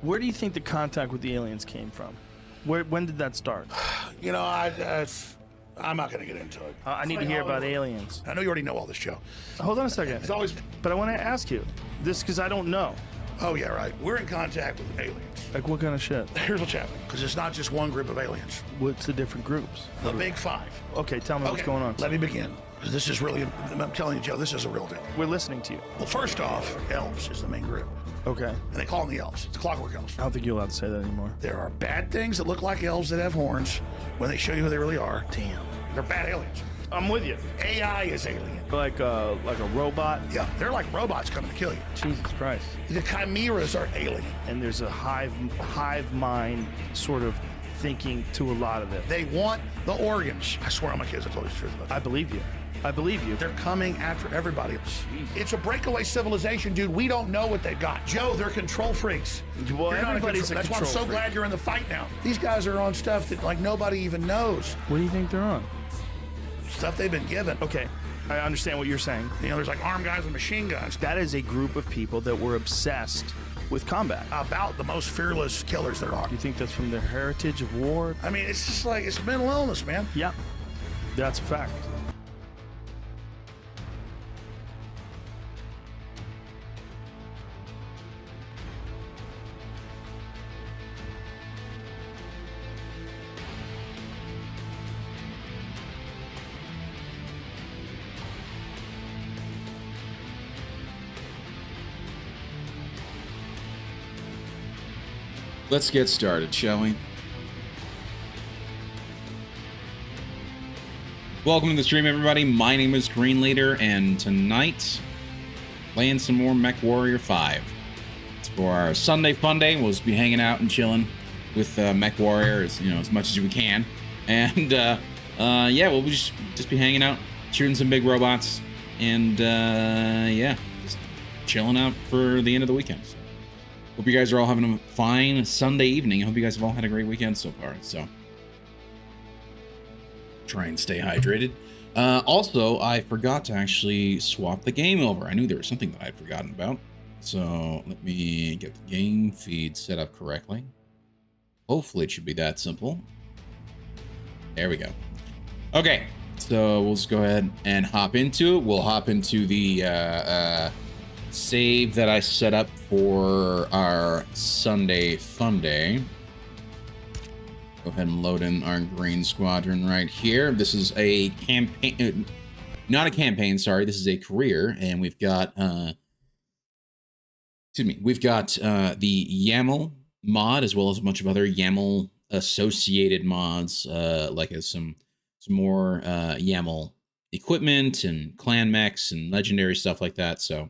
Where do you think the contact with the aliens came from? When did that start? You know, I'm not going to get into it. I need to hear about aliens. I know you already know all this, Joe. Hold on a second. It's always... But I want to ask you this because I don't know. Oh, yeah, right. We're in contact with aliens. Like what kind of shit? Here's what's happening, because it's not just one group of aliens. What's the different groups? The big five. Okay, tell me what's going on. Let me begin. This is really, I'm telling you, Joe, this is a real deal. We're listening to you. Well, first off, elves is the main group. Okay. And they call them the elves. It's clockwork elves. I don't think you're allowed to say that anymore. There are bad things that look like elves that have horns when they show you who they really are. Damn. They're bad aliens. I'm with you. AI is alien. Like a robot? Yeah, they're like robots coming to kill you. Jesus Christ. The chimeras are alien. And there's a hive mind sort of thinking to a lot of it. They want the organs. I swear on my kids, I told you the truth about that. I believe you. I believe you. They're coming after everybody. It's a breakaway civilization, dude. We don't know what they've got. Joe, they're control freaks. Well, everybody's a That's why I'm so freak. glad you're in the fight now. These guys are on stuff that like nobody even knows. What do you think they're on? Stuff they've been given. Okay, I understand what you're saying. You know, there's like armed guys with machine guns. That is a group of people that were obsessed with combat. About the most fearless killers there are. Do you think that's from their heritage of war? I mean, it's just like, it's mental illness, man. Yeah, that's a fact. Let's get started, shall we? Welcome to the stream, everybody. My name is Green Leader, and tonight, playing some more MechWarrior 5. It's for our Sunday Funday. We'll just be hanging out and chilling with MechWarrior as much as we can. And yeah, we'll just be hanging out, shooting some big robots, and yeah, just chilling out for the end of the weekend. So, hope you guys are all having a fine Sunday evening. I hope you guys have all had a great weekend so far. So, try and stay hydrated. Also, I forgot to actually swap the game over. I knew there was something that I'd forgotten about. So, let me get the game feed set up correctly. Hopefully, it should be that simple. There we go. Okay, so we'll just go ahead and hop into it. We'll hop into the save that I set up for our Sunday Funday. Go ahead and load in our Green Squadron right here. This is a campaign, not a campaign, sorry. This is a career, and we've got, we've got the YAML mod, as well as a bunch of other YAML associated mods, like some more YAML equipment and clan mechs and legendary stuff like that. So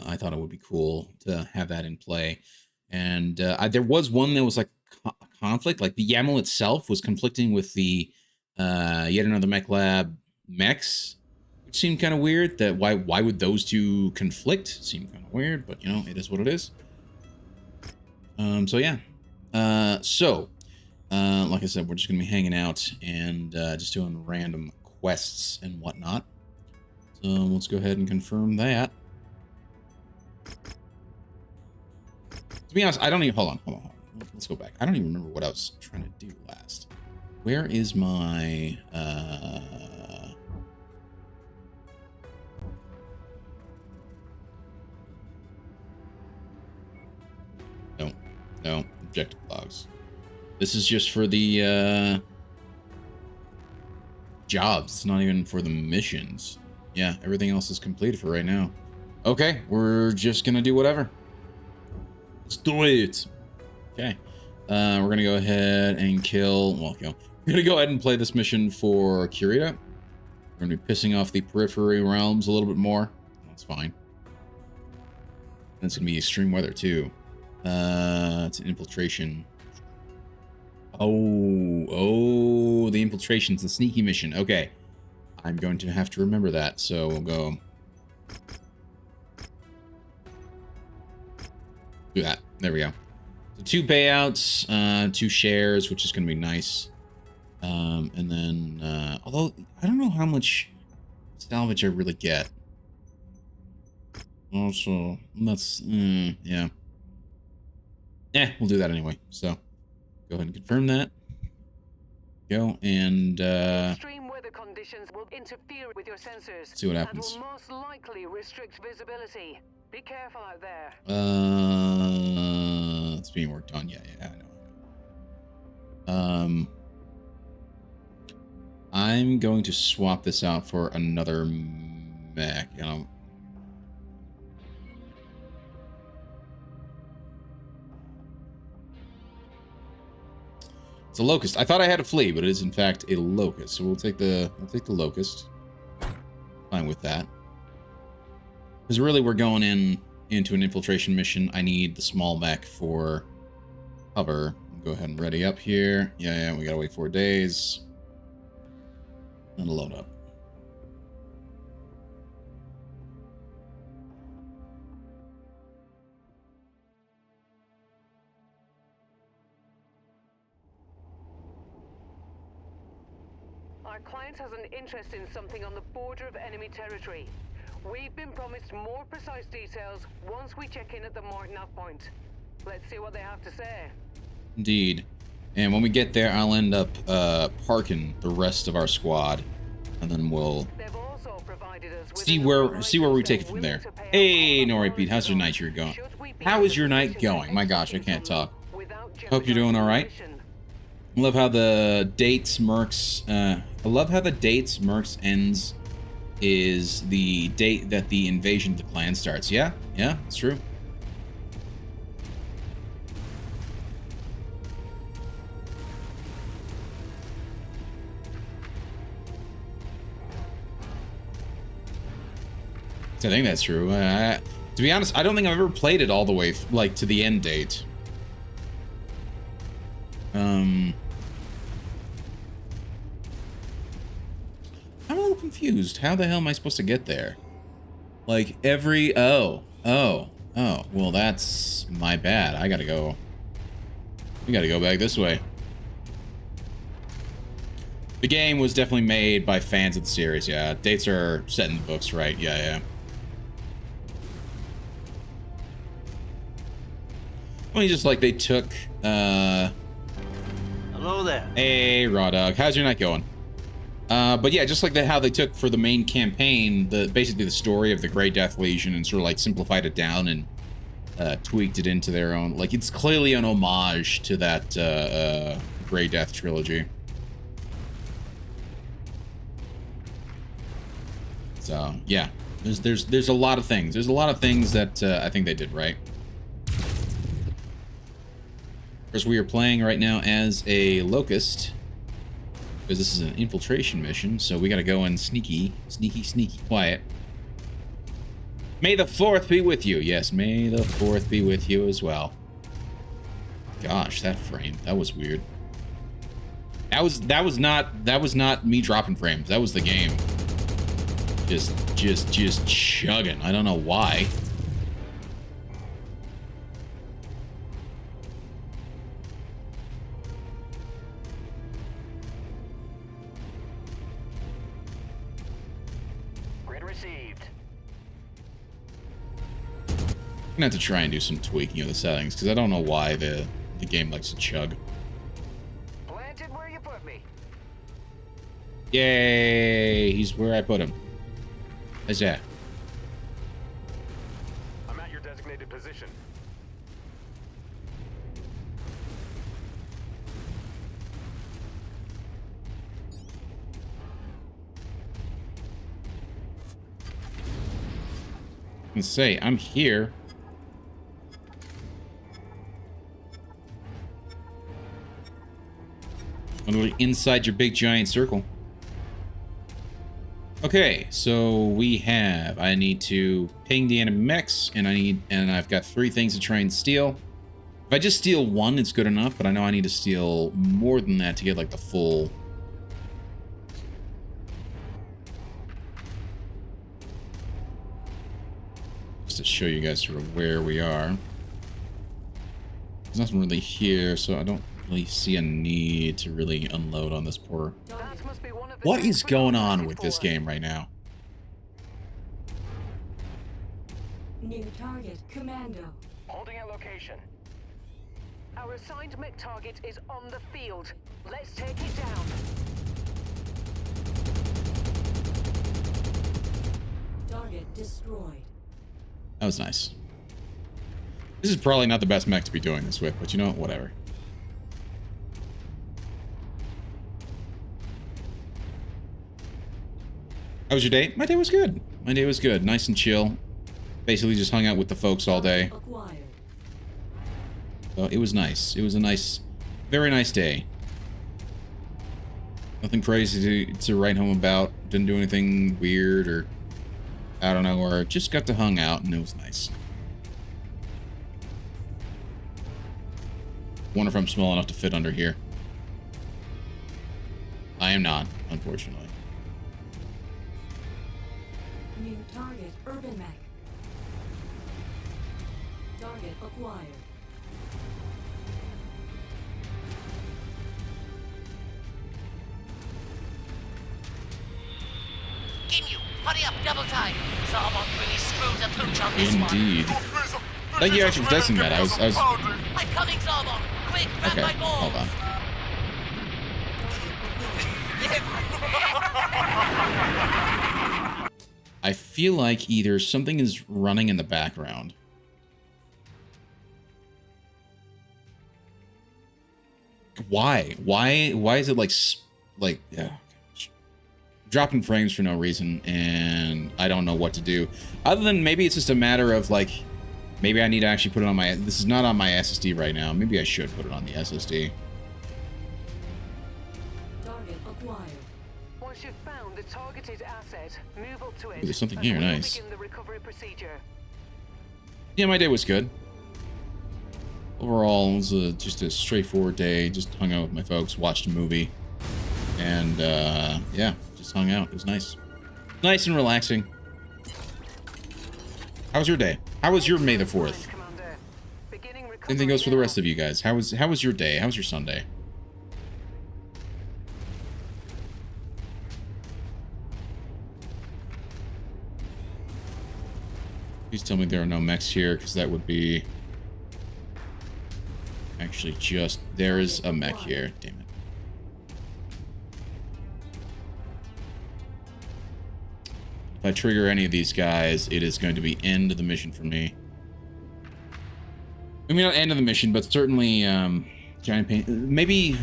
I thought it would be cool to have that in play. And there was one that was like a conflict, like the YAML itself was conflicting with the yet another mech lab Mechs, which seemed kind of weird. That why would those two conflict? Seemed kind of weird, but you know, it is what it is. So yeah. Like I said, we're just gonna be hanging out and just doing random quests and whatnot. So let's go ahead and confirm that. To be honest, I don't even... Hold on. Let's go back. I don't even remember what I was trying to do last. Where is my... No. Objective logs. This is just for the, jobs. It's not even for the missions. Yeah, everything else is completed for right now. Okay, we're just gonna do whatever. Let's do it. Okay. We're gonna go ahead and kill. We're gonna go ahead and play this mission for Curita. We're gonna be pissing off the periphery realms a little bit more. That's fine. And it's gonna be extreme weather too. It's an infiltration. Oh, the infiltration's the sneaky mission. Okay. I'm going to have to remember that. So we'll go. Do that. There we go. So 2 payouts, 2 shares, which is going to be nice. And then, although I don't know how much salvage I really get. Also, that's, yeah. we'll do that anyway. So go ahead and confirm that. Go and Extreme weather conditions will interfere with your sensors. see what happens. And will most likely restrict visibility. Be careful out there. It's being worked on. Yeah, I know. I'm going to swap this out for another mech. It's a locust. I thought I had a flea, but it is in fact a locust. So we'll take the locust. Fine with that. Because really, we're going into an infiltration mission. I need the small mech for cover. Go ahead and ready up here. Yeah, we gotta wait 4 days. And load up. Our client has an interest in something on the border of enemy territory. We've been promised more precise details once we check in at the Martinoff point. Let's see what they have to say. Indeed. And when we get there, I'll end up parking the rest of our squad, and then we'll see where we take it from there. Hey, Nori Pete, how's your night going? How is your night going? My gosh, I can't talk. Hope you're doing all right. I love how the dates Mercs. I love how the dates Mercs ends is the date that the invasion of the clan starts. Yeah, it's true. I think that's true. To be honest, I don't think I've ever played it all the way, like, to the end date. I'm a little confused. How the hell am I supposed to get there? Like, every... Oh. Well, that's my bad. I gotta go... We gotta go back this way. The game was definitely made by fans of the series, yeah. Dates are set in the books, right? Yeah. Well, just like they took, Hello there. Hey, Raw Dog. How's your night going? But yeah, just like how they took for the main campaign, basically the story of the Grey Death Legion and sort of like simplified it down and tweaked it into their own. Like, it's clearly an homage to that Grey Death trilogy. So yeah, there's a lot of things. There's a lot of things that I think they did right. Of course, we are playing right now as a Locust, because this is an infiltration mission, so we gotta go in sneaky quiet. May the 4th be with you. Yes, may the 4th be with you as well. Gosh, that frame, that was weird. That was not me dropping frames. That was the game. Just chugging. I don't know why. I'm gonna have to try and do some tweaking of the settings because I don't know why the game likes to chug. Planted where you put me. Yay! He's where I put him. How's that? I'm at your designated position. I can say I'm here. Literally inside your big giant circle. Okay, so I need to ping the enemy mechs, and I've got 3 things to try and steal. If I just steal 1, it's good enough, but I know I need to steal more than that to get like the full. Just to show you guys sort of where we are. There's nothing really here, so I don't really see a need to really unload on this poor. What is going on with this game right now? New target, Commando. Holding a location. Our assigned mech target is on the field. Let's take it down. Target destroyed. That was nice. This is probably not the best mech to be doing this with, but you know what? Whatever. How was your day? My day was good. My day was good. Nice and chill. Basically just hung out with the folks all day. So it was nice. It was a nice, very nice day. Nothing crazy to write home about. Didn't do anything weird or I don't know, or just got to hang out and it was nice. Wonder if I'm small enough to fit under here. I am not, unfortunately. New target, Urban Mech. Target acquired. Can you hurry up, double time? Someone really screwed the pooch on this Indeed. Thank you actually for testing that. I was I'm coming, Zarbon. Quick, grab okay, my balls. hold on. I feel like either something is running in the background. Why? Why is it like yeah, gosh. Dropping frames for no reason, and I don't know what to do. Other than maybe it's just a matter of like, maybe I need to actually put it on my. This is not on my SSD right now. Maybe I should put it on the SSD. Target acquired. Once you've found the targeted asset, move up to it. Ooh, there's something and here, we'll nice. begin the recovery procedure. Yeah, my day was good. Overall, it was just a straightforward day. Just hung out with my folks, watched a movie, and yeah, just hung out. It was nice, nice and relaxing. How was your day? How was your May the 4th? Same thing goes for the rest of you guys. How was your day? How was your Sunday? Please tell me there are no mechs here, because that would be actually just there is a mech here. Damn it. If I trigger any of these guys, it is going to be end of the mission for me. I mean, not end of the mission, but certainly giant pain. Maybe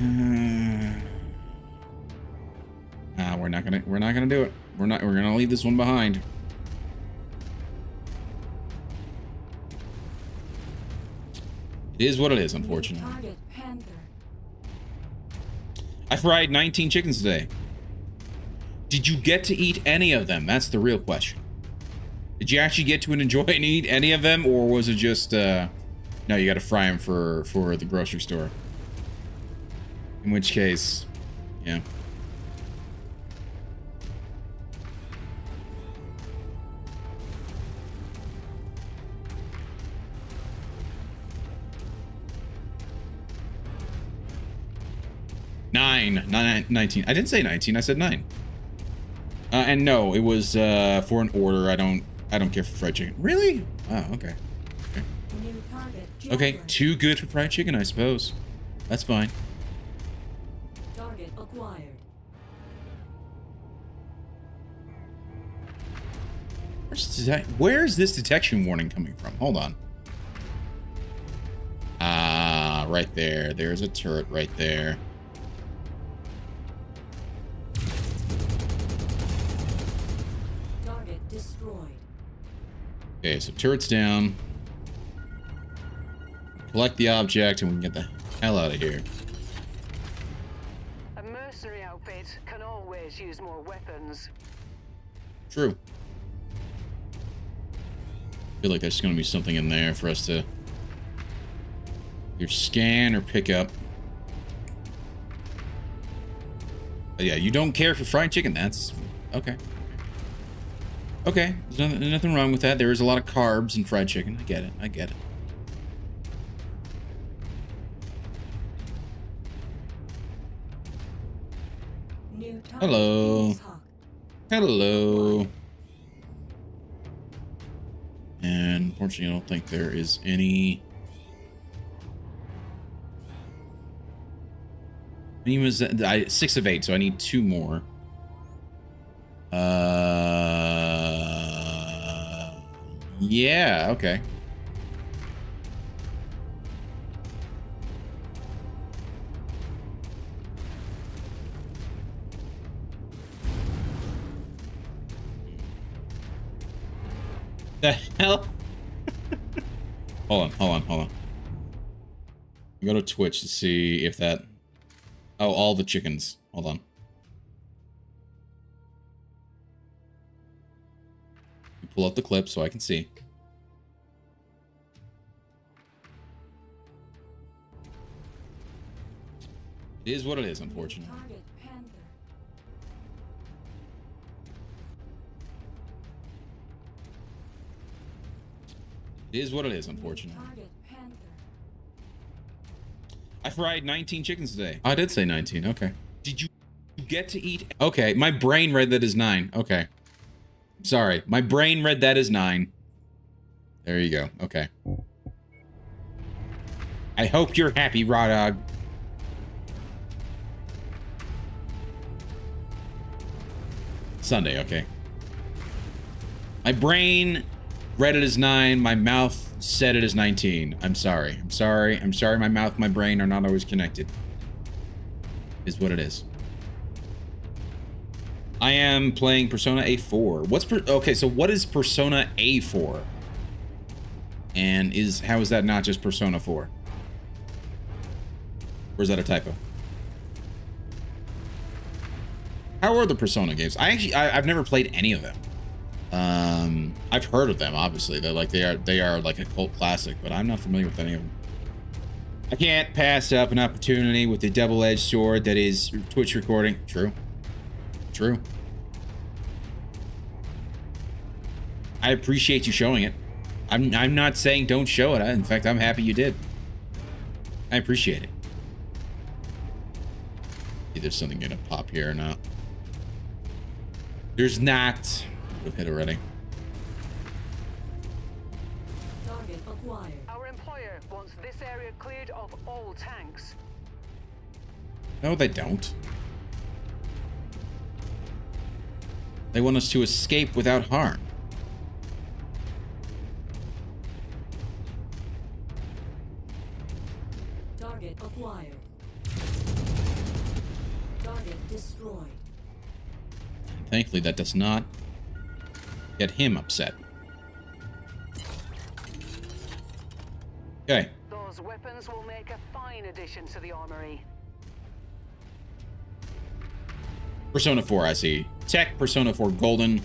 we're not gonna do it. We're gonna leave this one behind. It is what it is, unfortunately. Target Panther. I fried 19 chickens today. Did you get to eat any of them? That's the real question. Did you actually get to enjoy and eat any of them, or was it just no, you got to fry them for the grocery store? In which case, yeah. Nine, 19. I didn't say 19. I said 9. And no, it was for an order. I don't care for fried chicken. Really? Oh, okay. New target. Okay, Joker. too good for fried chicken, I suppose. That's fine. Target acquired. Where's this detection warning coming from? Hold on. Ah, right there. There's a turret right there. Target destroyed. Okay, so turret's down. Collect the object and we can get the hell out of here. A mercenary outfit can always use more weapons. True. I feel like there's going to be something in there for us to either scan or pick up. But yeah, you don't care for fried chicken. That's okay. Okay, there's nothing wrong with that. There is a lot of carbs in fried chicken. I get it. I get it. New target. Hello. Hawk. Hello. And unfortunately, I don't think there is any He was 6 of 8, so I need 2 more. Yeah, okay. The hell? Hold on. Go to Twitch to see if that... Oh, all the chickens. Hold on. Pull up the clip so I can see. It is what it is, unfortunately. Target Panther. It is what it is, unfortunately. Target Panther. I fried 19 chickens today. I did say 19. Okay. Did you get to eat? Okay, my brain read that as 9. Okay. Sorry, my brain read that as 9. There you go. Okay. I hope you're happy, Raw Dog. Sunday, okay. My brain read it as 9. My mouth said it as 19. I'm sorry. I'm sorry. My mouth and my brain are not always connected. Is what it is. I am playing Persona A4. Okay, so what is Persona A4? And how is that not just Persona 4? Or is that a typo? How are the Persona games? I've never played any of them. I've heard of them, obviously. They are like a cult classic, but I'm not familiar with any of them. I can't pass up an opportunity with the double-edged sword that is Twitch recording. True. I appreciate you showing it. I'm not saying don't show it. In fact, I'm happy you did. I appreciate it. See, there's something gonna pop here or not. There's not. Would have hit already. Target acquired. Our employer wants this area cleared of all tanks. No, they don't. They want us to escape without harm. Target acquired. Target destroyed. Thankfully, that does not get him upset. Okay. Those weapons will make a fine addition to the armory. Persona 4, I see. Tech, Persona 4 Golden.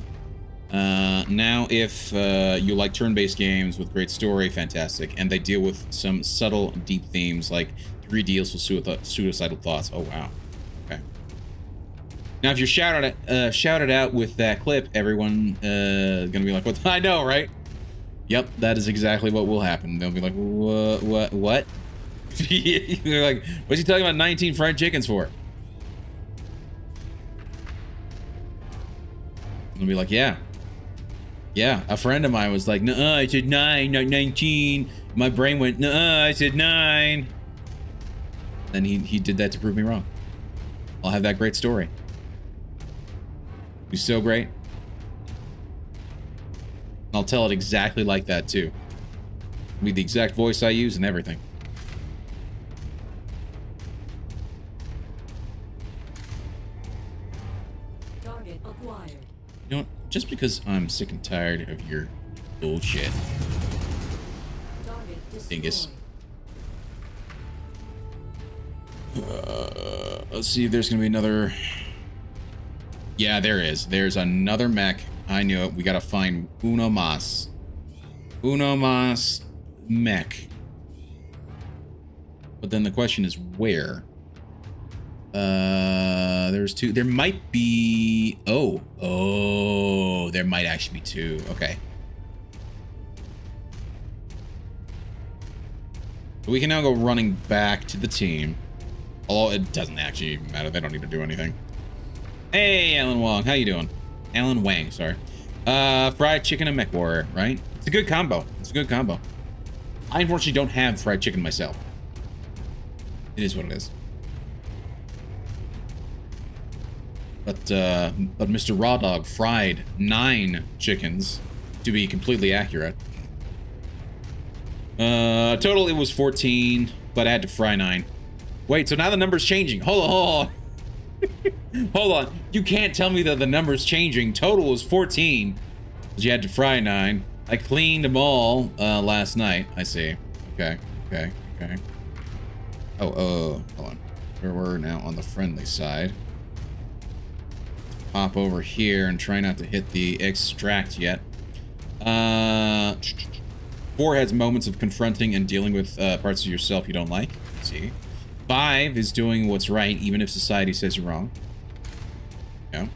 Now, if you like turn-based games with great story, fantastic. And they deal with some subtle, deep themes like 3 deals with suicidal thoughts. Oh, wow. Okay. Now, if you're shouted out with that clip, everyone gonna be like, "What? I know, right?" Yep, that is exactly what will happen. They'll be like, "What?" They're like, "What's he talking about 19 fried chickens for?" They'll be like, "Yeah, a friend of mine was like, nuh-uh, I said 9, not 19. My brain went, nuh-uh, I said 9. And he did that to prove me wrong. I'll have that great story. Be so great. I'll tell it exactly like that too. It'll be the exact voice I use and everything. Target acquired. You know what? Just because I'm sick and tired of your bullshit, Target destroyed. dingus. Let's see if there's gonna be another. Yeah, there is. There's another mech. I knew it. We gotta find Uno Mas. Uno Mas mech. But then the question is where? There's 2. There might be. Oh, there might actually be 2. Okay. We can now go running back to the team. Although it doesn't actually even matter. They don't need to do anything. Hey, Alan Wang. How you doing? Alan Wang, sorry. Fried chicken and MechWarrior, right? It's a good combo. I unfortunately don't have fried chicken myself. It is what it is. But Mr. Raw Dog fried 9 chickens, to be completely accurate. Total it was 14, but I had to fry 9. Wait, so now the number's changing. Hold on. Hold on. You can't tell me that the number's changing. Total was 14, but you had to fry 9. I cleaned them all last night. I see. Okay. Oh, hold on. We're now on the friendly side. Pop over here and try not to hit the extract yet. 4 has moments of confronting and dealing with parts of yourself you don't like. Let's see. 5 is doing what's right, even if society says you're wrong. Yeah.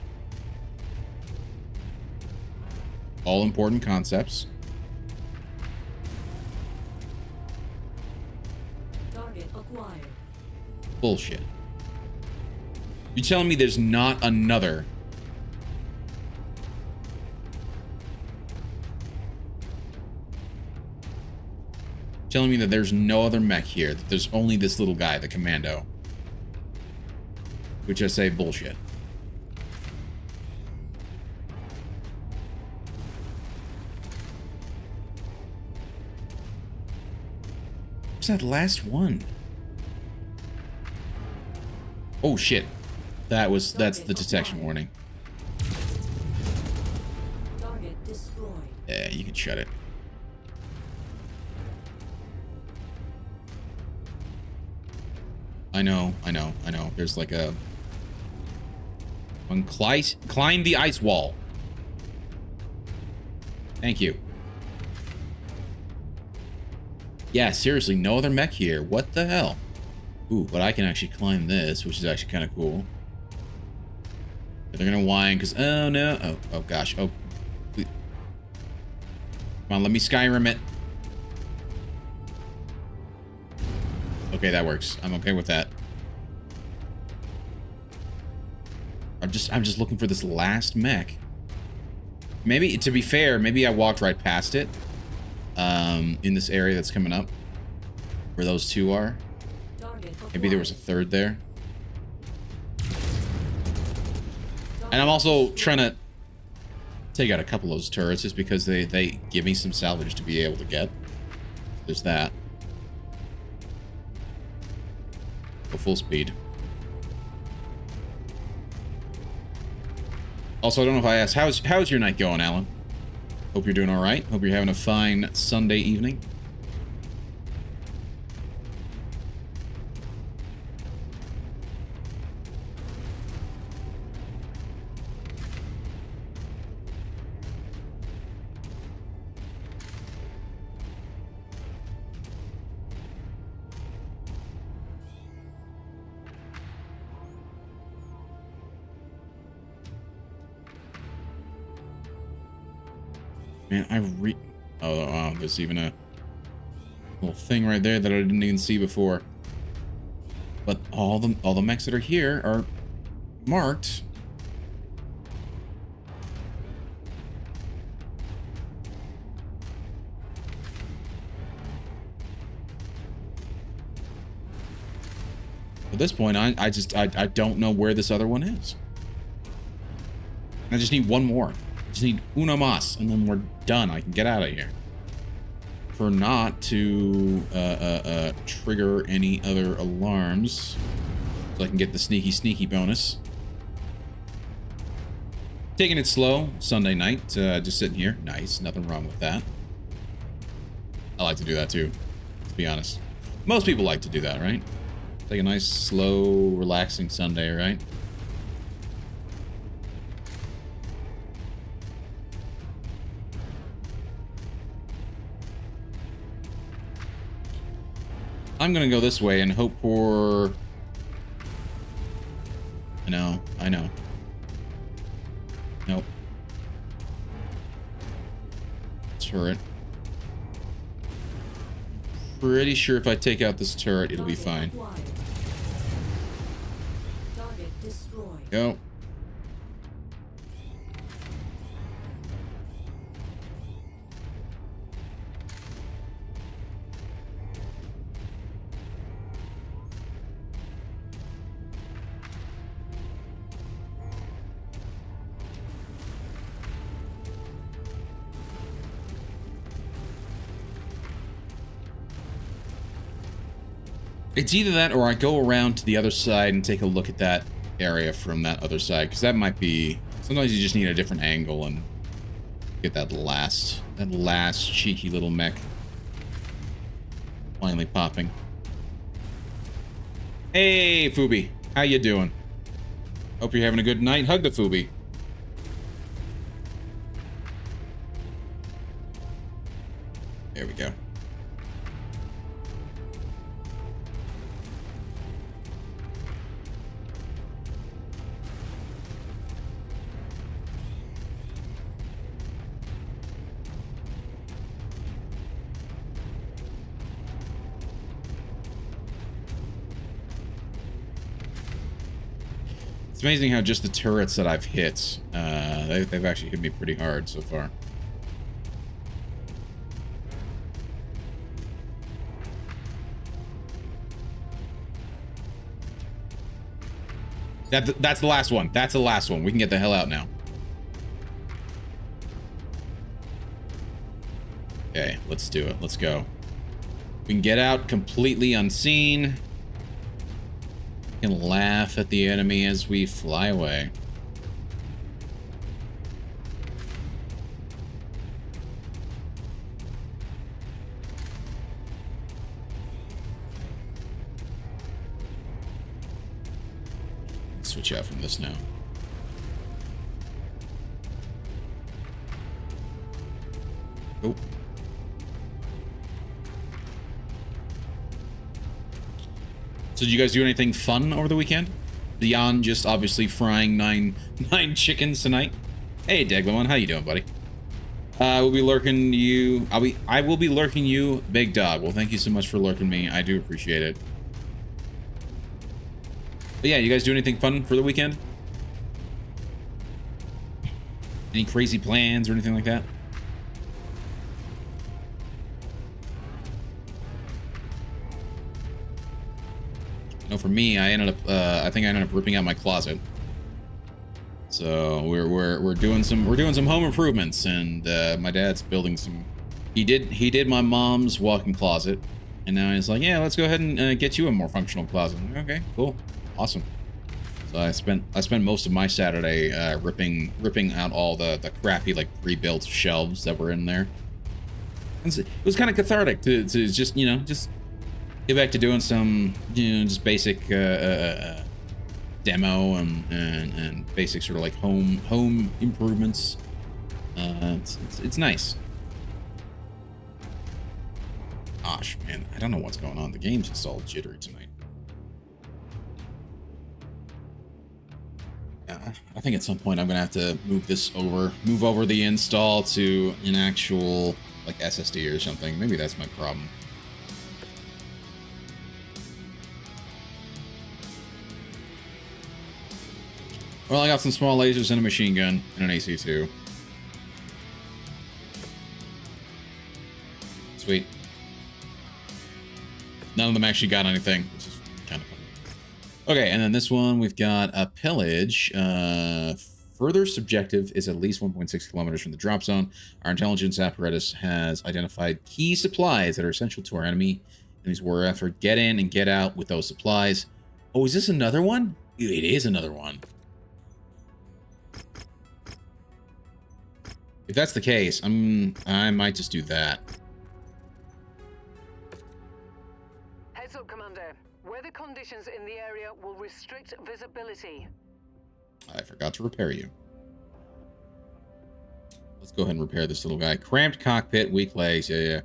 All important concepts. Target acquired. Bullshit. You're telling me there's not another? Telling me that there's no other mech here, that there's only this little guy, the commando. Which I say bullshit. Where's that last one? Oh shit. That's the detection warning. Target destroyed. Yeah, you can shut it. I know. There's like a... Climb the ice wall. Thank you. Yeah, seriously, no other mech here. What the hell? Ooh, but I can actually climb this, which is actually kind of cool. They're gonna whine because... Oh, no. Oh, gosh. Oh. Please. Come on, let me Skyrim it. Okay, that works. I'm okay with that. I'm just looking for this last mech. Maybe, to be fair, maybe I walked right past it. In this area that's coming up. Where those 2 are. Maybe there was a 3rd there. And I'm also trying to take out a couple of those turrets just because they give me some salvage to be able to get. There's that. Go full speed. Also, I don't know if I asked, how's your night going, Alan? Hope you're doing all right. Hope you're having a fine Sunday evening. Man, oh, there's even a little thing right there that I didn't even see before. But all the mechs that are here are marked. At this point, I don't know where this other one is. I just need one more. Just need uno mas, and then we're done. I can get out of here. For not to trigger any other alarms, so I can get the sneaky bonus. Taking it slow, Sunday night, just sitting here. Nice, nothing wrong with that. I like to do that too, to be honest. Most people like to do that, right? Take a nice, slow, relaxing Sunday, right? I'm gonna go this way and hope for... I know. Nope. Turret. Pretty sure if I take out this turret, it'll be fine. Target destroyed. Go. It's either that or I go around to the other side and take a look at that area from that other side, because that might be... Sometimes you just need a different angle and get that last cheeky little mech finally popping. Hey, Fubi. How you doing? Hope you're having a good night. Hug the Fubi. There we go. It's amazing how just the turrets that I've hit, they've actually hit me pretty hard so far. That's the last one. That's the last one. We can get the hell out now. Okay, let's do it. Let's go. We can get out completely unseen. We can laugh at the enemy as we fly away. Switch out from this now. Oh. So did you guys do anything fun over the weekend? Beyond just obviously frying nine chickens tonight? Hey Deglamon, how you doing, buddy? We'll be lurking you. I will be lurking you, Big Dog. Well, thank you so much for lurking me. I do appreciate it. But yeah, you guys do anything fun for the weekend? Any crazy plans or anything like that? No, for me, I ended up. I think I ended up ripping out my closet. So we're doing some home improvements, and my dad's building some. He did my mom's walk-in closet, and now he's like, yeah, let's go ahead and get you a more functional closet. Okay, cool. Awesome. So I spent most of my Saturday ripping out all the crappy like pre-built shelves that were in there. And it was kind of cathartic to just just get back to doing some just basic demo and basic sort of like home improvements. It's nice. Gosh, man, I don't know what's going on. The game's just all jittery tonight. I think at some point I'm gonna have to move over the install to an actual like SSD or something. Maybe that's my problem. Well, I got some small lasers and a machine gun and an AC2. Sweet. None of them actually got anything, which is kind of funny. Okay, and then this one, we've got a Pillage. Further subjective is at least 1.6 kilometers from the drop zone. Our intelligence apparatus has identified key supplies that are essential to our enemy's war effort. Get in and get out with those supplies. Oh, is this another one? It is another one. If that's the case, I might just do that. Heads up, Commander. Weather conditions in the area will restrict visibility. I forgot to repair you. Let's go ahead and repair this little guy. Cramped cockpit, weak legs. Yeah.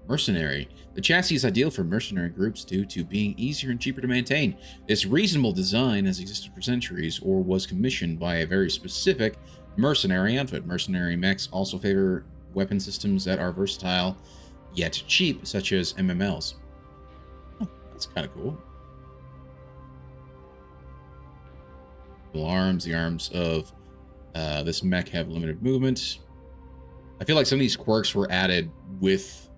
Mercenary. The chassis is ideal for mercenary groups due to being easier and cheaper to maintain. This reasonable design has existed for centuries or was commissioned by a very specific mercenary outfit. Mercenary mechs also favor weapon systems that are versatile yet cheap, such as MMLs. Oh, that's kind of cool. Arms. The arms of this mech have limited movement. I feel like some of these quirks were added with,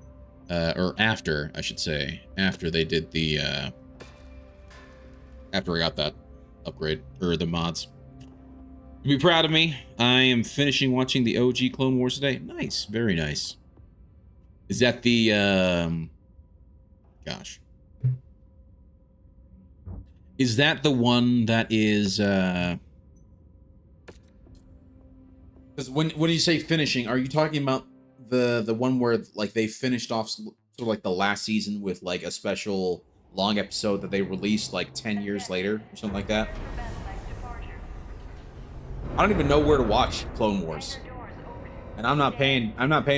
or after, I should say, after they did the, after I got that upgrade, or the mods. You'll be proud of me. I am finishing watching the OG Clone Wars today. Nice. Very nice. Is that the, gosh. Is that the one that is, because when you say finishing, are you talking about the one where like they finished off sort of like the last season with like a special long episode that they released like 10 years later or something like that? I don't even know where to watch Clone Wars. And I'm not paying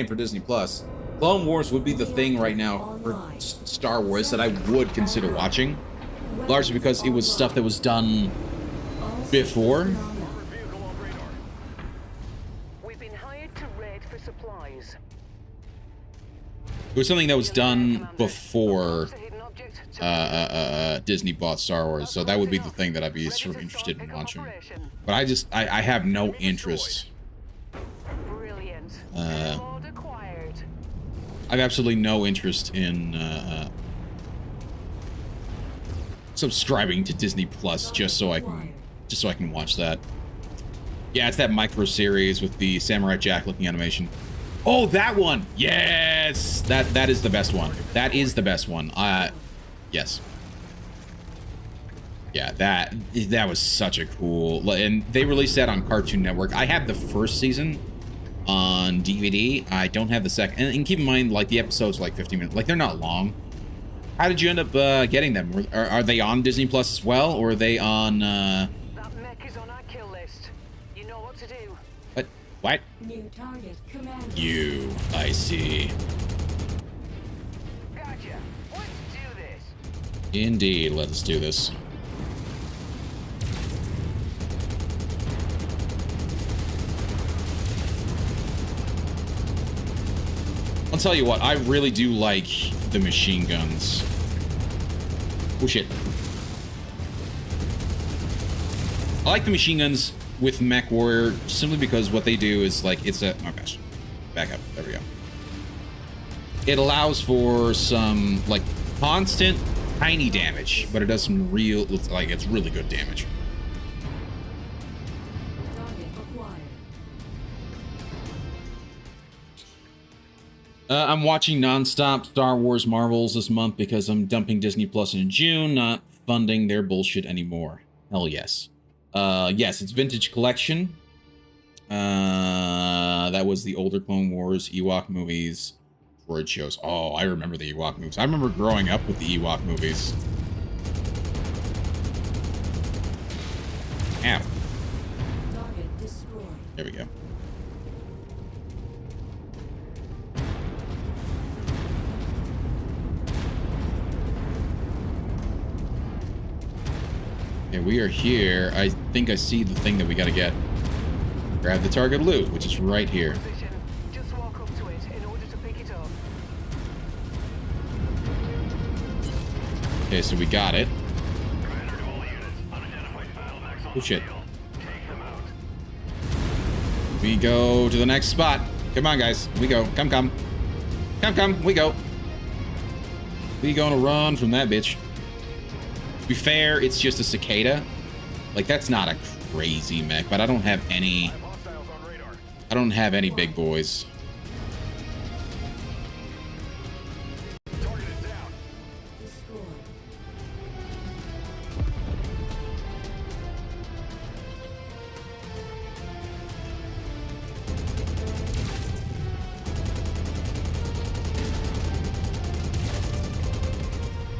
for Disney Plus. Clone Wars would be the thing right now for Star Wars that I would consider watching. Largely because it was stuff that was done before. We've been hired to raid for supplies. It was something that was done before Disney bought Star Wars, so that would be the thing that I'd be sort of interested in watching. But I have no interest. I have absolutely no interest in subscribing to Disney Plus just so I can watch that. Yeah, it's that micro series with the Samurai Jack looking animation. Oh, that one. Yes, that is the best one. That is the best one. Yes. Yeah, that was such a cool, and they released that on Cartoon Network. I have the first season on DVD. I don't have the second. And keep in mind, like, the episodes are like 15 minutes. Like, they're not long. How did you end up getting them? Are they on Disney Plus as well, or are they on? That mech is on our kill list. You know what to do. What? New target command. You. I see. Gotcha. Let's do this. Indeed. Let us do this. I'll tell you what, I really do like the machine guns. Oh shit. I like the machine guns with MechWarrior simply because what they do is like, it's a, oh gosh, back up, there we go. It allows for some like constant tiny damage, but it does some real, like it's really good damage. I'm watching nonstop Star Wars Marvels this month because I'm dumping Disney Plus in June, not funding their bullshit anymore. Hell yes. Yes, it's Vintage Collection. That was the older Clone Wars, Ewok movies, droid shows. Oh, I remember the Ewok movies. I remember growing up with the Ewok movies. Ow. There we go. Okay, we are here. I think I see the thing that we gotta get. Grab the target loot, which is right here. Just walk up to it in order to pick it up. Okay, so we got it. Oh shit. We go to the next spot. Come on, guys. We go. Come. Come, we go. We gonna run from that bitch. To be fair, it's just a cicada. Like, that's not a crazy mech, but I don't have any... I don't have any big boys.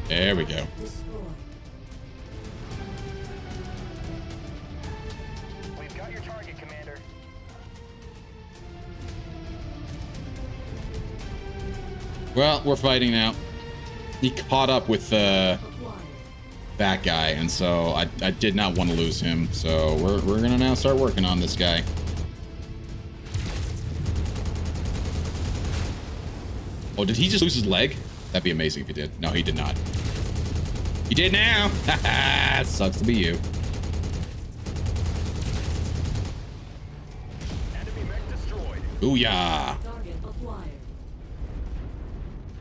There we go. We've got your target, Commander. Well, we're fighting now. He caught up with that guy, and so I did not want to lose him. So we're gonna now start working on this guy. Oh, did he just lose his leg? That'd be amazing if he did. No, he did not. He did now. Sucks to be you. Enemy mech destroyed. Booyah.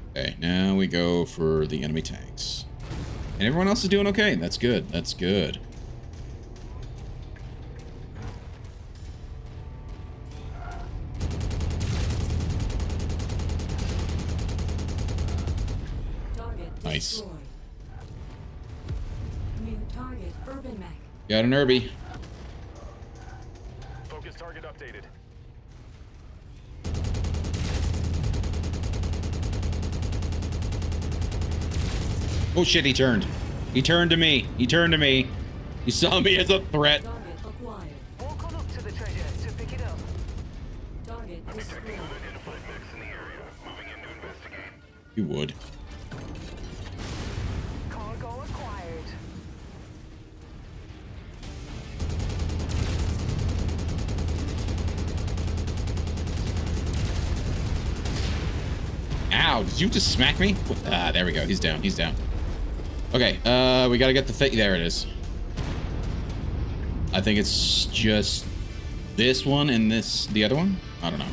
Okay, now we go for the enemy tanks. And everyone else is doing okay. That's good. That's good. Nice. Target urban mech. Got an Irby. Focus target updated. Oh shit, he turned. He turned to me. He turned to me. He saw me as a threat. Target acquired. Walk on up to the treasure to pick it up. Target destroyed. Identified mechs in the area. Moving in to investigate. You would. Cargo acquired. Ow, did you just smack me? Ah, there we go. He's down. He's down. Okay, we gotta get the thing. There it is. I think it's just this one and the other one? I don't know.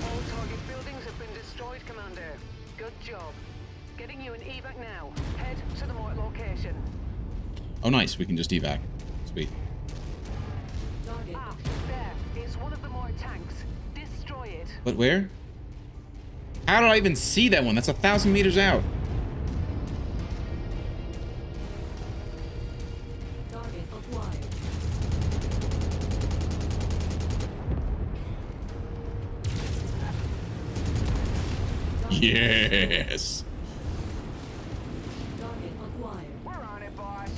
All target buildings have been destroyed, Commander. Good job. Getting you an evac now. Head to the marked location. Oh, nice. We can just evac. Sweet. Target. Ah, there. It's one of the marked tanks. Destroy it. But where? How did I even see that one? That's 1,000 meters out. Target acquired. Yes. Target acquired. We're on it, boss.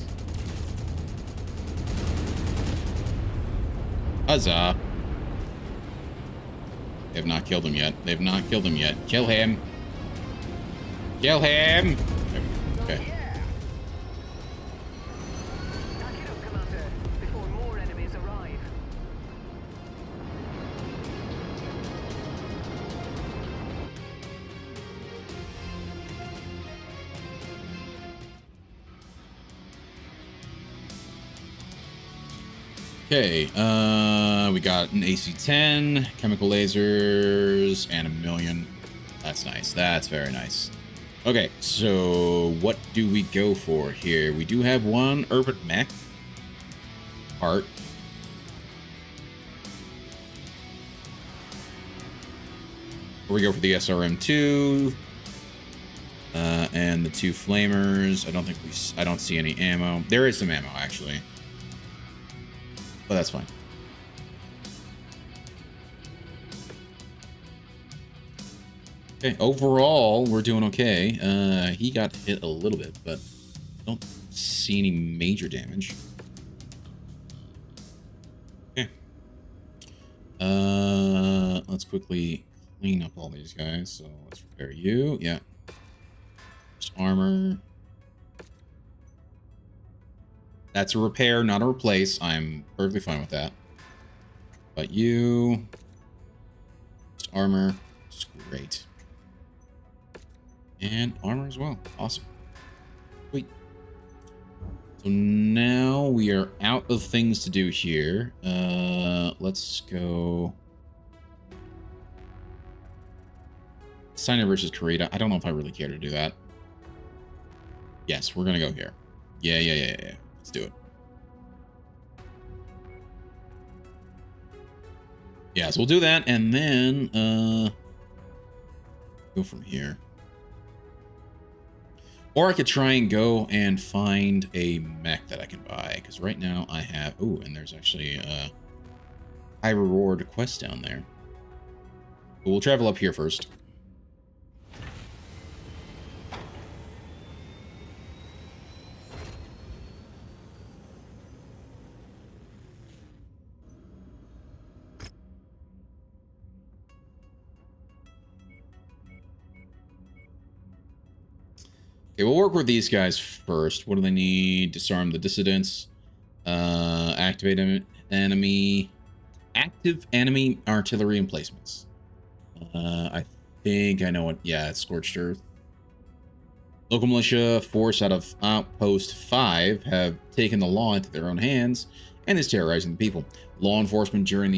Huzzah. They have not killed him yet. They have not killed him yet. Kill him. Kill him. Okay. Yeah. Knock it up, Commander, before more enemies arrive. Okay, we got an AC-10, chemical lasers, and 1,000,000. That's nice. That's very nice. Okay, so what do we go for here? We do have one urban mech part. Or we go for the SRM-2 and the 2 flamers. I don't see any ammo. There is some ammo actually. But that's fine. Okay, overall, we're doing okay. He got hit a little bit, but I don't see any major damage. Okay. Let's quickly clean up all these guys. So let's repair you. Yeah. Just armor. That's a repair, not a replace. I'm perfectly fine with that. But you... Just armor. It's great. And armor as well. Awesome. Sweet. So now we are out of things to do here. Let's go... Steiner versus Karita. I don't know if I really care to do that. Yes, we're gonna go here. Yeah. Let's do it. Yeah, so we'll do that and then go from here. Or I could try and go and find a mech that I can buy, because right now I have... Ooh, and there's actually a high reward quest down there. But we'll travel up here first. Okay, we'll work with these guys first. What do they need? Disarm the dissidents. Activate enemy... Active enemy artillery emplacements. I think I know what... Yeah, it's Scorched Earth. Local militia, force out of Outpost 5, have taken the law into their own hands and is terrorizing the people. Law enforcement, during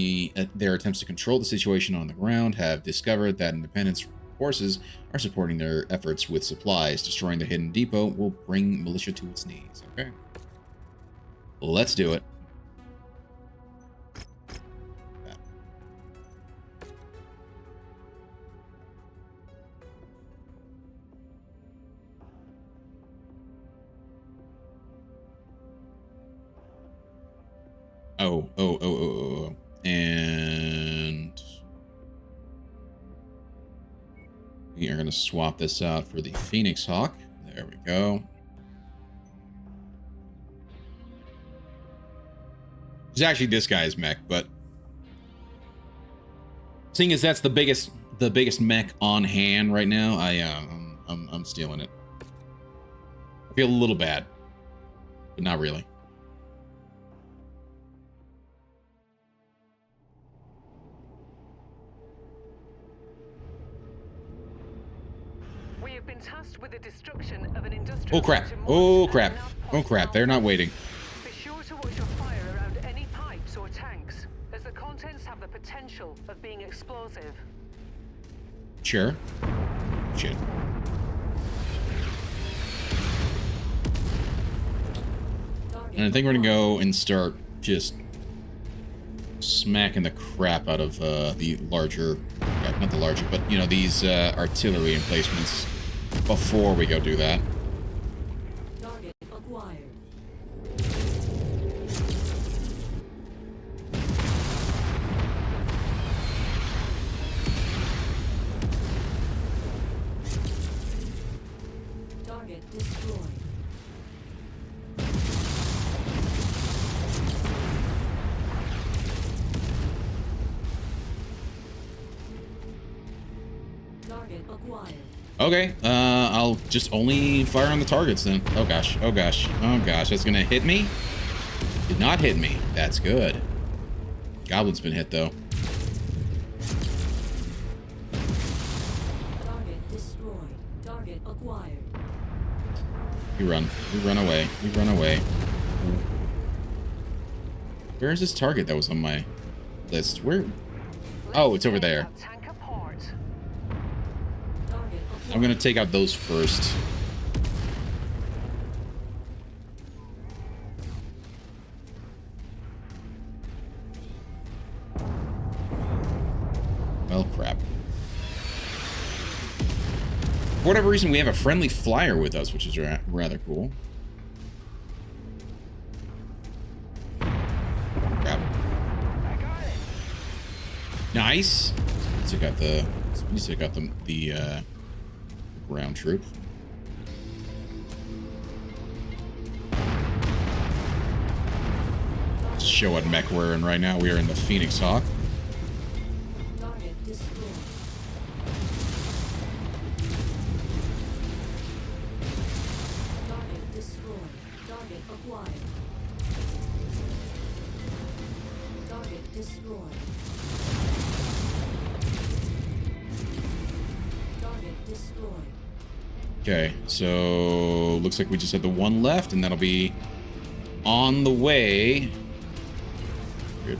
their attempts to control the situation on the ground, have discovered that independence forces are supporting their efforts with supplies. Destroying the hidden depot will bring militia to its knees. Okay. Let's do it. Oh. And we are going to swap this out for the Phoenix Hawk. There we go. It's actually this guy's mech, but seeing as that's the biggest mech on hand right now, I'm stealing it. I feel a little bad, but not really. We have been tasked with the destruction of an industrial. Oh crap! Oh crap! Oh crap! They're not waiting. Be sure to watch your fire around any pipes or tanks, as the contents have the potential of being explosive. Sure. Shit. And I think we're gonna go and start just smacking the crap out of the larger, not the larger, but you know, these artillery emplacements before we go do that. Target acquired. Target destroyed. Target acquired. Okay, I'll just only fire on the targets then. Oh gosh, oh gosh, oh gosh, that's gonna hit me? Did not hit me. That's good. Goblin's been hit though. Target destroyed. Target acquired. We run away, we run away. Where is this target that was on my list? Where? Oh, it's over there. Tank apart. Target I'm gonna take out those first. Well, crap. For whatever reason, we have a friendly flyer with us, which is rather cool. Crap. Nice. Took out the ground troop. Let's show what mech we're in right now. We are in the Phoenix Hawk. Target destroyed. Target destroyed. Target acquired. Target destroyed. Target destroyed. Okay, so looks like we just have the one left, and that'll be on the way. Weird.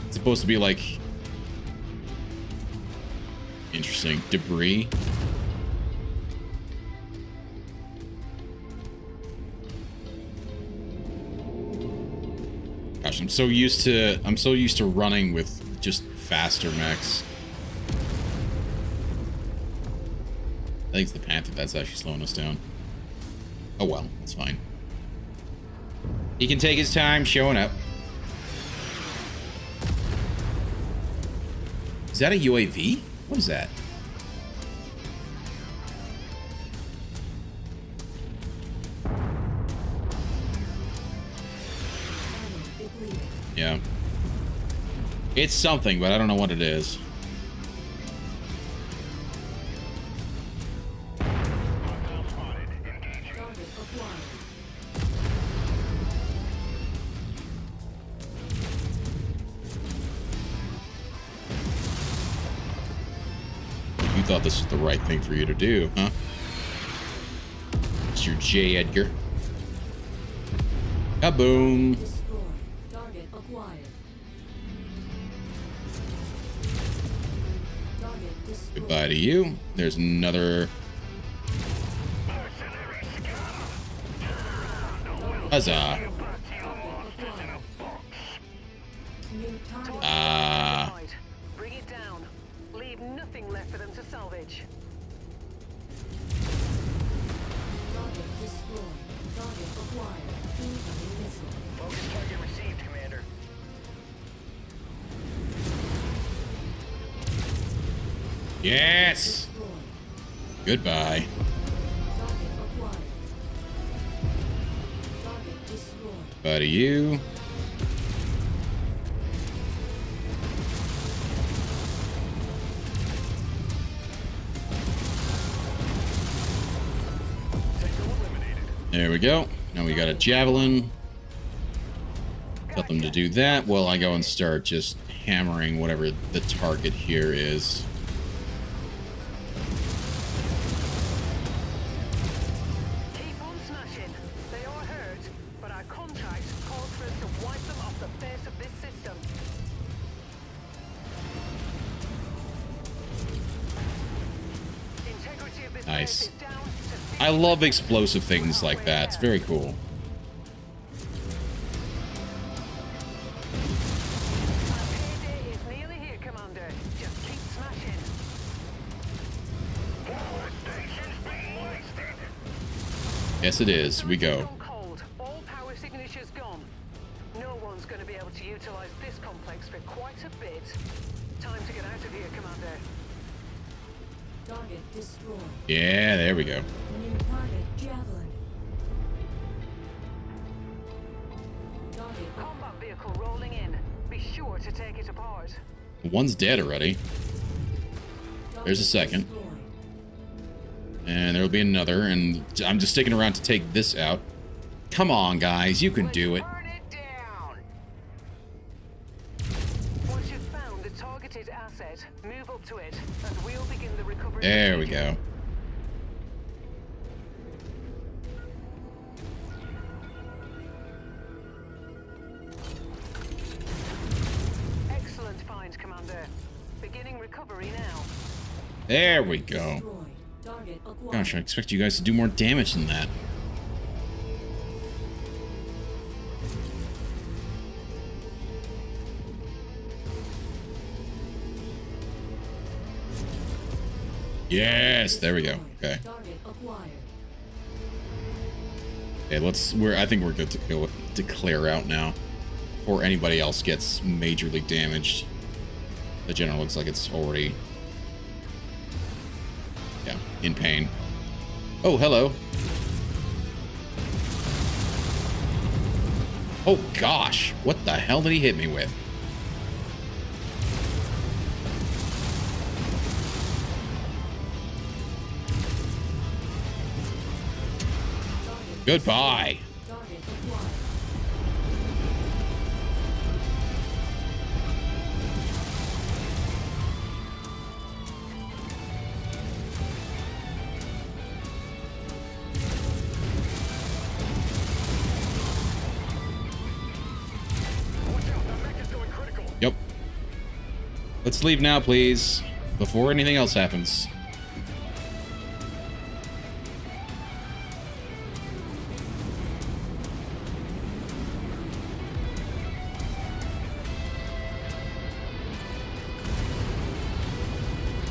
It's supposed to be like interesting debris. Gosh, I'm so used to running with just faster mechs. I think it's the Panther that's actually slowing us down. Oh well, it's fine. He can take his time showing up. Is that a UAV? What is that? Yeah. It's something, but I don't know what it is. You thought this was the right thing for you to do, huh? It's your J. Edgar. Kaboom! Destroyed. Target acquired. Target destroyed. Goodbye to you. There's another. Huzzah! Bring it down. Leave nothing left for them to salvage. Target destroyed. Target acquired. Incoming missile. Focus target received, Commander. Yes! Destroyed. Goodbye. Target acquired. Target destroyed. Bye to you. There we go. Now we got a javelin. Tell them to do that while I go and start just hammering whatever the target here is. Keep on smashing. They are hurt, but our contract calls for us to wipe them off the face of this system. Integrity of this Nice. base is down to I love explosive things like that. It's very cool. Our payday is nearly here, Commander. Just keep smashing. Yes, it is. We go. Gone cold. All power signatures gone. No one's going to be able to utilize this complex for quite a bit. Time to get out of here, Commander. Target destroyed. Yeah, there we go. New target javelin. Target Combat vehicle rolling in. Be sure to take it apart. One's dead already. There's a second. destroyed. And there'll be another, and I'm just sticking around to take this out. Come on, guys. You can do it. Burn it down. Once you've found the targeted asset, move up to it, and we'll begin the recovery. There we go. Excellent find, Commander. Beginning recovery now. There we go. Destroyed. Target acquired. Gosh, I expect you guys to do more damage than that. Yes, there we go. Okay. Target acquired. Okay, I think we're good to clear out now before anybody else gets majorly damaged. The general looks like it's already, yeah, in pain. Oh, hello. Oh gosh, what the hell did he hit me with? Goodbye. Target acquired. Yep. Let's leave now, please, before anything else happens.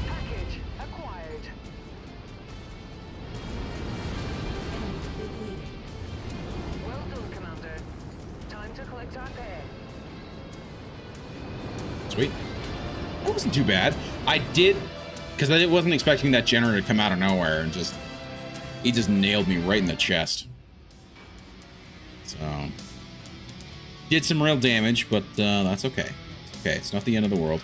Package acquired. Enemy depleted. Well done, Commander. Time to collect our pay. Sweet. That wasn't too bad. I did, because I wasn't expecting that generator to come out of nowhere and he just nailed me right in the chest. So, did some real damage, but that's okay. It's okay. It's not the end of the world.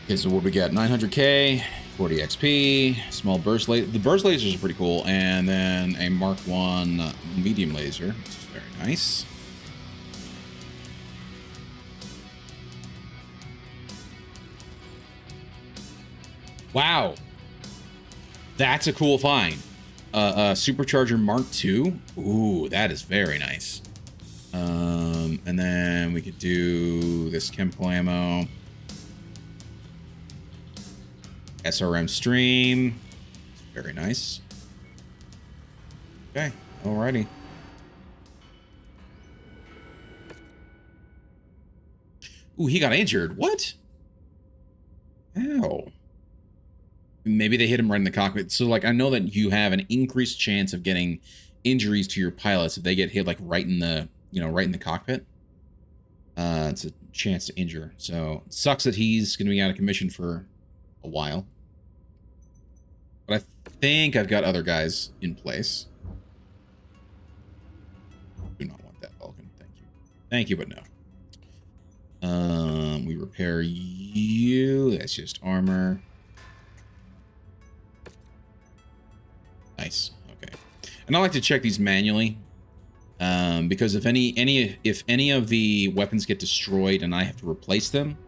Okay, so what we got? 900k, 40 XP, small burst laser. The burst lasers are pretty cool, and then a Mark 1 medium laser, which is very nice. Wow, that's a cool find. Supercharger Mark 2. Ooh, that is very nice. And then we could do this chemical ammo. SRM stream. Very nice. Okay, alrighty. Ooh, he got injured. What? Ow. maybe they hit him right in the cockpit. So like I know that you have an increased chance of getting injuries to your pilots if they get hit like right in the, you know, right in the cockpit. It's a chance to injure. So it sucks that he's going to be out of commission for a while. But I think I've got other guys in place. Do not want that Vulcan. Thank you. Thank you, but no. We repair you. That's just armor. Nice. Okay. And I like to check these manually. Because if any of the weapons get destroyed and I have to replace them,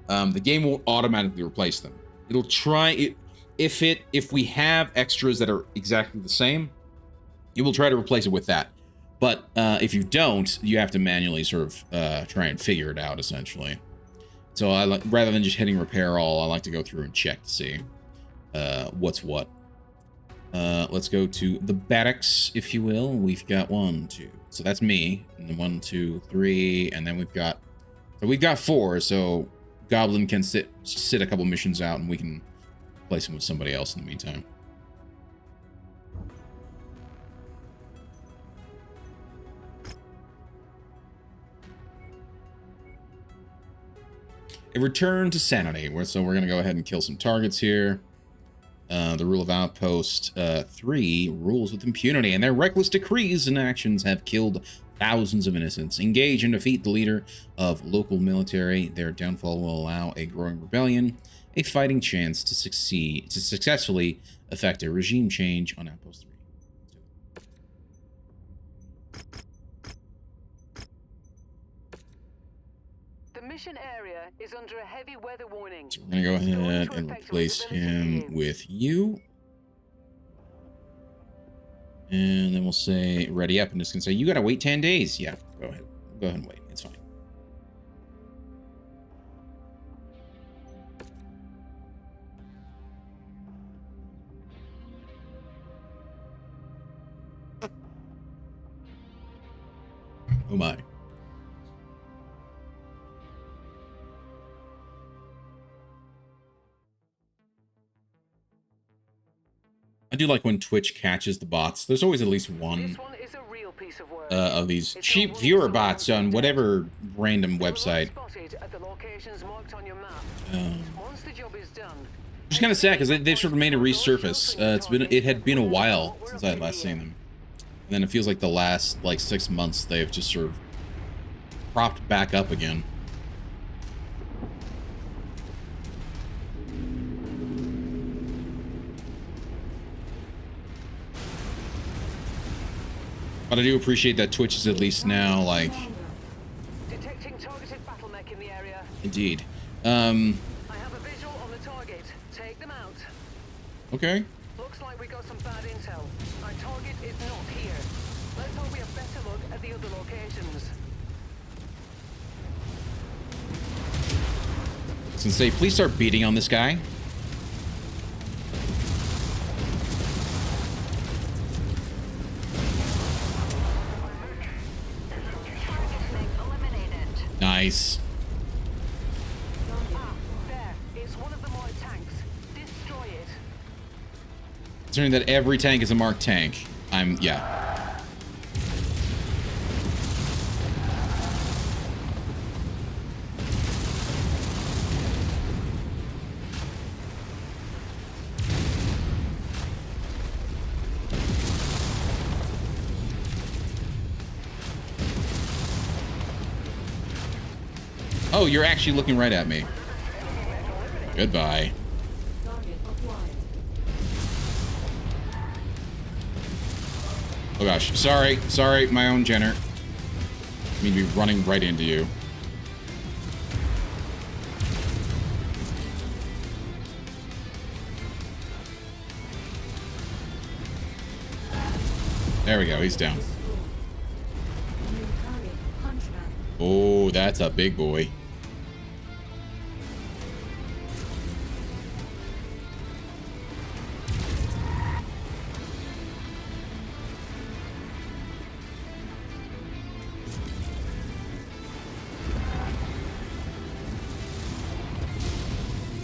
the game will automatically replace them. It'll try it if we have extras that are exactly the same, it will try to replace it with that. But if you don't, you have to manually sort of try and figure it out essentially. So I like, rather than just hitting repair all, I like to go through and check to see what's what. Let's go to the barracks, if you will. We've got 1, 2. So that's me. And then 1, 2, 3. And then we've got 4. So Goblin can sit a couple missions out, and we can place him with somebody else in the meantime. A return to sanity. So we're going to go ahead and kill some targets here. The rule of Outpost 3 rules with impunity, and their reckless decrees and actions have killed thousands of innocents. Engage and defeat the leader of local military. Their downfall will allow a growing rebellion a fighting chance to successfully effect a regime change on Outpost 3. Mission area is under a heavy weather warning. So we're going to go ahead and replace him with you. And then we'll say ready up. I'm just going to say, you got to wait 10 days. Yeah, go ahead. Go ahead and wait. It's fine. Oh my. I do like when Twitch catches the bots. There's always at least one of these cheap viewer bots on whatever random website. Just kind of sad because they've sort of made a resurface. It had been a while since I had last seen them, and then it feels like the last 6 months they've just sort of propped back up again. But I do appreciate that Twitch is at least now detecting targeted battle mech in the area. Indeed. I have a visual on the target. Take them out. Okay. Looks like we got some bad intel. Our target is not here. Let's hope we have better look at the other locations. Sensei, please start beating on this guy. Nice. There, it's one of the marked tanks. Destroy it. Considering that every tank is a marked tank, yeah. Oh, you're actually looking right at me. Goodbye. Oh gosh, sorry, my own Jenner. I mean to be running right into you. There we go, he's down. Oh, that's a big boy.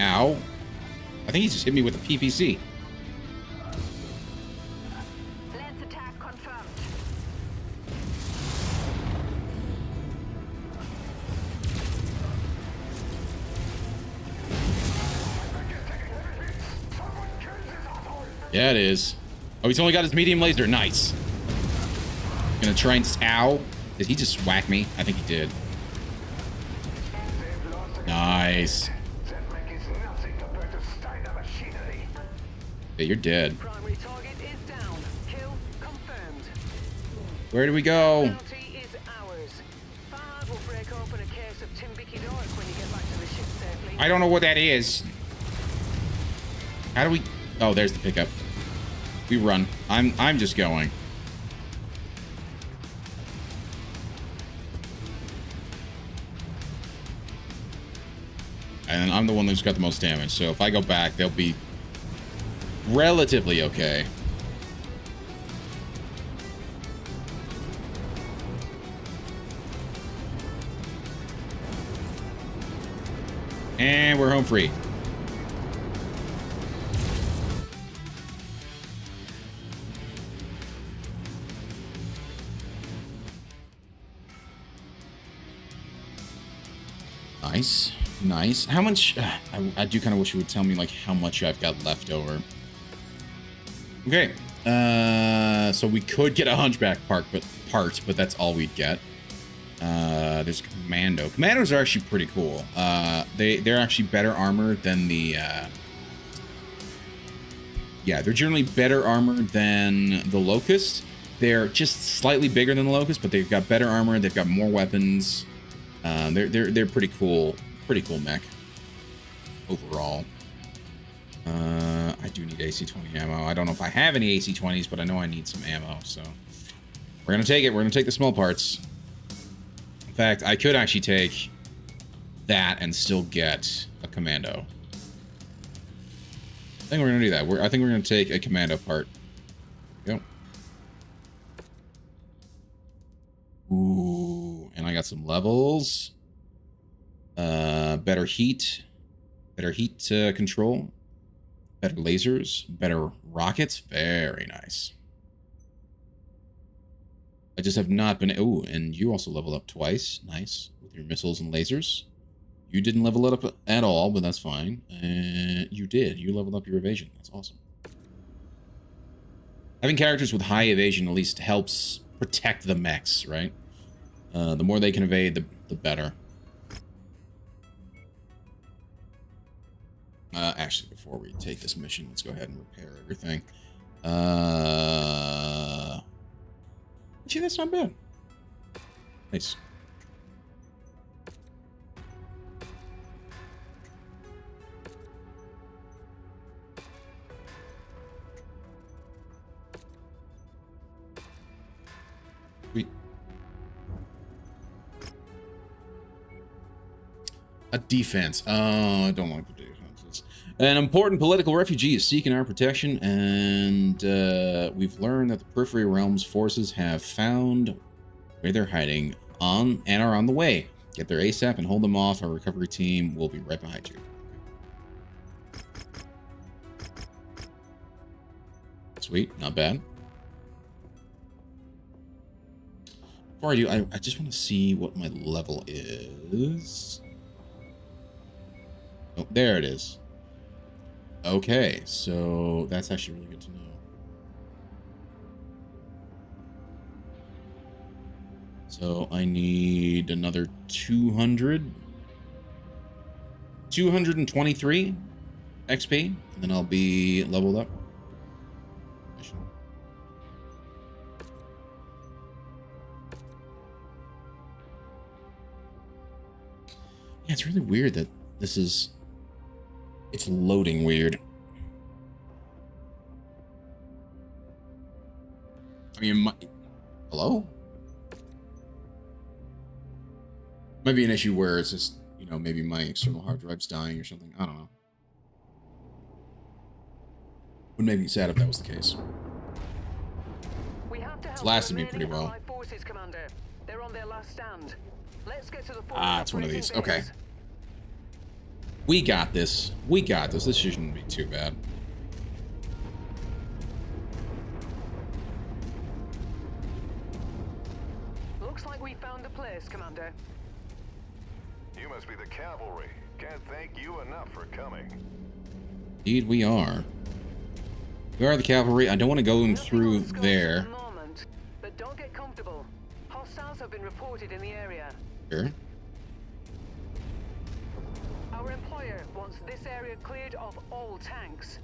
Ow. I think he just hit me with a PPC. Lance attack confirmed. Yeah, it is. Oh, he's only got his medium laser. Nice. Gonna try and... Ow. Did he just whack me? I think he did. Nice. Yeah, you're dead. Primary target is down. Kill confirmed. Where do we go? Penalty is ours. Farhad will break open a case of Timbiki Dark when you get back to the ship safely. I don't know what that is. How do we... Oh, there's the pickup. We run. I'm just going. And I'm the one who's got the most damage, so if I go back, they'll be relatively okay. And we're home free. Nice. Nice. How much... I do kind of wish you would tell me, like, how much I've got left over. Okay. So we could get a Hunchback part, but that's all we'd get. There's Commando. Commandos are actually pretty cool. They're actually better armored than the... Yeah, they're generally better armored than the Locust. They're just slightly bigger than the Locust, but they've got better armor. They've got more weapons. They're pretty cool. Pretty cool mech overall. I do need AC-20 ammo. I don't know if I have any AC-20s, but I know I need some ammo, so we're gonna take it. We're gonna take the small parts. In fact, I could actually take that and still get a commando. I think we're gonna do that. I think we're gonna take a commando part. Go. Ooh, and I got some levels. Better heat control, better lasers, better rockets. Very nice. I just have not been... Oh, and you also leveled up twice. Nice. With your missiles and lasers. You didn't level it up at all, but that's fine. You did. You leveled up your evasion. That's awesome. Having characters with high evasion at least helps protect the mechs, right? The more they can evade, the better. Actually, before we take this mission, let's go ahead and repair everything. Actually, that's not bad. Nice. Sweet. A defense. Oh, I don't like the defenses. An important political refugee is seeking our protection, and we've learned that the Periphery Realms forces have found where they're hiding and are on the way. Get there ASAP and hold them off. Our recovery team will be right behind you. Sweet, not bad. Before I do, I just want to see what my level is. Oh, there it is. Okay, so that's actually really good to know. So I need another 223 XP, and then I'll be leveled up. Yeah, it's really weird that this is... It's loading weird. I mean, hello? Might be an issue where it's just, you know, maybe my external hard drive's dying or something. I don't know. Would make me sad if that was the case. It's lasted me pretty well. Forces, Commander. They're on their last stand. Let's get to the Ah, it's one of these. Okay. We got this. We got this. This shouldn't be too bad. Looks like we found the place, Commander. You must be the cavalry. Can't thank you enough for coming. Indeed, we are. We are the cavalry. I don't want to go in through Nothing on Scorth there. at the moment, but don't get comfortable. Hostiles have been reported in the area. Sure. Our employer wants this area cleared of all tanks.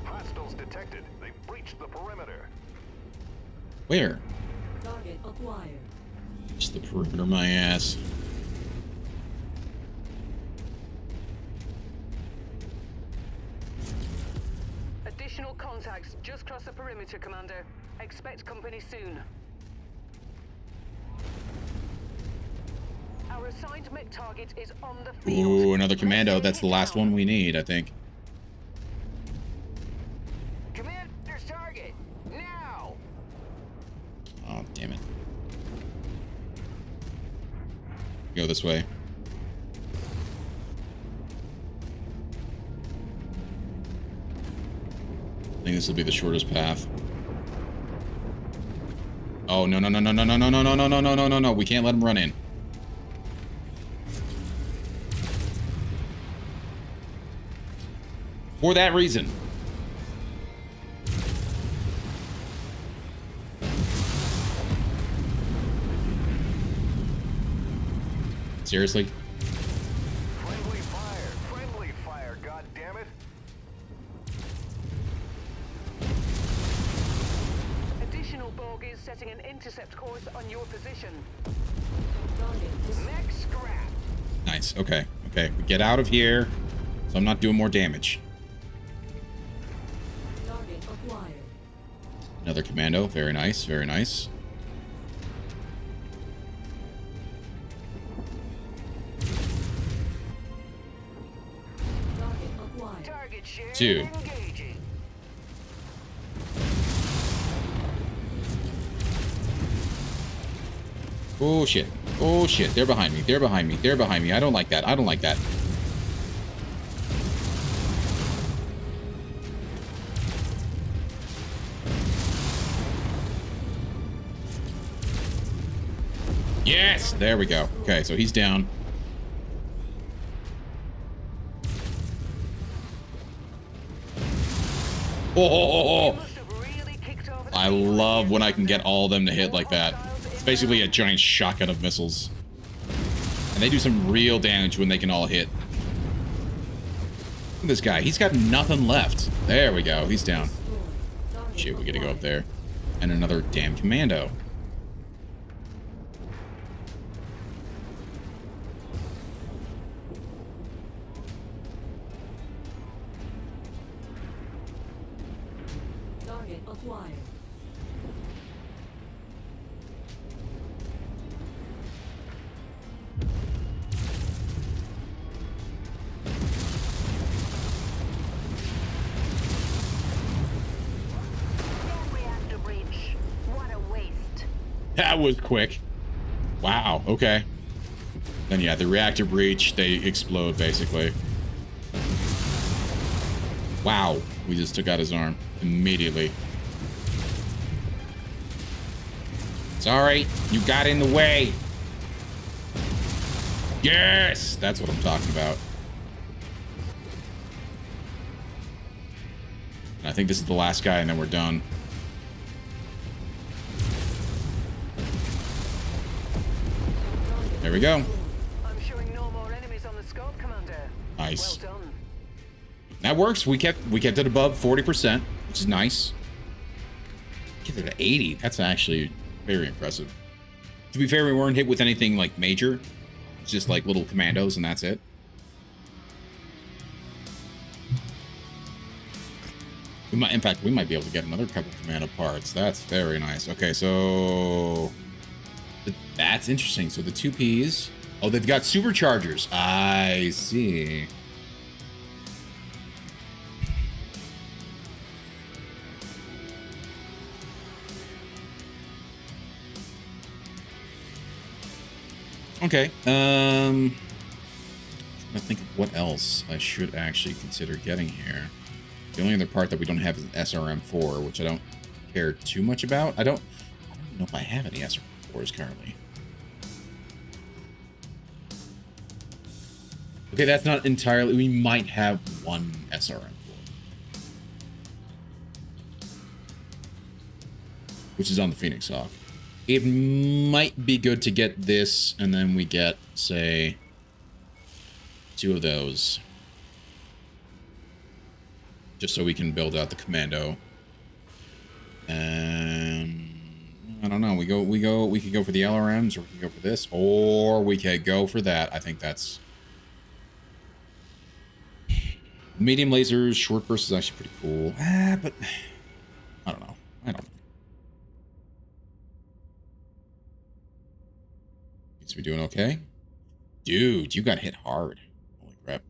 Hostiles detected. They've breached the perimeter. Where? Target acquired. Just the perimeter, my ass. Additional contacts just cross the perimeter, Commander. Expect company soon. Our assigned mech target is on the field. Ooh, another commando. That's the last one we need, I think. Commander's target, now! Oh, damn it. Go this way. I think this will be the shortest path. Oh, no, no, no, no, no, no, no, no, no, no, no, no, no, no, no. We can't let him run in. For that reason. Seriously? Friendly fire, goddammit. Additional bogies setting an intercept course on your position. Target dis- Mech scrap. Nice. Okay. Okay. We get out of here, so I'm not doing more damage. Target acquired. Another commando. Very nice. Very nice. Target acquired. Target share Two. engaging. Oh shit. Oh shit. They're behind me. They're behind me. They're behind me. I don't like that. I don't like that. Yes! There we go. Okay, so he's down. Oh! Must have really kicked over the I field. love when I can get all of them to hit like that. It's basically a giant shotgun of missiles. And they do some real damage when they can all hit. Look at this guy. He's got nothing left. There we go. He's down. Target Shit, we gotta go up acquired. there. And another damn commando. Target acquired. No reactor breach. What a waste. That was quick. Wow, okay. Then yeah, the reactor breach, they explode basically. Wow, we just took out his arm immediately. Sorry, you got in the way. Yes, that's what I'm talking about. And I think this is the last guy and then we're done. There we go. I'm showing no more enemies on the scope, Commander. Nice. Well done. That works. We kept it above 40%, which is nice. Get it to 80. That's actually very impressive. To be fair, we weren't hit with anything like major. It's just like little commandos and that's it. We might, in fact, we might be able to get another couple commando parts. That's very nice. Okay, so that's interesting. So the 2Ps. Oh, they've got superchargers. I see. Okay. I think of what else I should actually consider getting here. The only other part that we don't have is an SRM4, which I don't care too much about. I don't even know if I have any SRM4s currently. Okay, that's not entirely... We might have one SRM4. Which is on the Phoenix Hawk. It might be good to get this, and then we get, say, 2 of those. Just so we can build out the commando. I don't know. We could go for the LRMs, or we could go for this, or we could go for that. I think that's... Medium lasers, short burst is actually pretty cool. But I don't know. Seems to be doing okay. Dude, you got hit hard. Holy crap.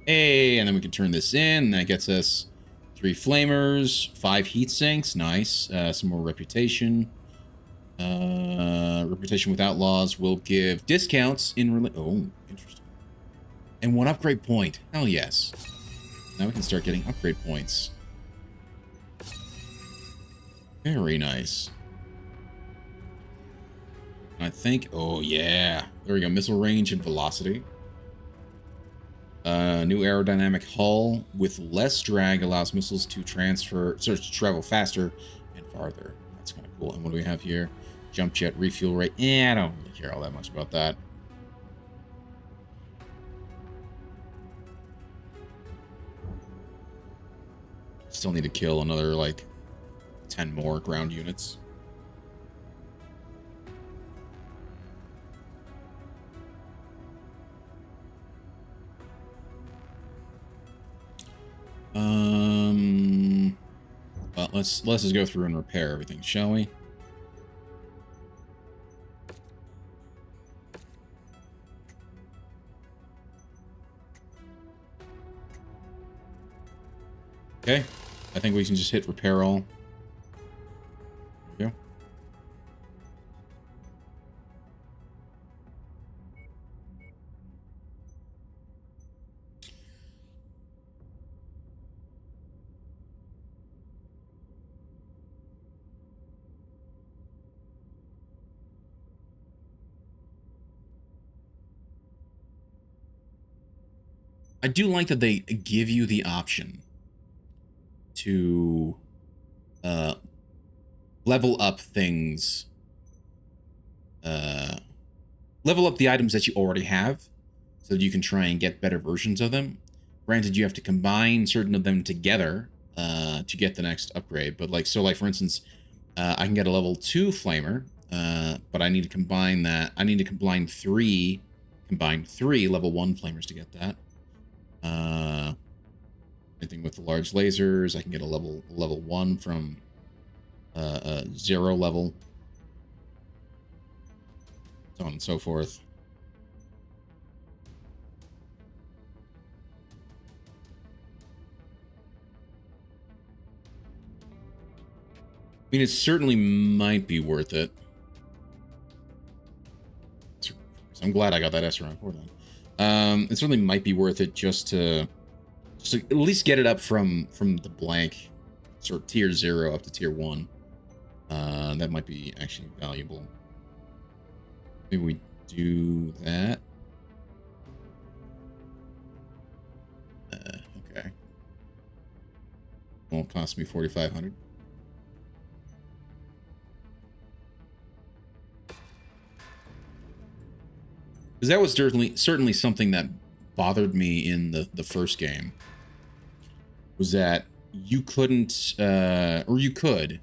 Hey, and then we can turn this in. That gets us 3 flamers, 5 heat sinks. Nice. Some more reputation. Reputation with outlaws will give discounts in... Oh, interesting. And 1 upgrade point. Hell yes. Now we can start getting upgrade points. Very nice. I think... Oh, yeah. There we go. Missile range and velocity. New aerodynamic hull with less drag allows missiles to travel faster and farther. That's kind of cool. And what do we have here? Jump jet refuel rate. I don't really care all that much about that. Still need to kill another, like, 10 more ground units. Well, let's just go through and repair everything, shall we? Okay, I think we can just hit repair all. There we go. I do like that they give you the option to level up things, level up the items that you already have so that you can try and get better versions of them. Granted, you have to combine certain of them together to get the next upgrade, but like for instance, I can get a level 2 flamer, but I need to combine that. I need to combine three level 1 flamers to get that. Anything with the large lasers, I can get a level 1 from 0 level, so on and so forth. I mean, it certainly might be worth it. I'm glad I got that SRM4 then. It certainly might be worth it just to at least get it up from the blank sort of tier 0 up to tier 1. That might be actually valuable. Maybe we do that. Okay. Won't cost me 4,500. Because that was certainly something that bothered me in the first game. Was that you couldn't, or you could.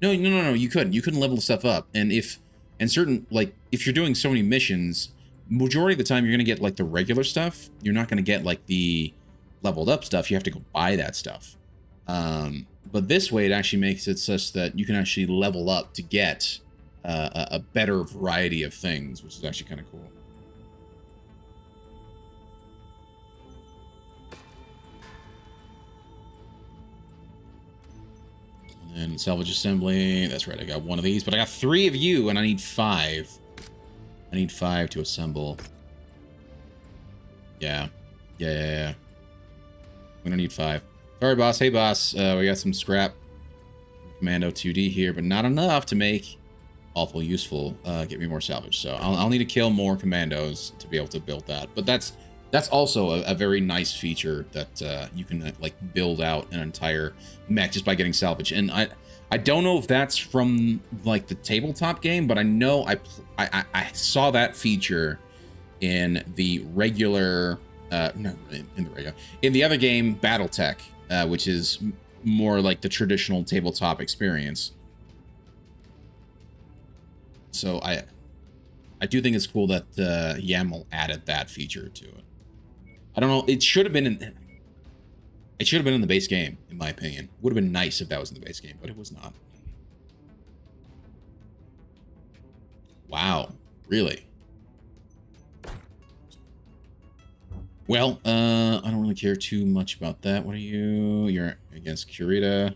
No, you couldn't. You couldn't level stuff up. And if you're doing so many missions, majority of the time you're going to get like the regular stuff. You're not going to get like the leveled up stuff. You have to go buy that stuff. But this way it actually makes it such that you can actually level up to get a better variety of things, which is actually kind of cool. And salvage assembly. That's right, I got one of these, but I got 3 of you, and I need 5. I need 5 to assemble. Yeah. Yeah. We don't need 5. Sorry, boss. Hey, boss. We got some scrap. Commando 2D here, but not enough to make awful useful. Get me more salvage. So I'll need to kill more commandos to be able to build that. But that's also a very nice feature that you can like build out an entire mech just by getting salvage. And I don't know if that's from like the tabletop game, but I know I saw that feature in the regular no, in the regular, in the other game Battletech, which is more like the traditional tabletop experience. So I do think it's cool that YAML added that feature to it. I don't know. It should have been in. It should have been in the base game, in my opinion. Would have been nice if that was in the base game, but it was not. Wow, really? Well, I don't really care too much about that. What are you? You're against Curita.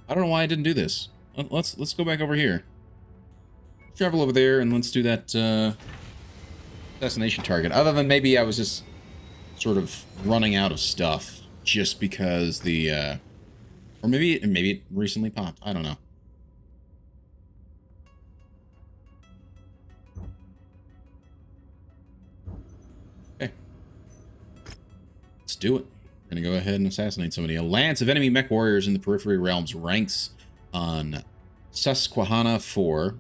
I don't know why I didn't do this. Let's go back over here. Travel over there and let's do that assassination target. Other than maybe I was just sort of running out of stuff just because the or maybe it recently popped. I don't know. Okay. Let's do it. Gonna go ahead and assassinate somebody. A lance of enemy mech warriors in the periphery realms ranks on Susquehanna 4.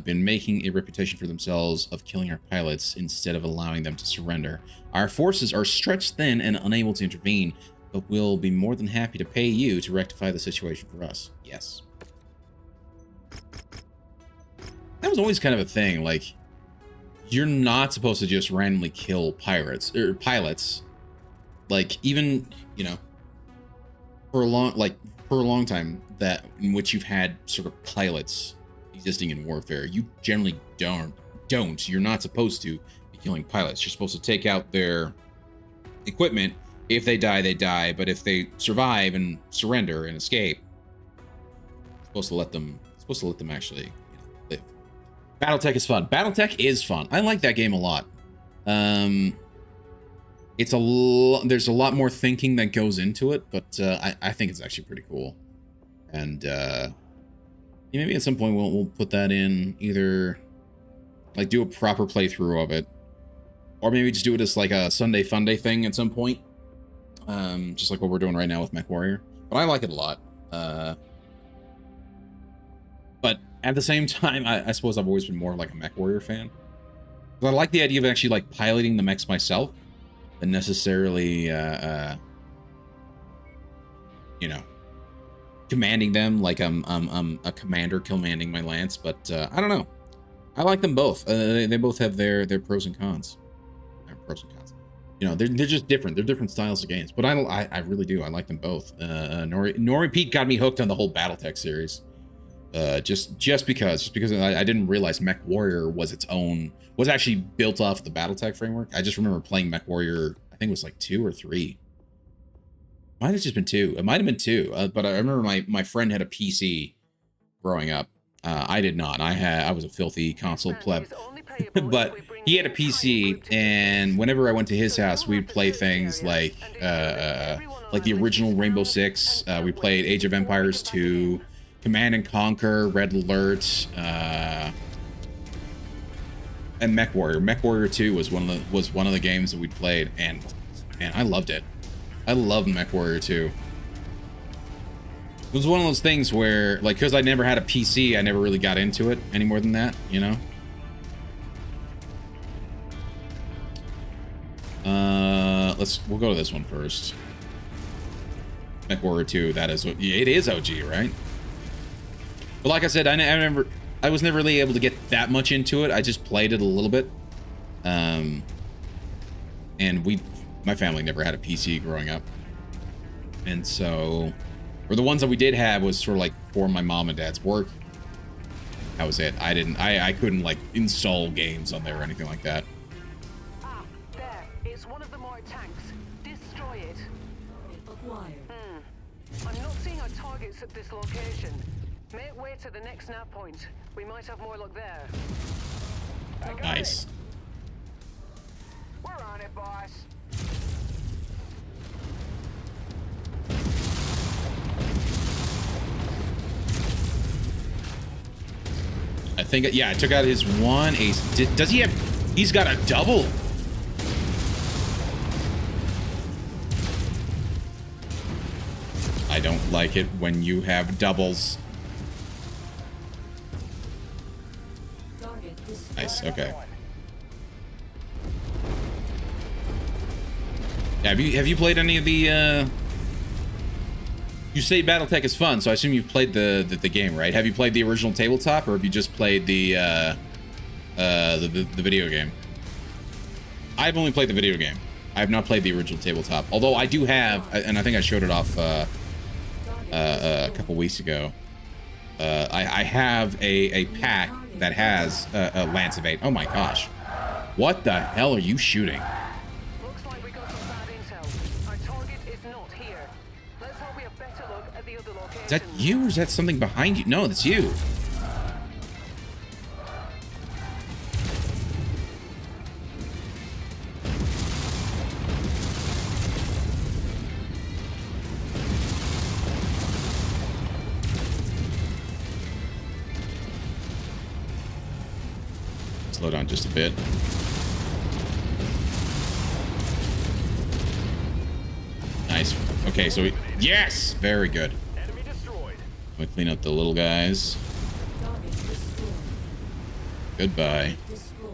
Been making a reputation for themselves of killing our pilots instead of allowing them to surrender. Our forces are stretched thin and unable to intervene, but we'll be more than happy to pay you to rectify the situation for us. Yes. That was always kind of a thing, like, you're not supposed to just randomly kill pirates, or pilots. Like, even, you know, for a long time that in which you've had sort of pilots existing in warfare, you generally don't. You're not supposed to be killing pilots. You're supposed to take out their equipment. If they die, they die. But if they survive and surrender and escape, you're supposed to let them actually, you know, live. Battletech is fun. Battletech is fun. I like that game a lot. It's there's a lot more thinking that goes into it, but I think it's actually pretty cool. And maybe at some point we'll put that in, either like do a proper playthrough of it, or maybe just do it as like a Sunday Funday thing at some point, just like what we're doing right now with MechWarrior. But I like it a lot. But at the same time, I suppose I've always been more like a MechWarrior fan. But I like the idea of actually like piloting the mechs myself than necessarily, you know, commanding them like I'm a commander commanding my lance. But I don't know. I like them both. They both have their pros and cons. Pros and cons. You know, they're just different. They're different styles of games. But I really do. I like them both. Nori Pete got me hooked on the whole Battletech series. Just because I didn't realize MechWarrior was actually built off the Battletech framework. I just remember playing MechWarrior, I think it was like 2 or 3. Might have just been 2. It might have been 2. But I remember my friend had a PC growing up. I did not. I was a filthy console pleb. But he had a PC, and whenever I went to his house, we'd play things like the original Rainbow Six. We played Age of Empires 2, Command and Conquer, Red Alert, and MechWarrior. MechWarrior 2 was one of the games that we played, and man, I loved it. I loved MechWarrior 2. It was one of those things where, like, because I never had a PC, I never really got into it any more than that, you know? We'll go to this one first. MechWarrior 2, it is OG, right? But like I said, I was never really able to get that much into it. I just played it a little bit. And my family never had a PC growing up. And so, or the ones that we did have was sort of like for my mom and dad's work. That was it. I couldn't like install games on there or anything like that. Ah, there. It's one of the more tanks. it. Acquired. I'm not seeing our targets at this location. Make way to the next nav point. We might have more luck there. Nice. We're on it, boss. I think, yeah, I took out his one ace. Does he have, he's got a double. I don't like it when you have doubles. Nice, okay. Have you played any of the you say Battletech is fun, so I assume you've played the game, right? Have you played the original tabletop, or have you just played the video game? I've only played the video game. I have not played the original tabletop, although I do have, and I think I showed it off a couple weeks ago. I have a pack that has a Lance of 8. Oh my gosh. What the hell are you shooting? Looks like we got some bad intel. Our target is not here. Let's hope we have better luck at the other locations. Is that you, or is that something behind you? No, that's you. Slow down just a bit. Nice. Okay, so yes, very good. Enemy destroyed. We clean up the little guys. Target destroyed. Goodbye. Destroyed.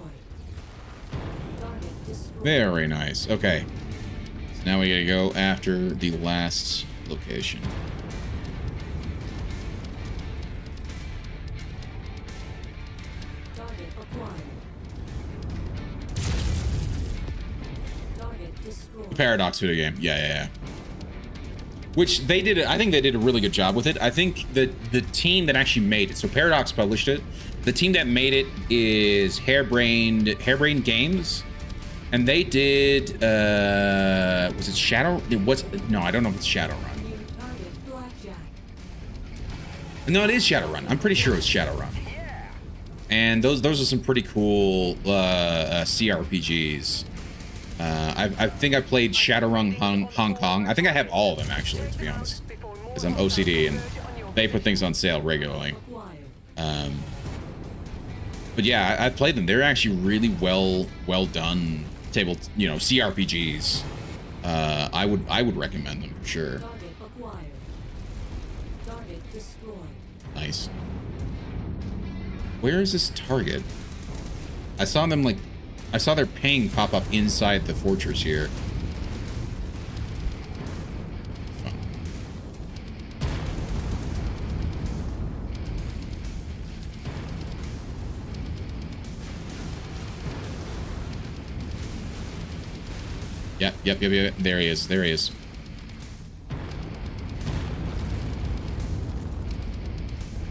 Target destroyed. Very nice. Okay. So now we gotta go after the last location. Target acquired. Target destroyed. Paradox video game. Yeah. Which they did, I think they did a really good job with it. I think that the team that actually made it, so Paradox published it. The team that made it is Harebrained Games. And they did, was it Shadow? No, I don't know if it's Shadowrun. New target blackjack. No, it is Shadowrun. I'm pretty sure it's Shadowrun. And those are some pretty cool CRPGs. I think I played Shadowrun Hong Kong. I think I have all of them, actually, to be honest, because I'm OCD and they put things on sale regularly. Acquired. But yeah, I've played them. They're actually really well done CRPGs. I would recommend them for sure. Target acquired. Target destroyed. Nice. Where is this target? I saw them I saw their ping pop up inside the fortress here. Fun. Yep. There he is.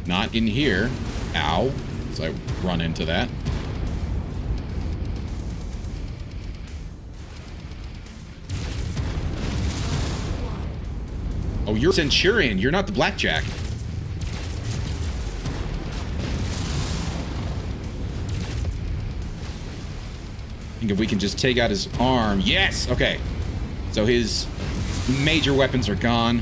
Not in here. Ow. As I run into that. Oh, you're Centurion. You're not the Blackjack. I think if we can just take out his arm. Yes! Okay. So his major weapons are gone.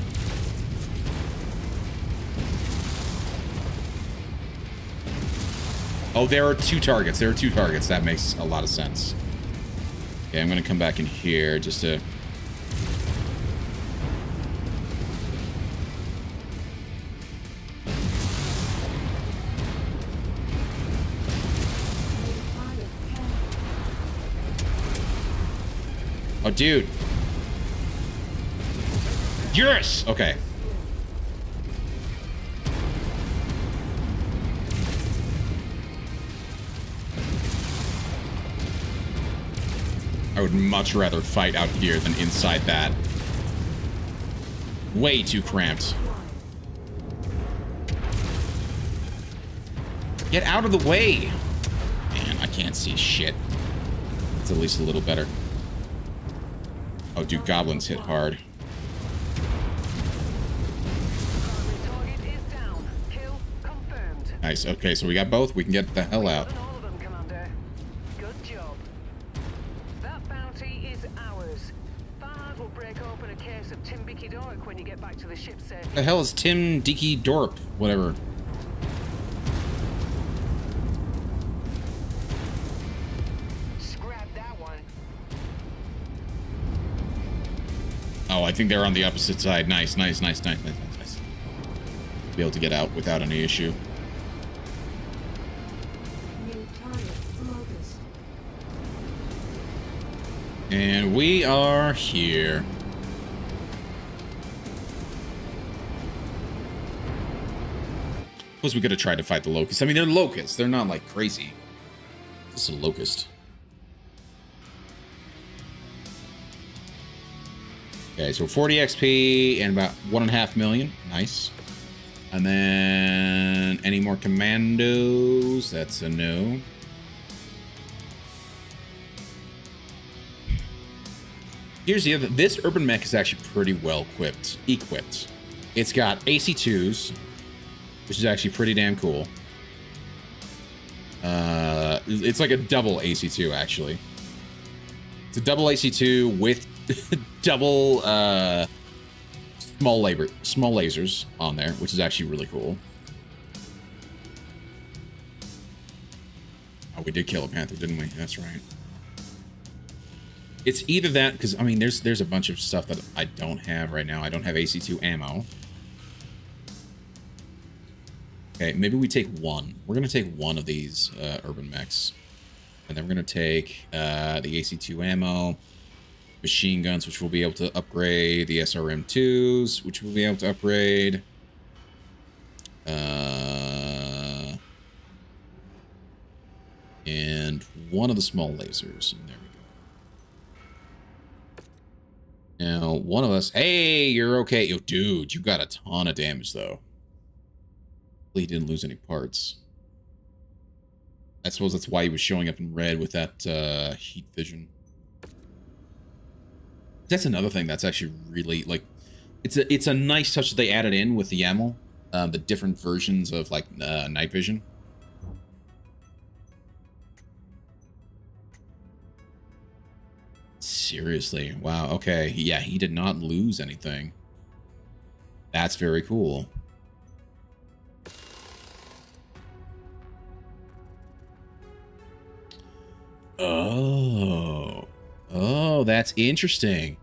Oh, there are two targets. That makes a lot of sense. Okay, I'm going to come back in here just to... Oh, dude. Yes! Okay. I would much rather fight out here than inside that. Way too cramped. Get out of the way! Man, I can't see shit. It's at least a little better. Oh, dude, goblins hit hard. Target is down. Kill confirmed. Nice. Okay, so we got both. We can get the hell out. Done all of them, Commander. Good job. That bounty is ours. Farhad will break open a case of Tim Bicky Dork when you get back to the ship safe. The hell is Tim Dicky Dorp? Whatever. Scrap that one. Oh, I think they're on the opposite side. Nice, nice, nice, nice, nice, nice, nice. Be able to get out without any issue. New target locust. And we are here. Suppose we could have tried to fight the locusts. I mean, they're locusts. They're not like crazy. This is a locust. Okay, so 40 XP and about 1.5 million. Nice. And then any more commandos? That's a no. Here's the other. This urban mech is actually pretty well equipped. It's got AC2s, which is actually pretty damn cool. It's like a double AC2 actually. It's a double AC2 with double small lasers on there, which is actually really cool. Oh, we did kill a panther, didn't we? That's right. It's either that, because I mean, there's a bunch of stuff that I don't have right now. I don't have AC2 ammo. Okay, maybe we take one. We're gonna take one of these urban mechs, and then we're gonna take the AC2 ammo, machine guns, which we'll be able to upgrade, the SRM2s, which we'll be able to upgrade. And one of the small lasers, and there we go. Now, one of us... Hey, you're okay. Yo, dude, you got a ton of damage, though. He didn't lose any parts. I suppose that's why he was showing up in red with that heat vision. That's another thing that's actually really, like... It's a nice touch that they added in with the YAML. The different versions of, like, night vision. Seriously. Wow. Okay. Yeah, he did not lose anything. That's very cool. Oh. Oh, that's interesting.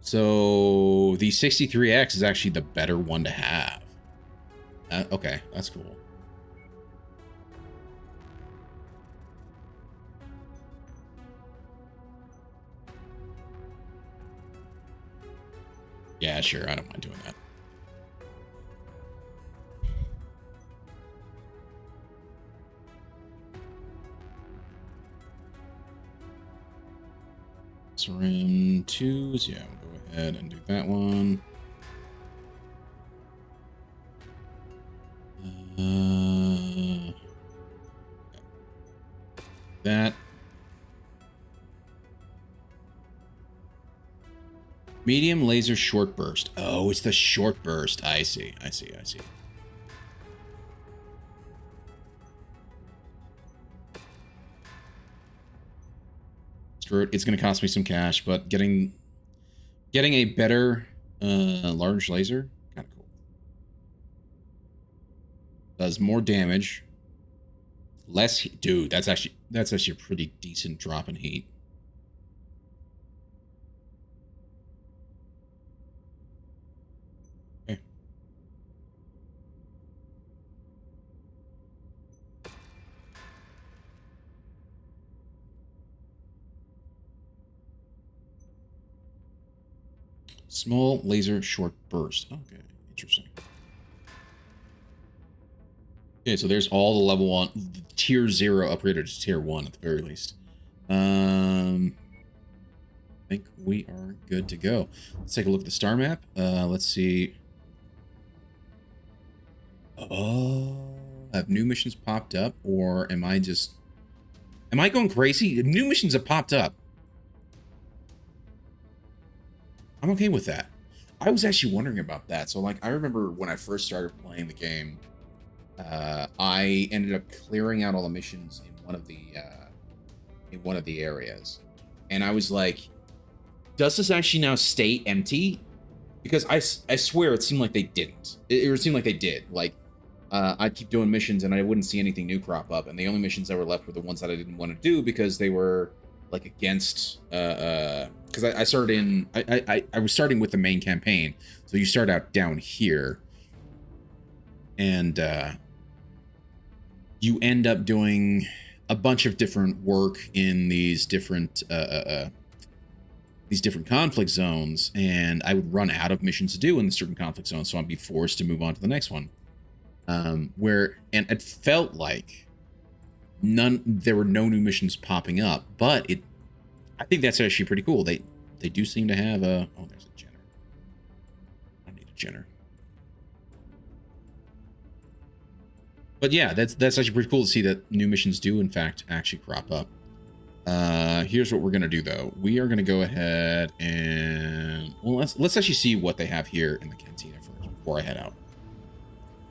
So the 63X is actually the better one to have. Okay, that's cool. Yeah, sure. I don't mind doing that. SRM 2s. Yeah, we'll go ahead and do that one. That. Medium laser short burst. Oh, it's the short burst. I see. I see. I see. Screw it. It's going to cost me some cash, but getting a better large laser, kind of cool. Does more damage. Less heat. Dude, that's actually a pretty decent drop in heat. Small laser short burst. Okay, interesting. Okay, so there's all the level 1, tier 0 upgraded to tier 1 at the very least. I think we are good to go. Let's take a look at the star map. Let's see. Oh, have new missions popped up, or am I going crazy? New missions have popped up. I'm okay with that. I was actually wondering about that. So, like, I remember when I first started playing the game, I ended up clearing out all the missions in one of the areas, and I was like, "Does this actually now stay empty?" Because I swear it seemed like they didn't. It seemed like they did. Like, I'd keep doing missions and I wouldn't see anything new crop up, and the only missions that were left were the ones that I didn't want to do because they were like against because I started in I was starting with the main campaign, so you start out down here and you end up doing a bunch of different work in these different conflict zones, and I would run out of missions to do in the certain conflict zones, so I'd be forced to move on to the next one. And it felt like there were no new missions popping up, but I think that's actually pretty cool. They do seem to have a, oh, there's a Jenner. I need a Jenner. But yeah, that's actually pretty cool to see that new missions do in fact actually crop up. Here's what we're gonna do though. We are gonna go ahead and, well, let's actually see what they have here in the cantina first before I head out.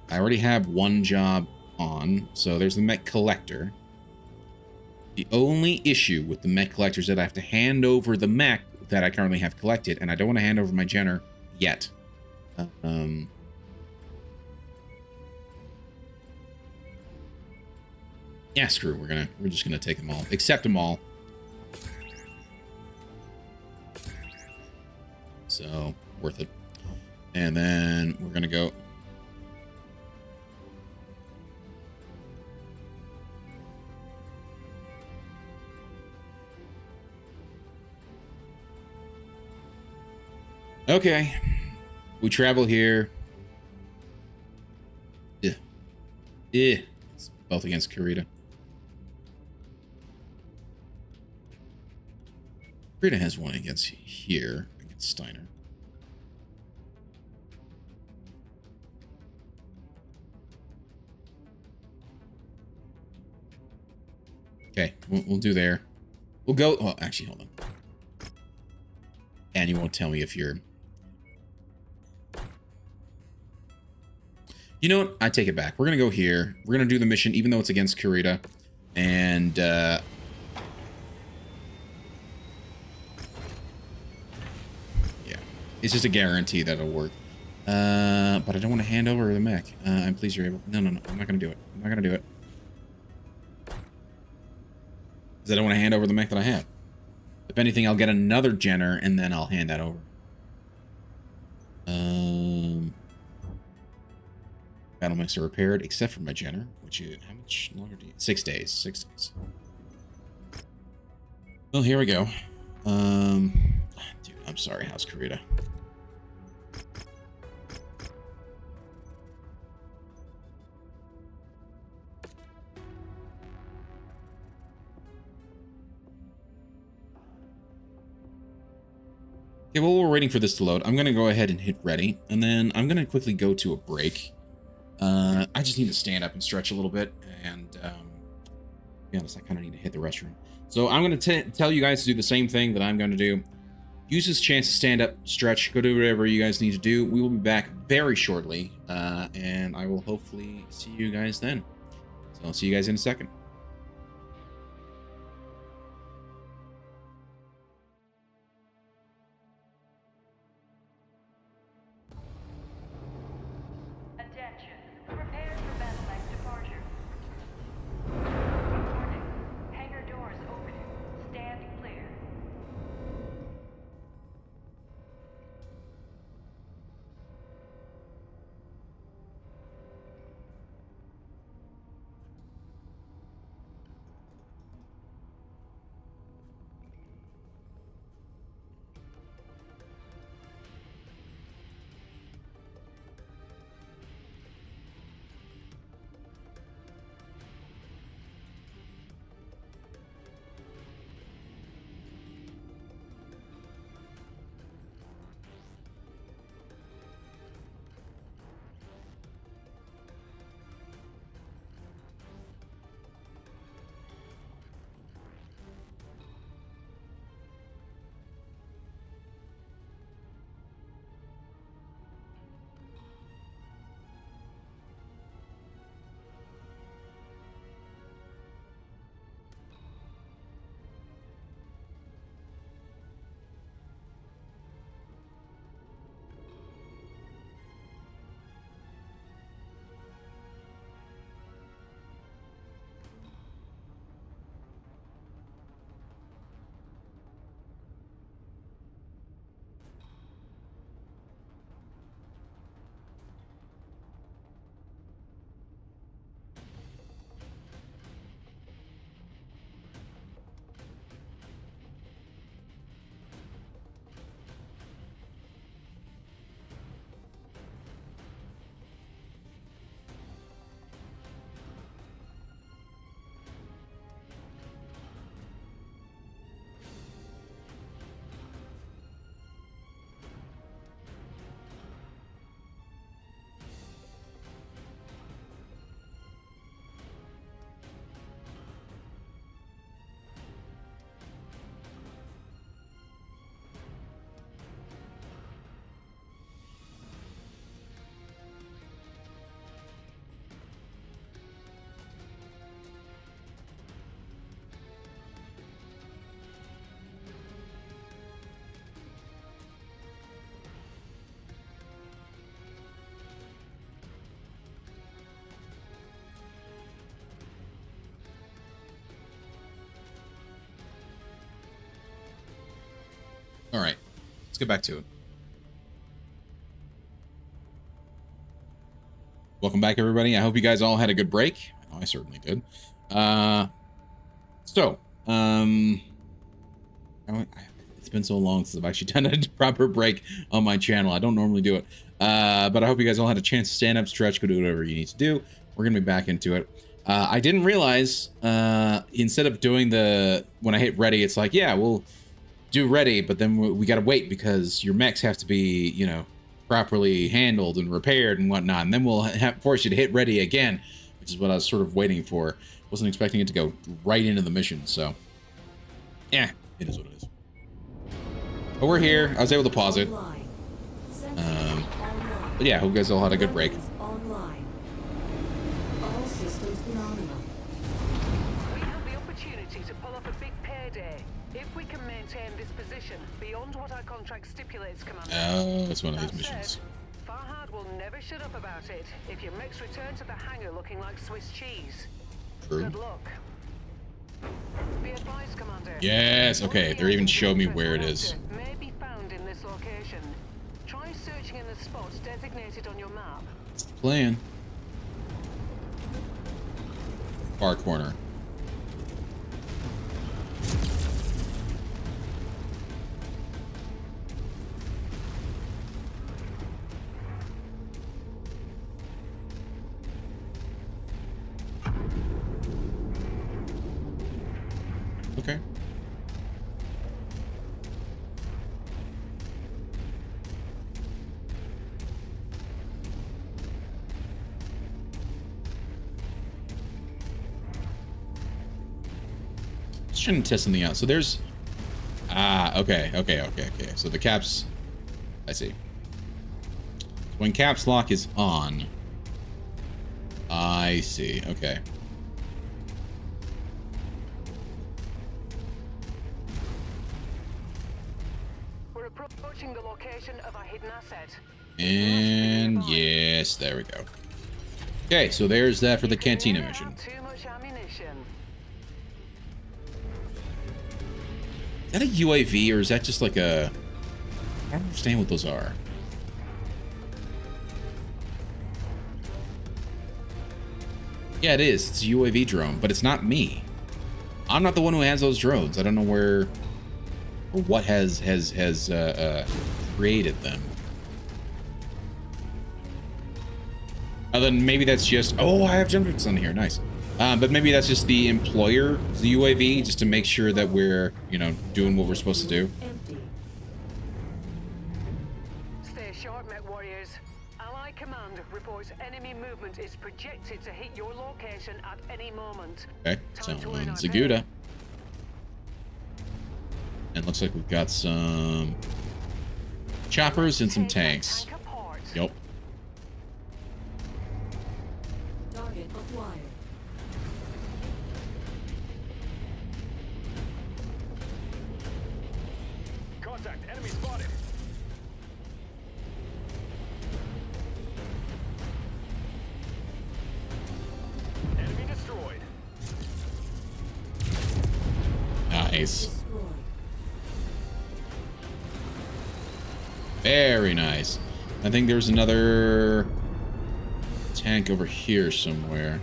I already have one job on, so there's the Mech Collector. The only issue with the Mech Collector is that I have to hand over the mech that I currently have collected, and I don't want to hand over my Jenner yet. Yeah, screw. We're just gonna take them all, accept them all. So worth it. And then we're gonna go. Okay, we travel here. Yeah, it's both against Kurita. Kurita has one against here, against Steiner. Okay, we'll do there. We'll go. Well, actually, hold on. And you won't tell me if you're. You know what? I take it back. We're gonna go here. We're gonna do the mission, even though it's against Kurita, and yeah, it's just a guarantee that it'll work. But I don't want to hand over the mech. I'm pleased you're able. No. I'm not gonna do it. I'm not gonna do it. Because I don't want to hand over the mech that I have. If anything, I'll get another Jenner and then I'll hand that over. Battle mechs are repaired except for my Jenner, which is how much longer do you? 6 days. 6 days. Well, here we go. Dude, I'm sorry, how's Kurita? Okay, while we're waiting for this to load, I'm going to go ahead and hit ready, and then I'm going to quickly go to a break. I just need to stand up and stretch a little bit, and to be honest, I kind of need to hit the restroom. So I'm going to tell you guys to do the same thing that I'm going to do. Use this chance to stand up, stretch, go do whatever you guys need to do. We will be back very shortly, and I will hopefully see you guys then. So I'll see you guys in a second. Attention. Prepare for Battletech departure. Warning. Hangar doors opening. Stand clear. All right, let's get back to it. Welcome back, everybody. I hope you guys all had a good break. I know I certainly did. It's been so long since I've actually done a proper break on my channel. I don't normally do it. But I hope you guys all had a chance to stand up, stretch, go do whatever you need to do. We're going to be back into it. I didn't realize, instead of doing when I hit ready, it's like, yeah, we'll do ready, but then we got to wait because your mechs have to be, you know, properly handled and repaired and whatnot. And then we'll force you to hit ready again, which is what I was sort of waiting for. Wasn't expecting it to go right into the mission. So yeah, it is what it is. But we're here. I was able to pause it. But yeah, hope you guys all had a good break. Online. All systems nominal. We have the opportunity to pull off a big payday if we can maintain this position beyond what our contract stipulates, Commander. Oh, it's one of these That missions. said, Farhad will never shut up about it if your mechs return to the hangar looking like Swiss cheese. True. Good luck. Be advised, Commander. Yes, okay, they're even showing me where it is. May be found in this location. Try searching in the spots designated on your map. That's the plan. Far corner. Okay. Just trying to test something out. So there's okay. So the caps, I see. When caps lock is on, I see. Okay. We're approaching the location of our hidden asset. And yes, there we go. Okay, so there's that for the Cantina mission. Too much ammunition. Is that a UAV or is that just like a... I don't understand what those are. Yeah, it is. It's a UAV drone, but it's not me. I'm not the one who has those drones. I don't know where or what has created them. Then maybe that's just... Oh, I have jumpers on here. Nice. But maybe that's just the employer, the UAV, just to make sure that we're, you know, doing what we're supposed to do. Empty. Stay sharp, MechWarriors. Ally Command reports enemy movement is projected to hit your location at any moment. Okay, sounds good. And looks like we've got some choppers and some tanks. Yep. Target acquired. Contact, enemy spotted. Enemy destroyed. Nice. Destroyed. Very nice. I think there's another tank over here somewhere.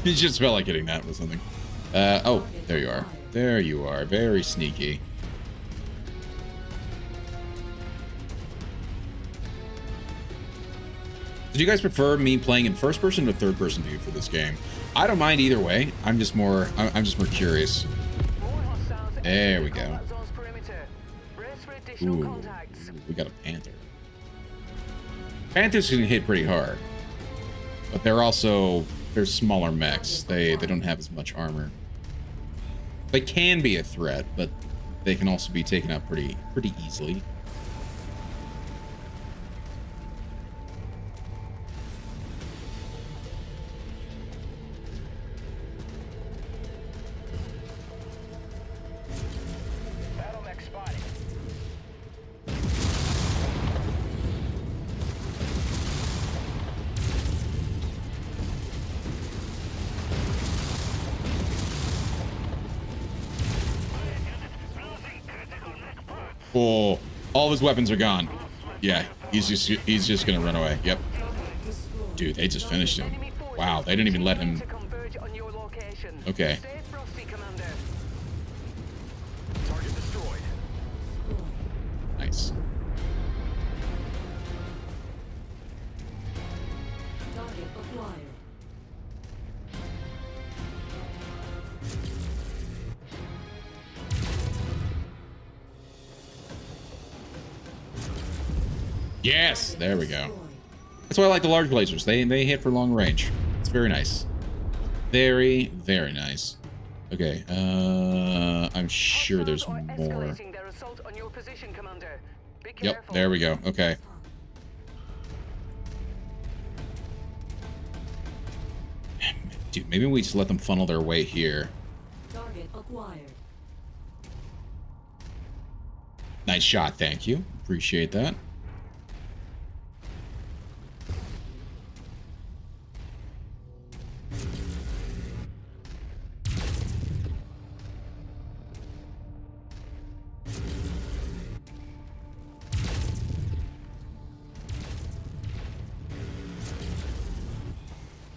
It just felt like hitting that with something. Oh, there you are. There you are. Very sneaky. Do you guys prefer me playing in first person or third person view for this game? I don't mind either way. I'm just more curious. There we go. Ooh, we got a panther. Panthers can hit pretty hard, but they're smaller mechs. They don't have as much armor. They can be a threat, but they can also be taken out pretty easily. Oh, all of his weapons are gone. Yeah, he's just gonna run away. Yep. Dude, they just finished him. Wow, they didn't even let him. Okay. Target destroyed. Nice. Target acquired. Yes, there we go. That's why I like the large lasers. They hit for long range. It's very nice. Very, very nice. Okay, I'm sure there's more. Yep, there we go. Okay. Dude, maybe we just let them funnel their way here. Target acquired. Nice shot, thank you. Appreciate that.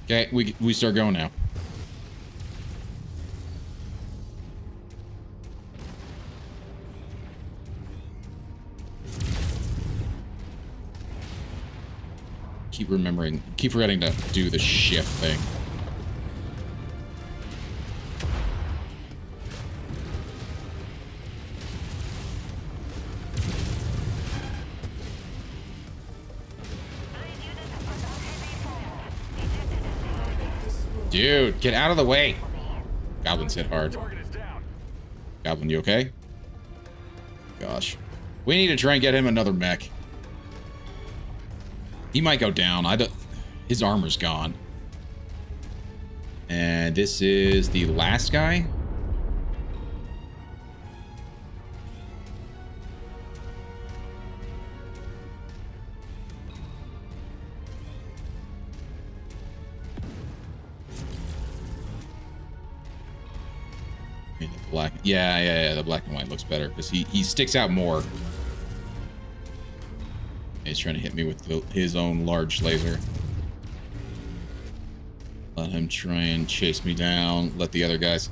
Okay, we start going now. Keep forgetting to do the shift thing. Dude, get out of the way. Goblin's hit hard. Goblin, you okay? Gosh. We need to try and get him another mech. He might go down. His armor's gone. And this is the last guy. Black, yeah, the black and white looks better because he sticks out more. He's trying to hit me with his own large laser. Let him try and chase me down. Let the other guys,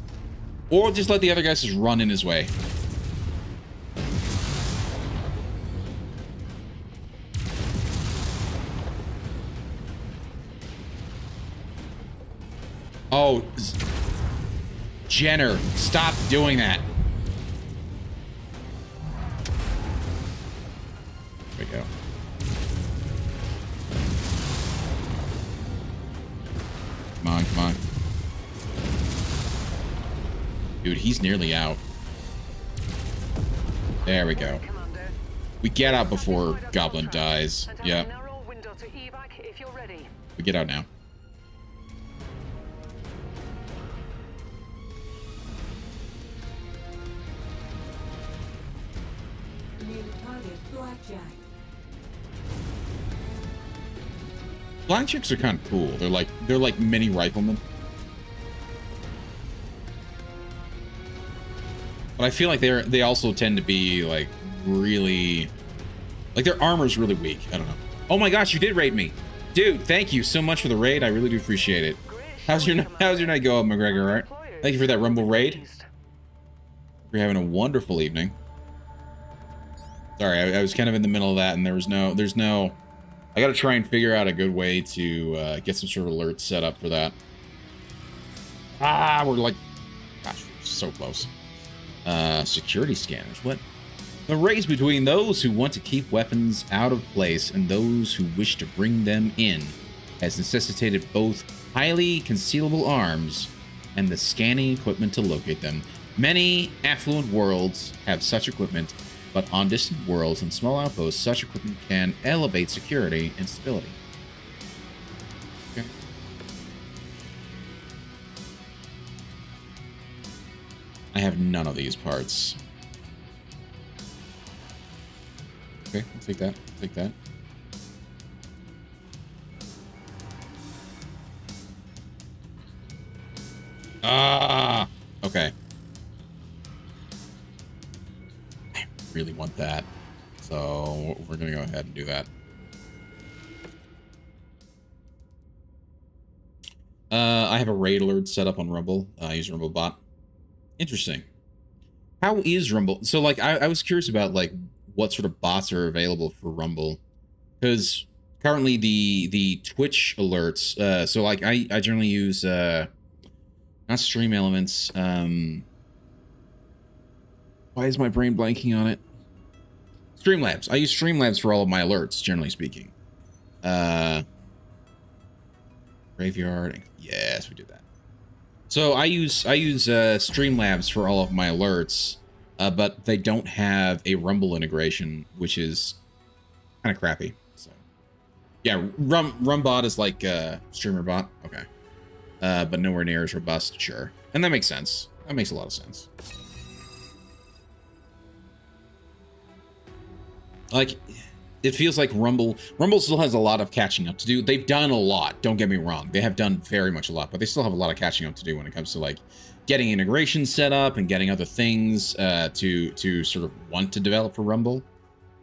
or just let the other guys just run in his way. Oh. Jenner, stop doing that. There we go. Come on, come on. Dude, he's nearly out. There we go. We get out before Goblin dies. Yeah. We get out now. Blackjacks are kind of cool. They're like mini riflemen. But I feel like they also tend to be like really, like their armor's really weak. I don't know. Oh my gosh, you did raid me, dude. Thank you so much for the raid. I really do appreciate it. How's your night going, McGregor? All right. Thank you for that Rumble raid. You're having a wonderful evening. Sorry, I was kind of in the middle of that, and there's no. I got to try and figure out a good way to get some sort of alert set up for that. Ah, we're like, gosh, we're so close. Security scanners. What? The race between those who want to keep weapons out of place and those who wish to bring them in has necessitated both highly concealable arms and the scanning equipment to locate them. Many affluent worlds have such equipment, but on distant worlds and small outposts, such equipment can elevate security and stability. Okay. I have none of these parts. Okay, I'll take that. I'll take that. Ah, okay. really want that. So we're going to go ahead and do that. I have a raid alert set up on Rumble. I use Rumble bot. Interesting. How is Rumble? So like, I was curious about like what sort of bots are available for Rumble, because currently the Twitch alerts. So like I generally use not Stream Elements. Why is my brain blanking on it? Streamlabs. I use Streamlabs for all of my alerts, generally speaking. Graveyard. Yes, we did that. So I use Streamlabs for all of my alerts, but they don't have a Rumble integration, which is kind of crappy. So yeah, Rumbot is like streamer bot. Okay, but nowhere near as robust. Sure, and that makes sense. That makes a lot of sense. Like, it feels like Rumble still has a lot of catching up to do. They've done a lot, don't get me wrong. They have done very much a lot, but they still have a lot of catching up to do when it comes to like getting integration set up and getting other things to sort of want to develop for Rumble.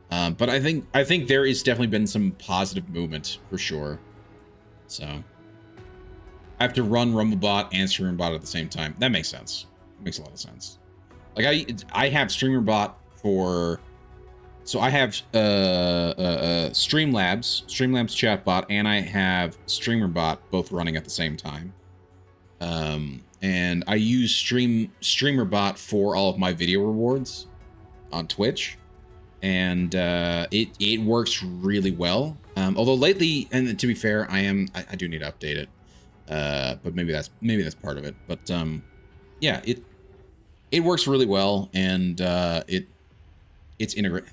But I think there is definitely been some positive movement for sure. So I have to run Rumblebot and StreamerBot at the same time. That makes sense. It makes a lot of sense. Like I have StreamerBot for. So I have Streamlabs chatbot, and I have StreamerBot both running at the same time. And I use StreamerBot for all of my video rewards on Twitch, and it works really well. Although lately, and to be fair, I do need to update it. But maybe that's part of it. But yeah, it works really well, and it's integrated.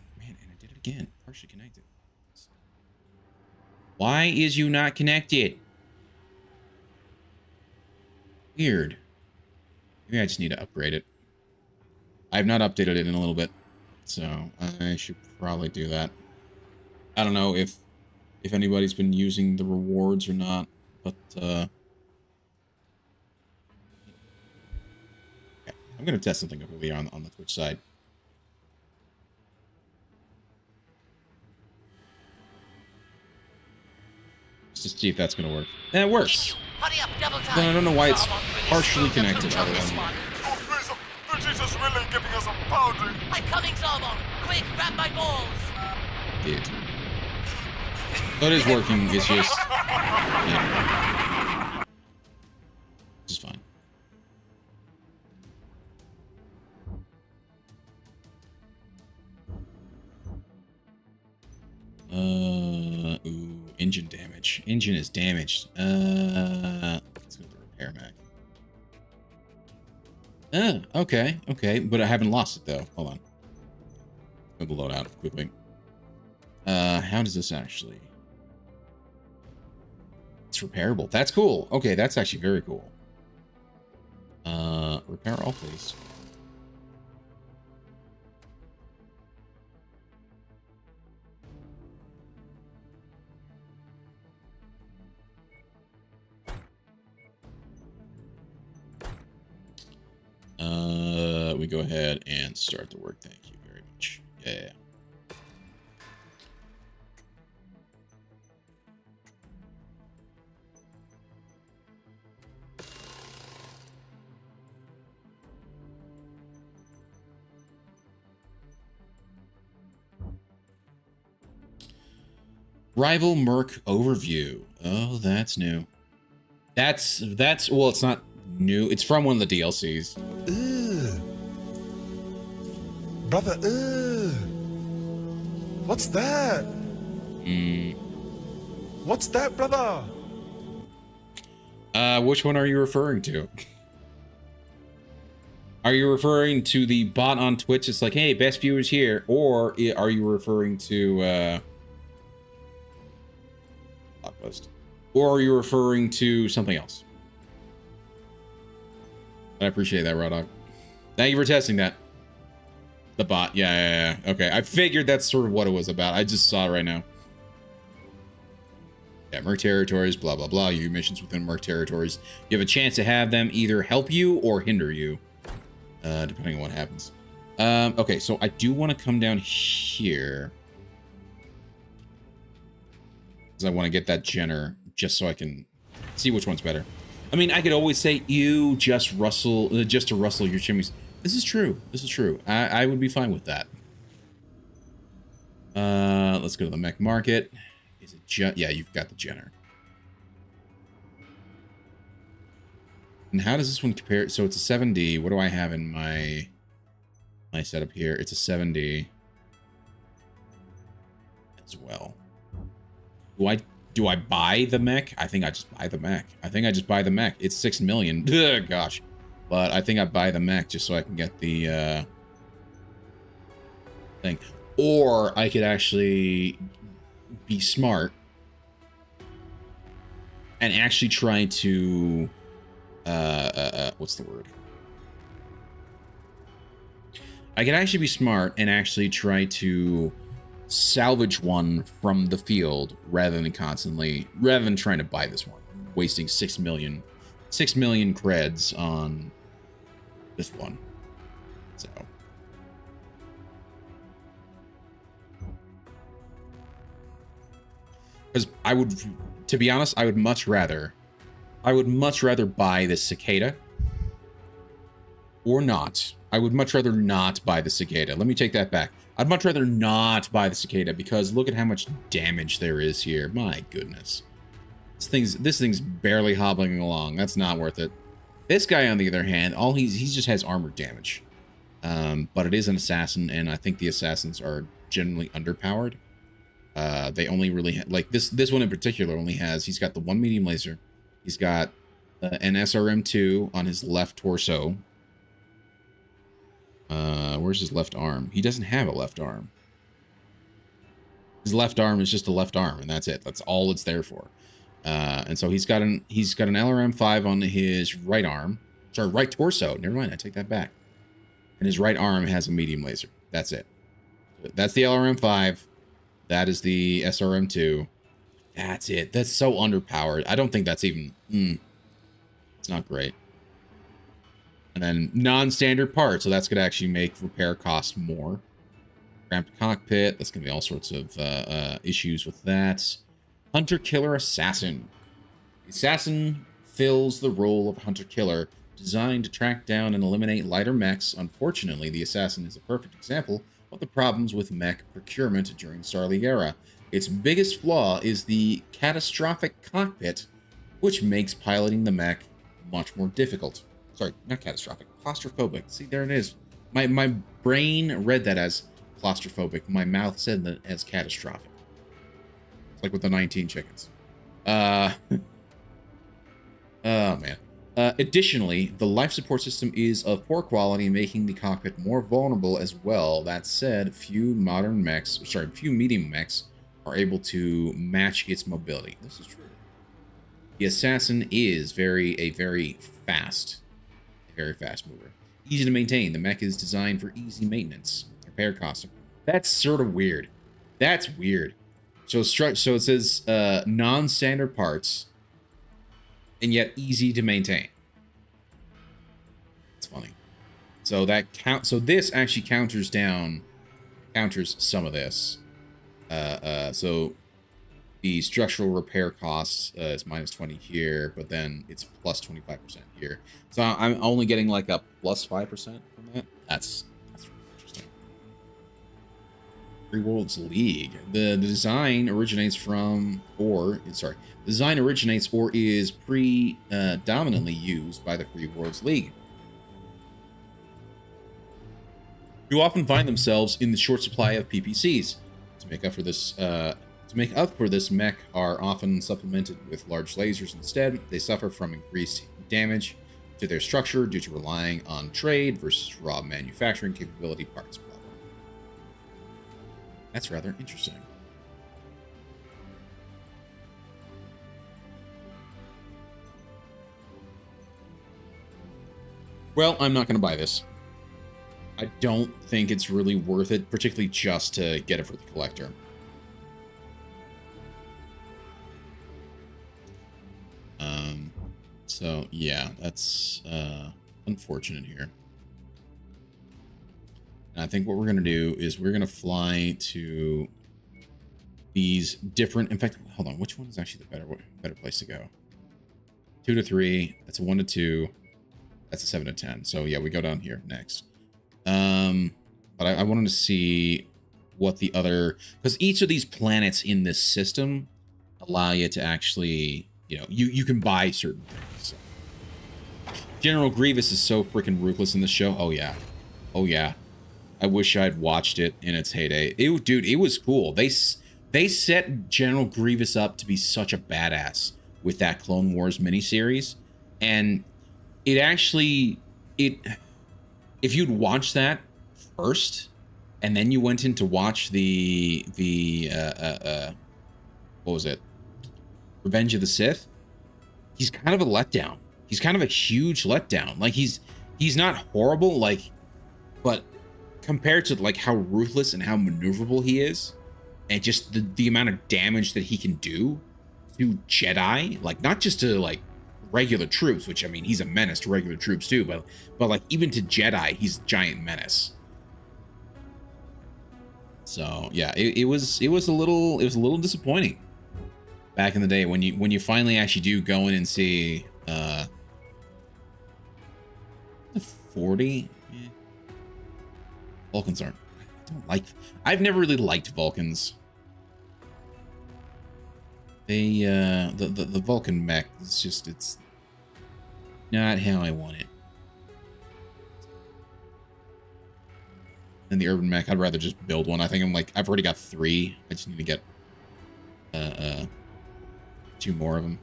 Again, partially connected. Why is you not connected? Weird. Maybe I just need to upgrade it. I've not updated it in a little bit, so I should probably do that. I don't know if anybody's been using the rewards or not, but okay. I'm gonna test something over here on the Twitch side. To see if that's gonna work. And it works. Hurry up, double time. But I don't know why it's partially connected. I'm coming, Zarbon. Quick, grab my balls. Dude. So it is working. It's just. Yeah. This is fine. Ooh, engine damage. Engine is damaged. Let's go to repair Mech. Okay, but I haven't lost it though. Hold on. Go to load out quickly. How does this actually? It's repairable. That's cool. Okay, that's actually very cool. Repair all, please. We go ahead and start the work. Thank you very much. Yeah. Rival Merc overview. Oh, that's new. That's well, it's not new. It's from one of the DLCs. Brother, what's that? What's that, brother? Which one are you referring to? Are you referring to the bot on Twitch? It's like, hey, best viewers here, or are you referring to Blockbuster? Or are you referring to something else? I appreciate that, Raw Dog. Thank you for testing that. The bot, yeah. Okay, I figured that's sort of what it was about. I just saw it right now. Yeah, Merc territories, blah, blah, blah. You do missions within Merc territories. You have a chance to have them either help you or hinder you, depending on what happens. Okay, so I do want to come down here. Because I want to get that Jenner, just so I can see which one's better. I mean, I could always say, you just to rustle your chimneys. This is true. This is true. I would be fine with that. Let's go to the mech market. Is it yeah, you've got the Jenner. And how does this one compare? So it's a 7D. What do I have in my setup here? It's a 7D as well. Do I buy the mech? I think I just buy the mech. I think I just buy the mech. It's 6 million. Ugh, gosh. But I think I buy the mech just so I can get the thing. Or I could actually be smart and actually try to what's the word? I could actually be smart and actually try to salvage one from the field rather than trying to buy this one, wasting 6 million creds on this one. So because I would, to be honest, I would much rather buy the cicada or not. I would much rather not buy the cicada. Let me take that back. I'd much rather not buy the cicada because look at how much damage there is here. My goodness. This thing's barely hobbling along. That's not worth it. This guy, on the other hand, he just has armor damage. But it is an assassin, and I think the assassins are generally underpowered. They only really like this one in particular only has, he's got the 1 medium laser. He's got an SRM2 on his left torso. Where's his left arm? He doesn't have a left arm. His left arm is just a left arm, and that's it. That's all it's there for. And so he's got an LRM-5 on his right arm. Sorry, right torso. Never mind, I take that back. And his right arm has a medium laser. That's it. That's the LRM-5. That is the SRM-2. That's it. That's so underpowered. I don't think that's even... It's not great. And then non-standard parts, so that's going to actually make repair cost more. Cramped cockpit, that's going to be all sorts of issues with that. Hunter-Killer Assassin. The assassin fills the role of hunter-killer, designed to track down and eliminate lighter mechs. Unfortunately, the assassin is a perfect example of the problems with mech procurement during the Starleague era. Its biggest flaw is the catastrophic cockpit, which makes piloting the mech much more difficult. Sorry, not catastrophic, claustrophobic. See, there it is. My brain read that as claustrophobic. My mouth said that as catastrophic. It's like with the 19 chickens. Oh, man. Additionally, the life support system is of poor quality, making the cockpit more vulnerable as well. That said, few medium mechs are able to match its mobility. This is true. The assassin is a very fast mover. Easy to maintain. The mech is designed for easy maintenance. Repair cost. That's sort of weird. That's weird. So it says non-standard parts, and yet easy to maintain. It's funny. So this actually counters some of this. So the structural repair costs is minus 20 here, but then it's plus 25% here. So I'm only getting like a plus 5% from that. That's really interesting. Free Worlds League. The design originates or is predominantly used by the Free Worlds League, who often find themselves in the short supply of PPCs. To make up for this, mech are often supplemented with large lasers instead. They suffer from increased damage to their structure due to relying on trade versus raw manufacturing capability parts. Blah, blah. That's rather interesting. Well, I'm not going to buy this. I don't think it's really worth it, particularly just to get it for the collector. So yeah, that's unfortunate here. And I think what we're going to do is we're going to fly to these different... In fact, hold on. Which one is actually the better place to go? 2 to 3. That's a 1 to 2. That's a 7 to 10. So yeah, we go down here next. But I wanted to see what the other... Because each of these planets in this system allow you to actually... You know, you can buy certain things. So. General Grievous is so freaking ruthless in this show. Oh, yeah. Oh, yeah. I wish I'd watched it in its heyday. Dude, it was cool. They set General Grievous up to be such a badass with that Clone Wars miniseries. And it actually... If you'd watched that first, and then you went in to watch the what was it? Revenge of the Sith, he's kind of a letdown. He's kind of a huge letdown. Like, he's not horrible, like, but compared to like how ruthless and how maneuverable he is, and just the amount of damage that he can do to Jedi, like not just to like regular troops, which I mean he's a menace to regular troops too, but like even to Jedi, he's a giant menace. So yeah, it was a little disappointing back in the day when you finally actually do go in and see the 40. Vulcans aren't. I've never really liked Vulcans. They the Vulcan mech is just, it's not how I want it. And the urban mech, I'd rather just build one. I think I've already got 3. I just need to get 2 more of them.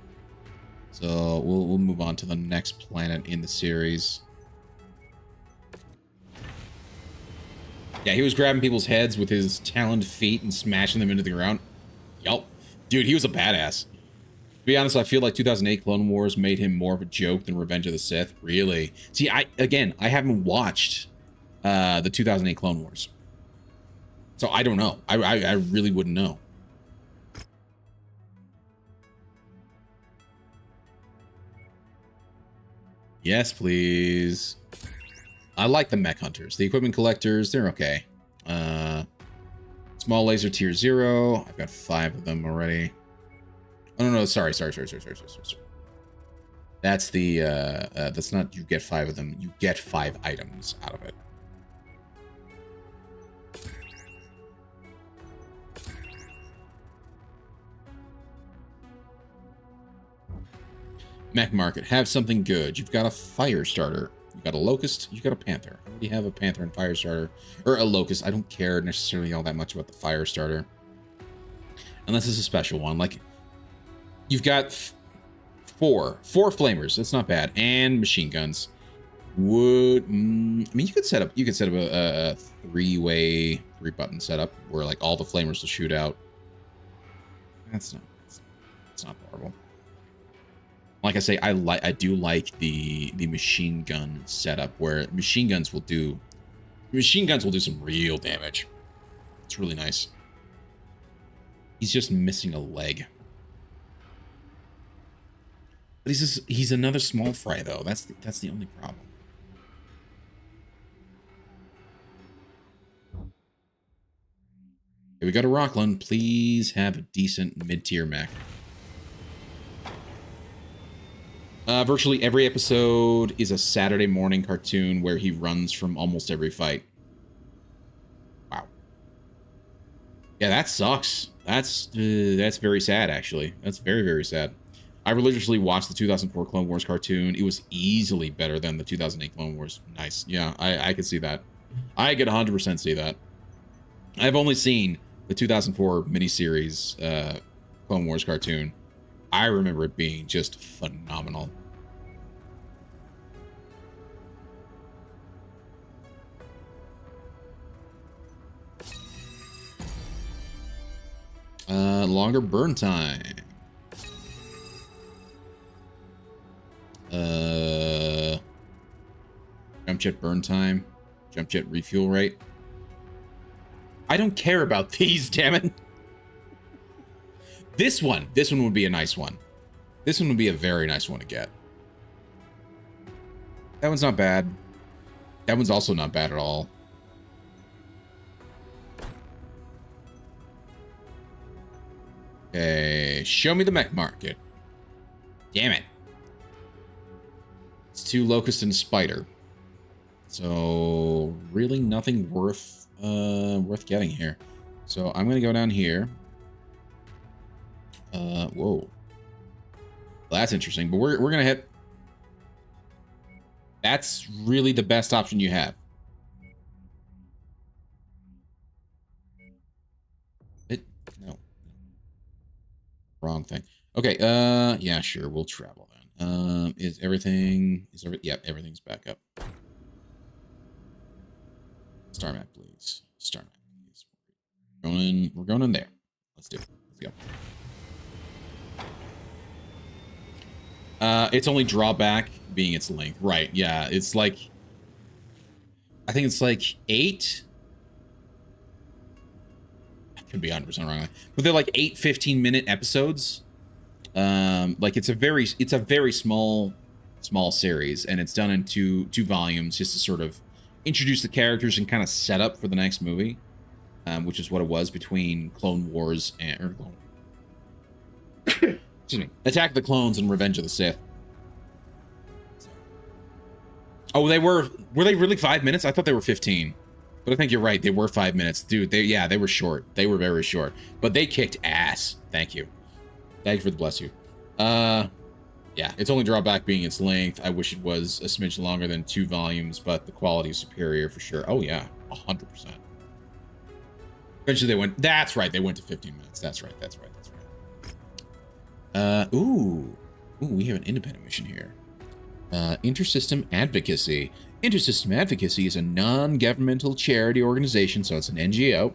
So we'll move on to the next planet in the series. Yeah, he was grabbing people's heads with his taloned feet and smashing them into the ground. Yup. Dude, he was a badass. To be honest, I feel like 2008 Clone Wars made him more of a joke than Revenge of the Sith. Really? See, I haven't watched the 2008 Clone Wars. So I don't know. I really wouldn't know. Yes, please. I like the mech hunters. The equipment collectors, they're okay. Small laser tier 0. I've got 5 of them already. Oh, no, sorry. That's the, that's not you get 5 of them. You get 5 items out of it. Mech market. Have something good. You've got a fire starter. You got a Locust, you got a Panther. I already have a Panther and fire starter. Or a Locust. I don't care necessarily all that much about the fire starter. Unless it's a special one. Like, you've got 4 flamers. That's not bad. And machine guns. I mean, you could set up a 3-way, 3-button setup where like all the flamers will shoot out. That's not horrible. Like I say, I do like the machine gun setup where machine guns will do some real damage. It's really nice. He's just missing a leg. But he's another small fry though. That's the only problem. Okay, we got a Rockland. Please have a decent mid-tier mech. Virtually every episode is a Saturday morning cartoon where he runs from almost every fight. Wow. Yeah, that sucks. That's very sad, actually. That's very, very sad. I religiously watched the 2004 Clone Wars cartoon. It was easily better than the 2008 Clone Wars. Nice. Yeah, I could see that. I could 100% see that. I've only seen the 2004 miniseries Clone Wars cartoon. I remember it being just phenomenal. Longer burn time. Jump jet burn time. Jump jet refuel rate. I don't care about these, damn it. This one would be a nice one. This one would be a very nice one to get. That one's not bad. That one's also not bad at all. Okay, show me the mech market. Damn it. It's 2 Locust and Spider. So really nothing worth getting here. So I'm gonna go down here. Whoa. Well, that's interesting, but we're gonna hit. That's really the best option you have. No. Wrong thing. Okay, yeah, sure, we'll travel then. Yeah, everything's back up. Star map, please. Star map, please. We're going in there. Let's do it. Let's go. It's only drawback being its length. Right, yeah. It's like, I think it's like 8. I could be 100% wrong. But they're like 8 15-minute episodes. Like it's a very small series, and it's done in two volumes just to sort of introduce the characters and kind of set up for the next movie, which is what it was between Clone Wars and excuse me, Attack of the Clones and Revenge of the Sith. Oh, were they really 5 minutes? I thought they were 15. But I think you're right. They were 5 minutes. Dude, they were short. They were very short. But they kicked ass. Thank you. Thank you for the bless you. Yeah, its only drawback being its length. I wish it was a smidge longer than 2 volumes, but the quality is superior for sure. Oh yeah, 100%. Eventually they went, that's right, they went to 15 minutes. That's right. Ooh, we have an independent mission here. Intersystem Advocacy. Intersystem Advocacy is a non-governmental charity organization, so it's an NGO.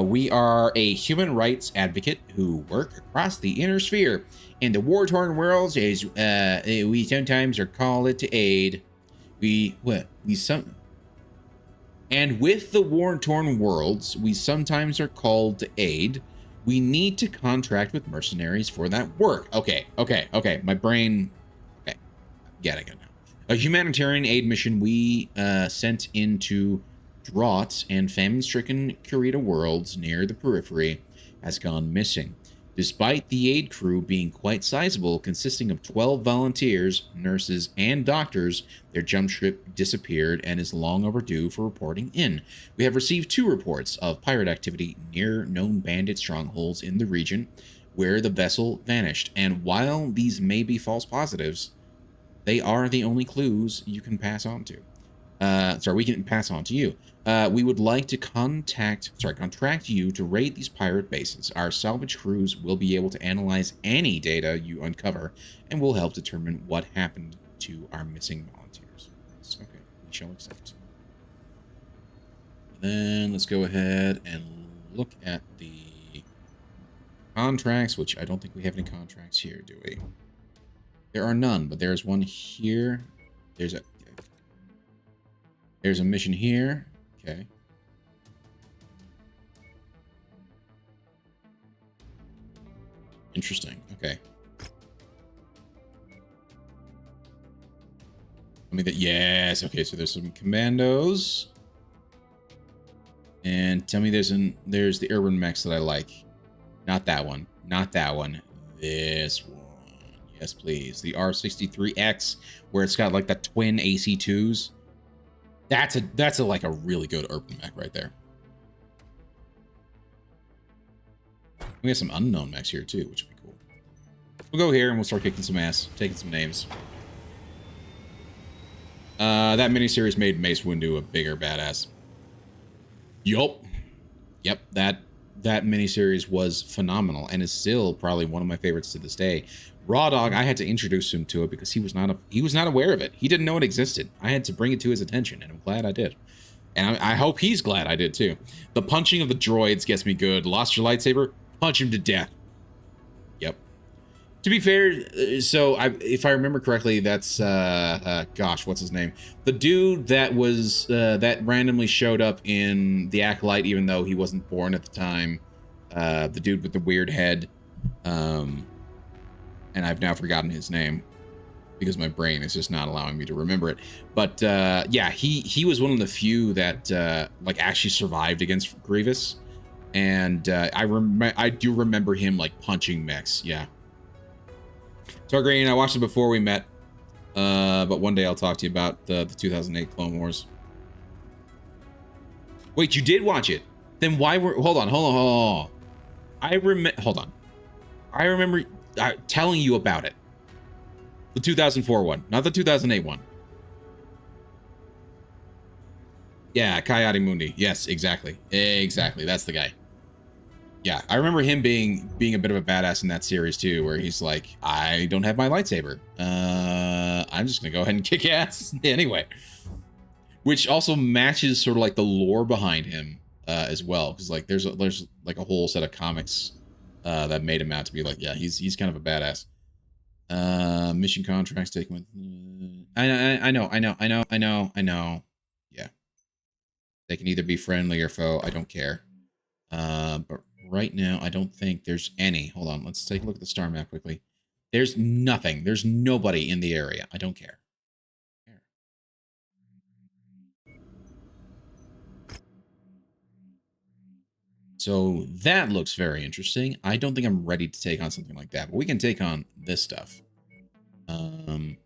We are a human rights advocate who work across the inner sphere. In the war-torn worlds, as we sometimes are called to aid. And with the war-torn worlds, we sometimes are called to aid. We need to contract with mercenaries for that work. Okay. My brain. Okay, getting it now. A humanitarian aid mission we sent into drought and famine-stricken Kurita worlds near the periphery has gone missing. Despite the aid crew being quite sizable, consisting of 12 volunteers, nurses, and doctors, their jump ship disappeared and is long overdue for reporting in. We have received 2 reports of pirate activity near known bandit strongholds in the region where the vessel vanished, and while these may be false positives, they are the only clues you can pass on to. We can pass on to you. We would like to contract you to raid these pirate bases. Our salvage crews will be able to analyze any data you uncover and will help determine what happened to our missing volunteers. Okay, we shall accept. Then let's go ahead and look at the contracts, which I don't think we have any contracts here, do we? There are none, but there's one here. There's a mission here. Okay. Interesting. Okay. Yes. Okay, so there's some commandos. And tell me there's the urban mechs that I like. Not that one. Not that one. This one. Yes, please. The R63X, where it's got like the twin AC2s. That's a like a really good urban mech right there. We have some unknown mechs here too, which would be cool. We'll go here and we'll start kicking some ass, taking some names. That miniseries made Mace Windu a bigger badass. Yup. Yep, that miniseries was phenomenal and is still probably one of my favorites to this day. Raw Dog, I had to introduce him to it because he was not aware of it. He didn't know it existed. I had to bring it to his attention, and I'm glad I did. And I hope he's glad I did too. The punching of the droids gets me good. Lost your lightsaber? Punch him to death. Yep. To be fair, so if I remember correctly, that's gosh, what's his name? The dude that was that randomly showed up in the Acolyte, even though he wasn't born at the time. The dude with the weird head. And I've now forgotten his name because my brain is just not allowing me to remember it. But yeah, he was one of the few that like actually survived against Grievous. And I do remember him like punching mechs. Yeah. So Green, I watched it before we met. But one day I'll talk to you about the 2008 Clone Wars. Wait, you did watch it? Then why were... Hold on. Hold on. I remember telling you about it. The 2004 one, not the 2008 one. Yeah, Coyote Mundi. Yes, exactly. Exactly. That's the guy. Yeah, I remember him being a bit of a badass in that series too, where he's like, I don't have my lightsaber. I'm just gonna go ahead and kick ass anyway. Which also matches sort of like the lore behind him as well, because like there's like a whole set of comics that made him out to be like, yeah, he's kind of a badass. Mission contracts taken with. I know. Yeah, they can either be friendly or foe. I don't care. But right now, I don't think there's any. Hold on, let's take a look at the star map quickly. There's nothing. There's nobody in the area. I don't care. So that looks very interesting. I don't think I'm ready to take on something like that, but we can take on this stuff. I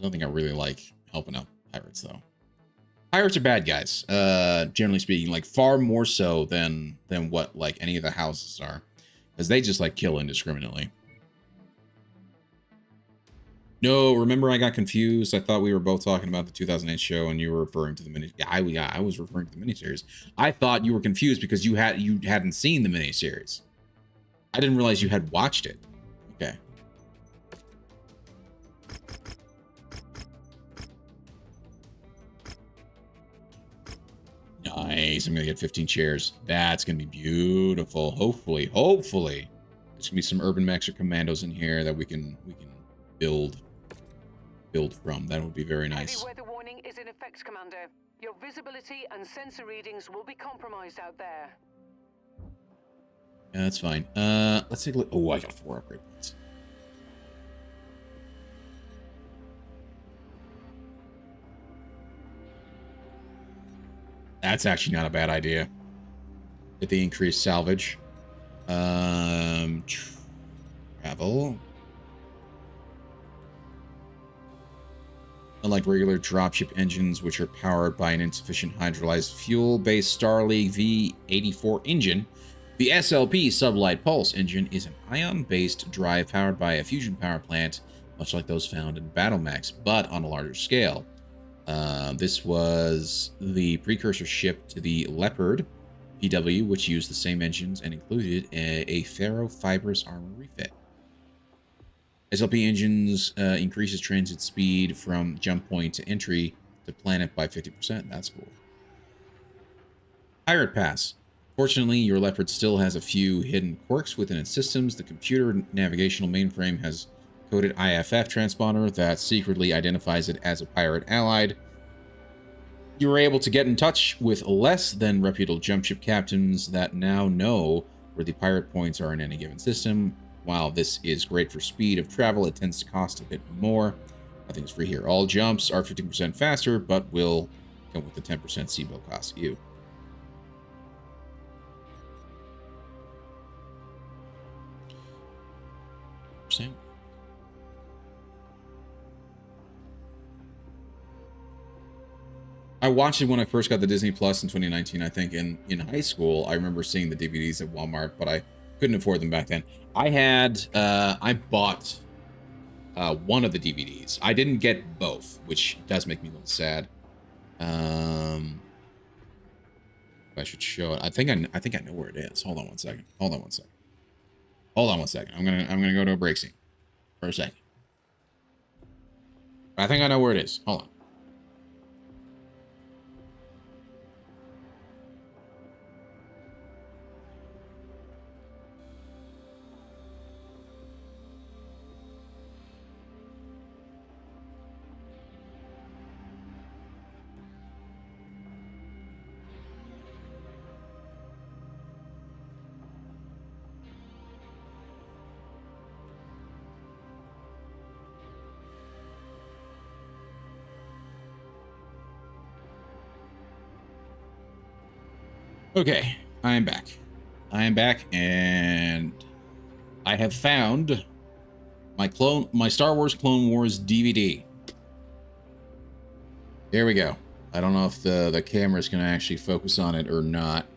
don't think I really like helping out pirates, though. Pirates are bad guys, generally speaking, like far more so than what like any of the houses are, because they just like kill indiscriminately. No, remember I got confused. I thought we were both talking about the 2008 show, and you were referring to the mini. I was referring to the miniseries. I thought you were confused because you hadn't seen the miniseries. I didn't realize you had watched it. Okay. Nice. I'm gonna get 15 chairs. That's gonna be beautiful. Hopefully, there's gonna be some urban mechs or commandos in here that we can build from. That would be very nice. Heavy weather warning is in effect, Commander. Your visibility and sensor readings will be compromised out there. Yeah, that's fine. Let's take a look. Oh, I got 4 upgrade points. That's actually not a bad idea. Get the increased salvage. Travel. Unlike regular dropship engines, which are powered by an insufficient hydrolyzed fuel-based Starleague V84 engine, the SLP Sublight Pulse engine is an ion-based drive powered by a fusion power plant, much like those found in battle mechs, but on a larger scale. This was the precursor ship to the Leopard PW, which used the same engines and included a ferrofibrous armor refit. SLP engines increases transit speed from jump point to entry to planet by 50%. That's cool. Pirate Pass. Fortunately, your Leopard still has a few hidden quirks within its systems. The computer navigational mainframe has coded IFF transponder that secretly identifies it as a pirate allied. You were able to get in touch with less than reputable jump ship captains that now know where the pirate points are in any given system. While this is great for speed of travel, it tends to cost a bit more. Nothing's free here. All jumps are 15% faster, but will come with the 10% SIBO cost you. I watched it when I first got the Disney Plus in 2019, I think. In high school, I remember seeing the DVDs at Walmart, but I couldn't afford them back then. I bought one of the DVDs. I didn't get both, which does make me a little sad. I should show it. I think I know where it is. Hold on one second. I'm gonna go to a break scene for a second. I think I know where it is. Hold on. Okay, I am back. I am back, and I have found my Star Wars Clone Wars DVD. There we go. I don't know if the camera's gonna actually focus on it or not.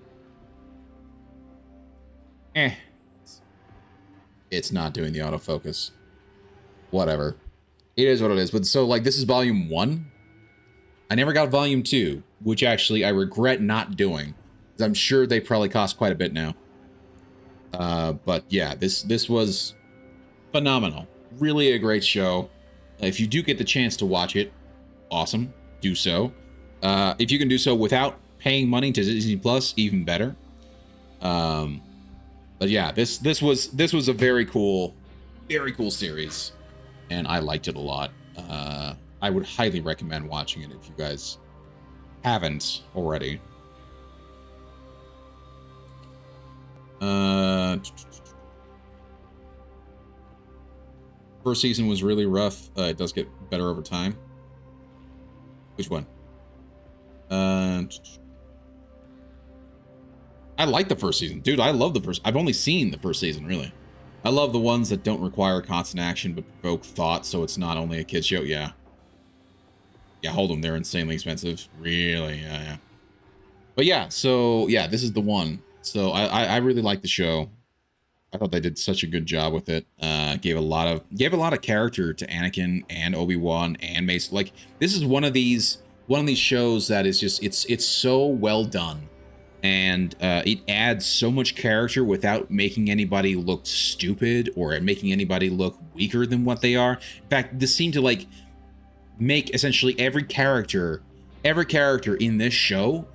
It's not doing the autofocus. Whatever. It is what it is. But so, like, this is volume 1. I never got volume 2, which actually I regret not doing. I'm sure they probably cost quite a bit now. But yeah, this was phenomenal. Really a great show. If you do get the chance to watch it, awesome. Do so. If you can do so without paying money to Disney Plus, even better. But yeah, this was a very cool series, and I liked it a lot. I would highly recommend watching it if you guys haven't already. First season was really rough. It does get better over time. Which one? I like the first season. Dude, I love the first. I've only seen the first season, really. I love the ones that don't require constant action but provoke thought, so it's not only a kid's show. Yeah. Yeah, hold them. They're insanely expensive. Really, yeah. But yeah, so yeah, this is the one. So I really like the show. I thought they did such a good job with it. Gave a lot of character to Anakin and Obi-Wan and Mace. Like, this is one of these shows that is just it's so well done. And it adds so much character without making anybody look stupid or making anybody look weaker than what they are. In fact, this seemed to like make essentially every character in this show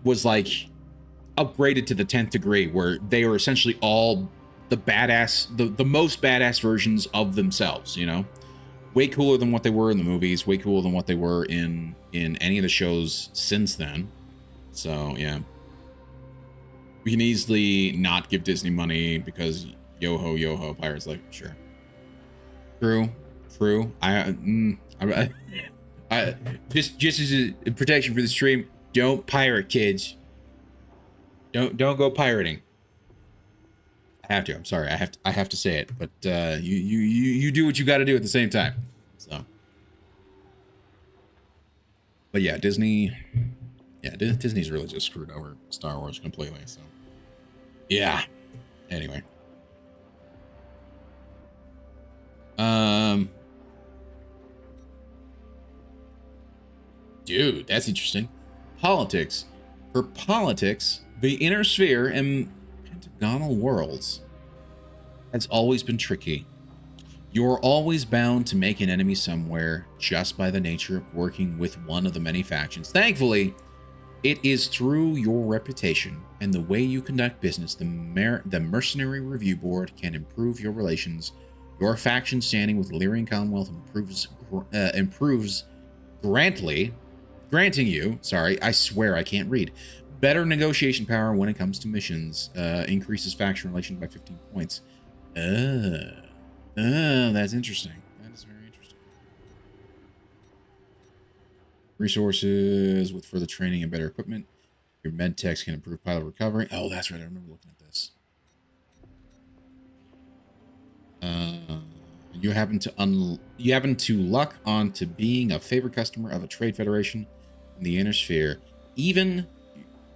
was like upgraded to the 10th degree, where they are essentially all the badass, the most badass versions of themselves, you know? Way cooler than what they were in the movies, way cooler than what they were in any of the shows since then. So, yeah. We can easily not give Disney money because yo-ho, Pirates, like, sure. True. I just as a protection for the stream, don't pirate, kids. Don't go pirating. I have to. I'm sorry. I have to say it, but you do what you got to do at the same time. So, but yeah, Disney. Yeah, Disney's really just screwed over Star Wars completely. So, yeah. Anyway. Dude, that's interesting. Politics. For politics, the inner sphere and pentagonal worlds has always been tricky. You're always bound to make an enemy somewhere just by the nature of working with one of the many factions. Thankfully, it is through your reputation and the way you conduct business the Mercenary Review Board can improve your relations. Your faction standing with Lyrian Commonwealth improves granting you, sorry, I swear I can't read, better negotiation power when it comes to missions, increases faction relations by 15 points. That's interesting. That is very interesting. Resources with further training and better equipment. Your med techs can improve pilot recovery. Oh, that's right. I remember looking at this. You happen to luck onto being a favorite customer of a trade federation in the inner sphere. Even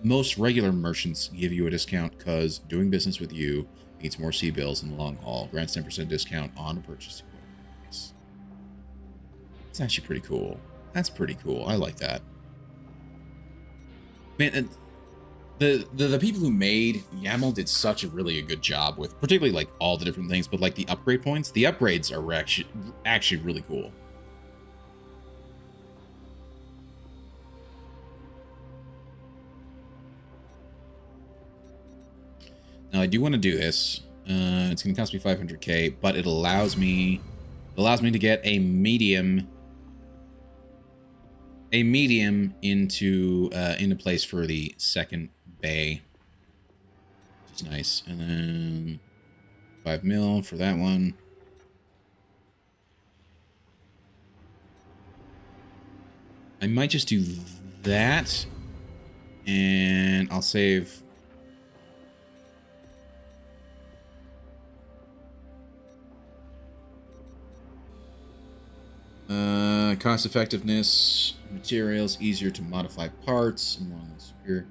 most regular merchants give you a discount because doing business with you means more sea bills in the long haul. Grants 10% discount on purchase equipment. Nice. It's actually pretty cool. That's pretty cool. I like that. Man, the people who made YAML did such a really good job with particularly like all the different things, but like the upgrade points. The upgrades are actually really cool. Now I do want to do this. It's going to cost me 500k, but it allows me to get a medium into place for the second bay, which is nice. And then 5 mil for that one. I might just do that. And I'll save. Cost effectiveness, materials, easier to modify parts, along with superior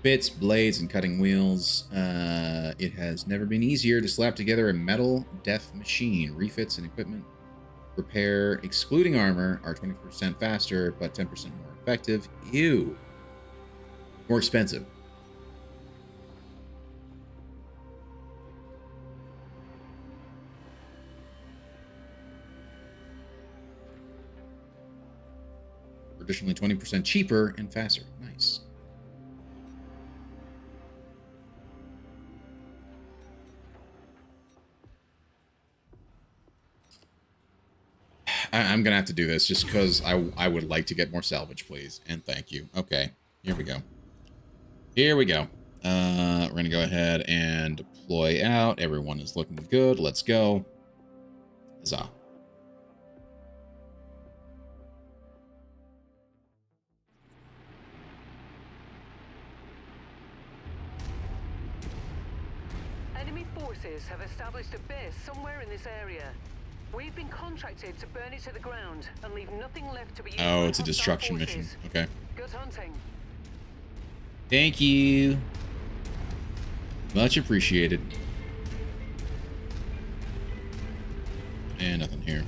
bits, blades, and cutting wheels. It has never been easier to slap together a metal death machine. Refits and equipment repair, excluding armor, are 20% faster, but 10% more effective. Ew. More expensive. Additionally, 20% cheaper and faster. Nice. I'm gonna have to do this just because I would like to get more salvage, please, and thank you. Okay, here we go. Here we go. We're gonna go ahead and deploy out. Everyone is looking good. Let's go. Huzzah. Enemy forces have established a base somewhere in this area. We've been contracted to burn it to the ground and leave nothing left to be used. Oh, it's a destruction mission. Okay. Good hunting. Thank you. Much appreciated. And nothing here.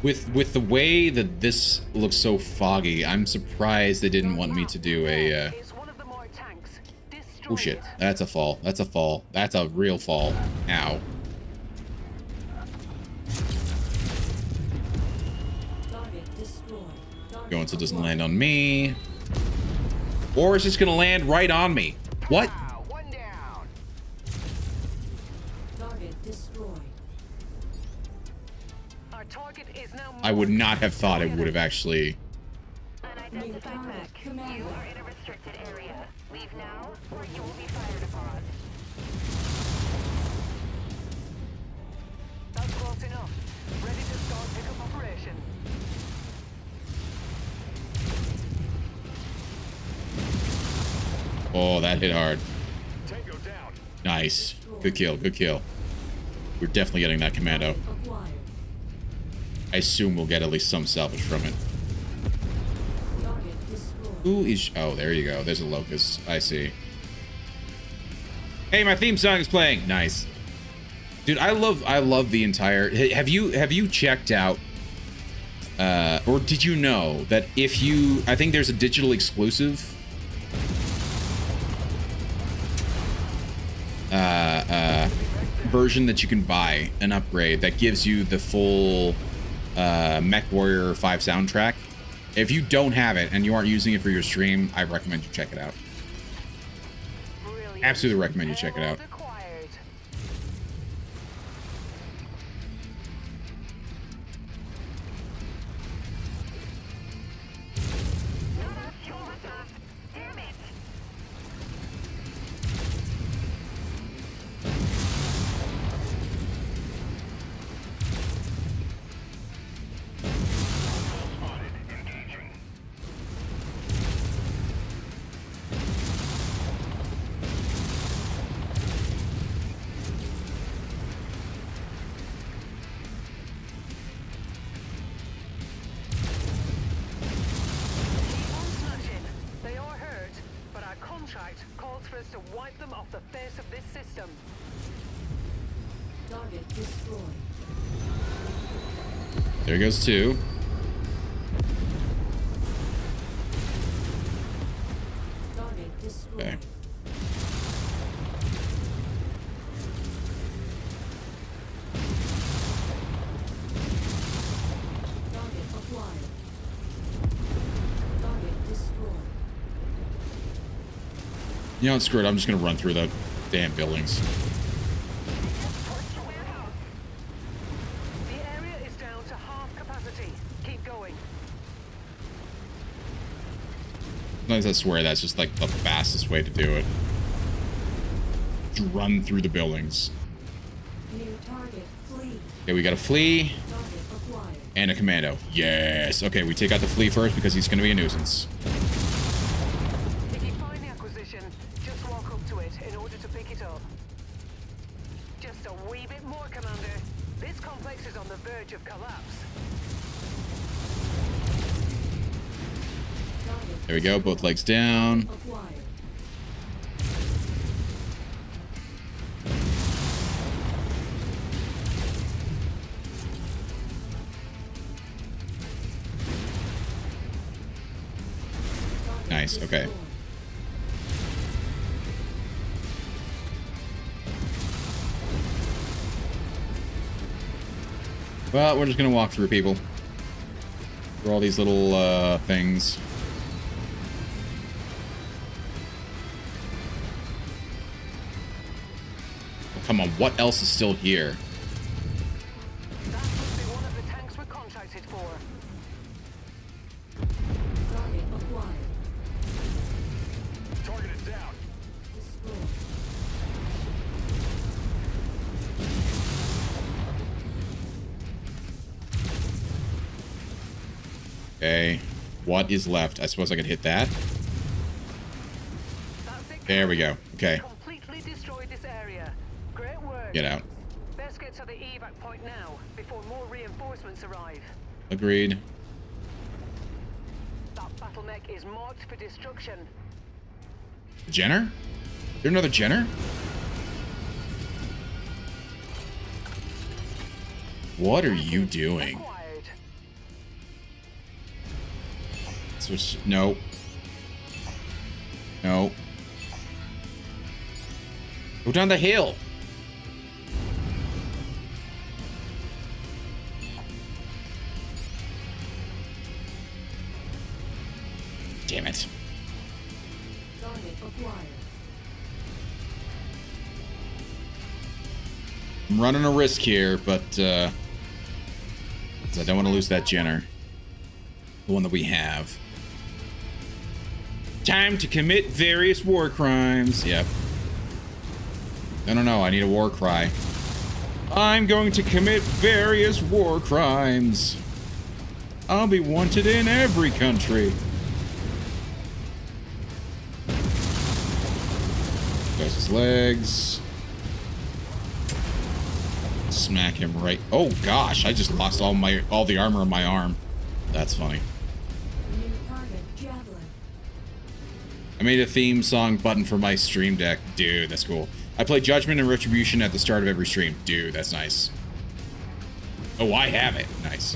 With the way that this looks so foggy, I'm surprised they didn't want me to do a oh shit, that's a fall. That's a fall. That's a real fall. Ow. Going so it doesn't land on me. Or it's just gonna land right on me. What? One down. Target destroyed. Our target is now I would not have thought it would have actually. Unidentified mech. You are in a restricted area. Leave now, or you will be fired upon. That's close enough. Ready to start pickup operation. Oh, that hit hard. Tango down. Nice. Good kill. Good kill. We're definitely getting that commando. Acquired. I assume we'll get at least some salvage from it. Target destroyed. Who is... Oh, there you go. There's a locust. I see. Hey, my theme song is playing. Nice. Dude, I love the entire... Have you checked out... or did you know that if you... I think there's a digital exclusive... version that you can buy, an upgrade that gives you the full MechWarrior 5 soundtrack. If you don't have it and you aren't using it for your stream, I recommend you check it out. Brilliant. Absolutely recommend you check it out. Acquired. Damn it! Spotted. Engaging. Keep on smashing. They are hurt, but our contract calls for us to wipe them off the face of this system. Target destroyed. There goes two. Target destroyed. Okay. Target acquired. Target destroyed. You know what, screw it. I'm just gonna run through the damn buildings. The area is down to half capacity. Keep going. Sometimes I swear that's just like the fastest way to do it. Just run through the buildings. New target. Flee. Okay, we got a flea Target acquired. and a commando. Yes. Okay, we take out the flea first because he's going to be a nuisance. If you find the acquisition, just walk up to it in order to pick it up. Just a wee bit more, Commander. This complex is on the verge of collapse. There we go. Both legs down. Acquired. Nice. Okay. Well, we're just gonna walk through people. Through all these little things. Oh, come on, what else is still here? That must be one of the tanks we're contracted for. Target acquired. Target is down. Destroyed. Okay. What is left? I suppose I could hit that. That's it. There we go. Okay. Completely destroyed this area. Great work. Get out. Best get to the evac point now before more reinforcements arrive. Agreed. That battle mech is marked for destruction. Jenner? Is there another Jenner? What are you doing? Acquired. Switch. No. No. Go down the hill. Damn it. Target acquired. I'm running a risk here, but 'cause I don't want to lose that Jenner. The one that we have. Time to commit various war crimes. Yep. No, I need a war cry. I'm going to commit various war crimes. I'll be wanted in every country. There's his legs. Smack him right. Oh gosh, I just lost all the armor on my arm. That's funny. New target. Javelin. I made a theme song button for my stream deck. Dude, that's cool. I play Judgment and Retribution at the start of every stream. Dude, that's nice. Oh, I have it. Nice.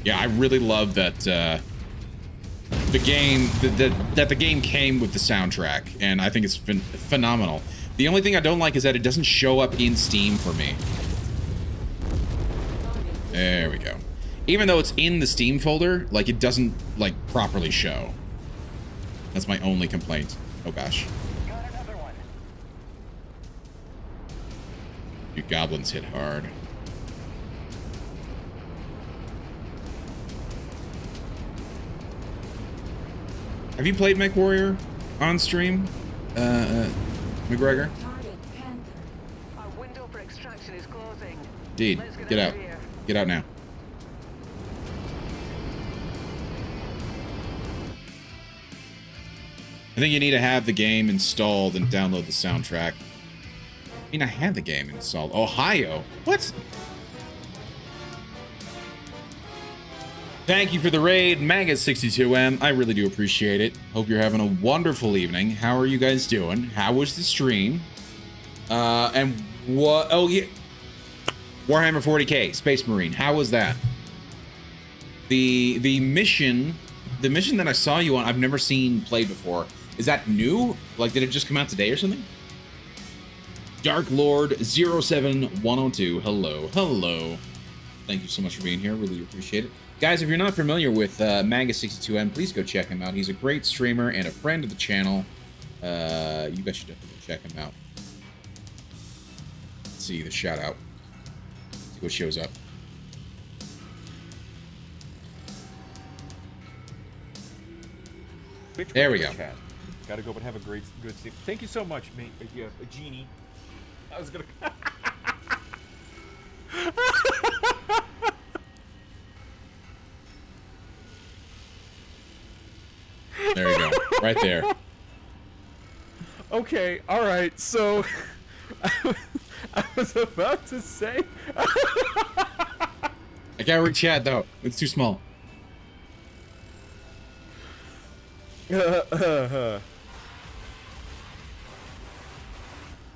Yeah, I really love that the game that the game came with the soundtrack, and I think it's been phenomenal. The only thing I don't like is that it doesn't show up in Steam for me. There we go. Even though it's in the Steam folder, like it doesn't like properly show. That's my only complaint. Oh gosh. Got another one. You goblins hit hard. Have you played MechWarrior on stream, McGregor? Target Panther. Our window for extraction is closing. Indeed. Let's Get out. of here. Get out now. I think you need to have the game installed and download the soundtrack. I mean, I have the game installed. Ohio? What? Thank you for the raid, Maggot62M. I really do appreciate it. Hope you're having a wonderful evening. How are you guys doing? How was the stream? And what? Oh, yeah. Warhammer 40K, Space Marine. How was that? The mission that I saw you on, I've never seen played before. Is that new? Like, did it just come out today or something? Dark Lord 07102. Hello. Hello. Thank you so much for being here. Really appreciate it. Guys, if you're not familiar with Maga62M, please go check him out. He's a great streamer and a friend of the channel. You guys should definitely check him out. Let's see the shout out. See what shows up. There we go. Got to go, but have a good sleep. Thank you so much, mate. Genie. I was gonna. There you go. Right there. Okay, alright, so I was about to say I can't read chat though. It's too small.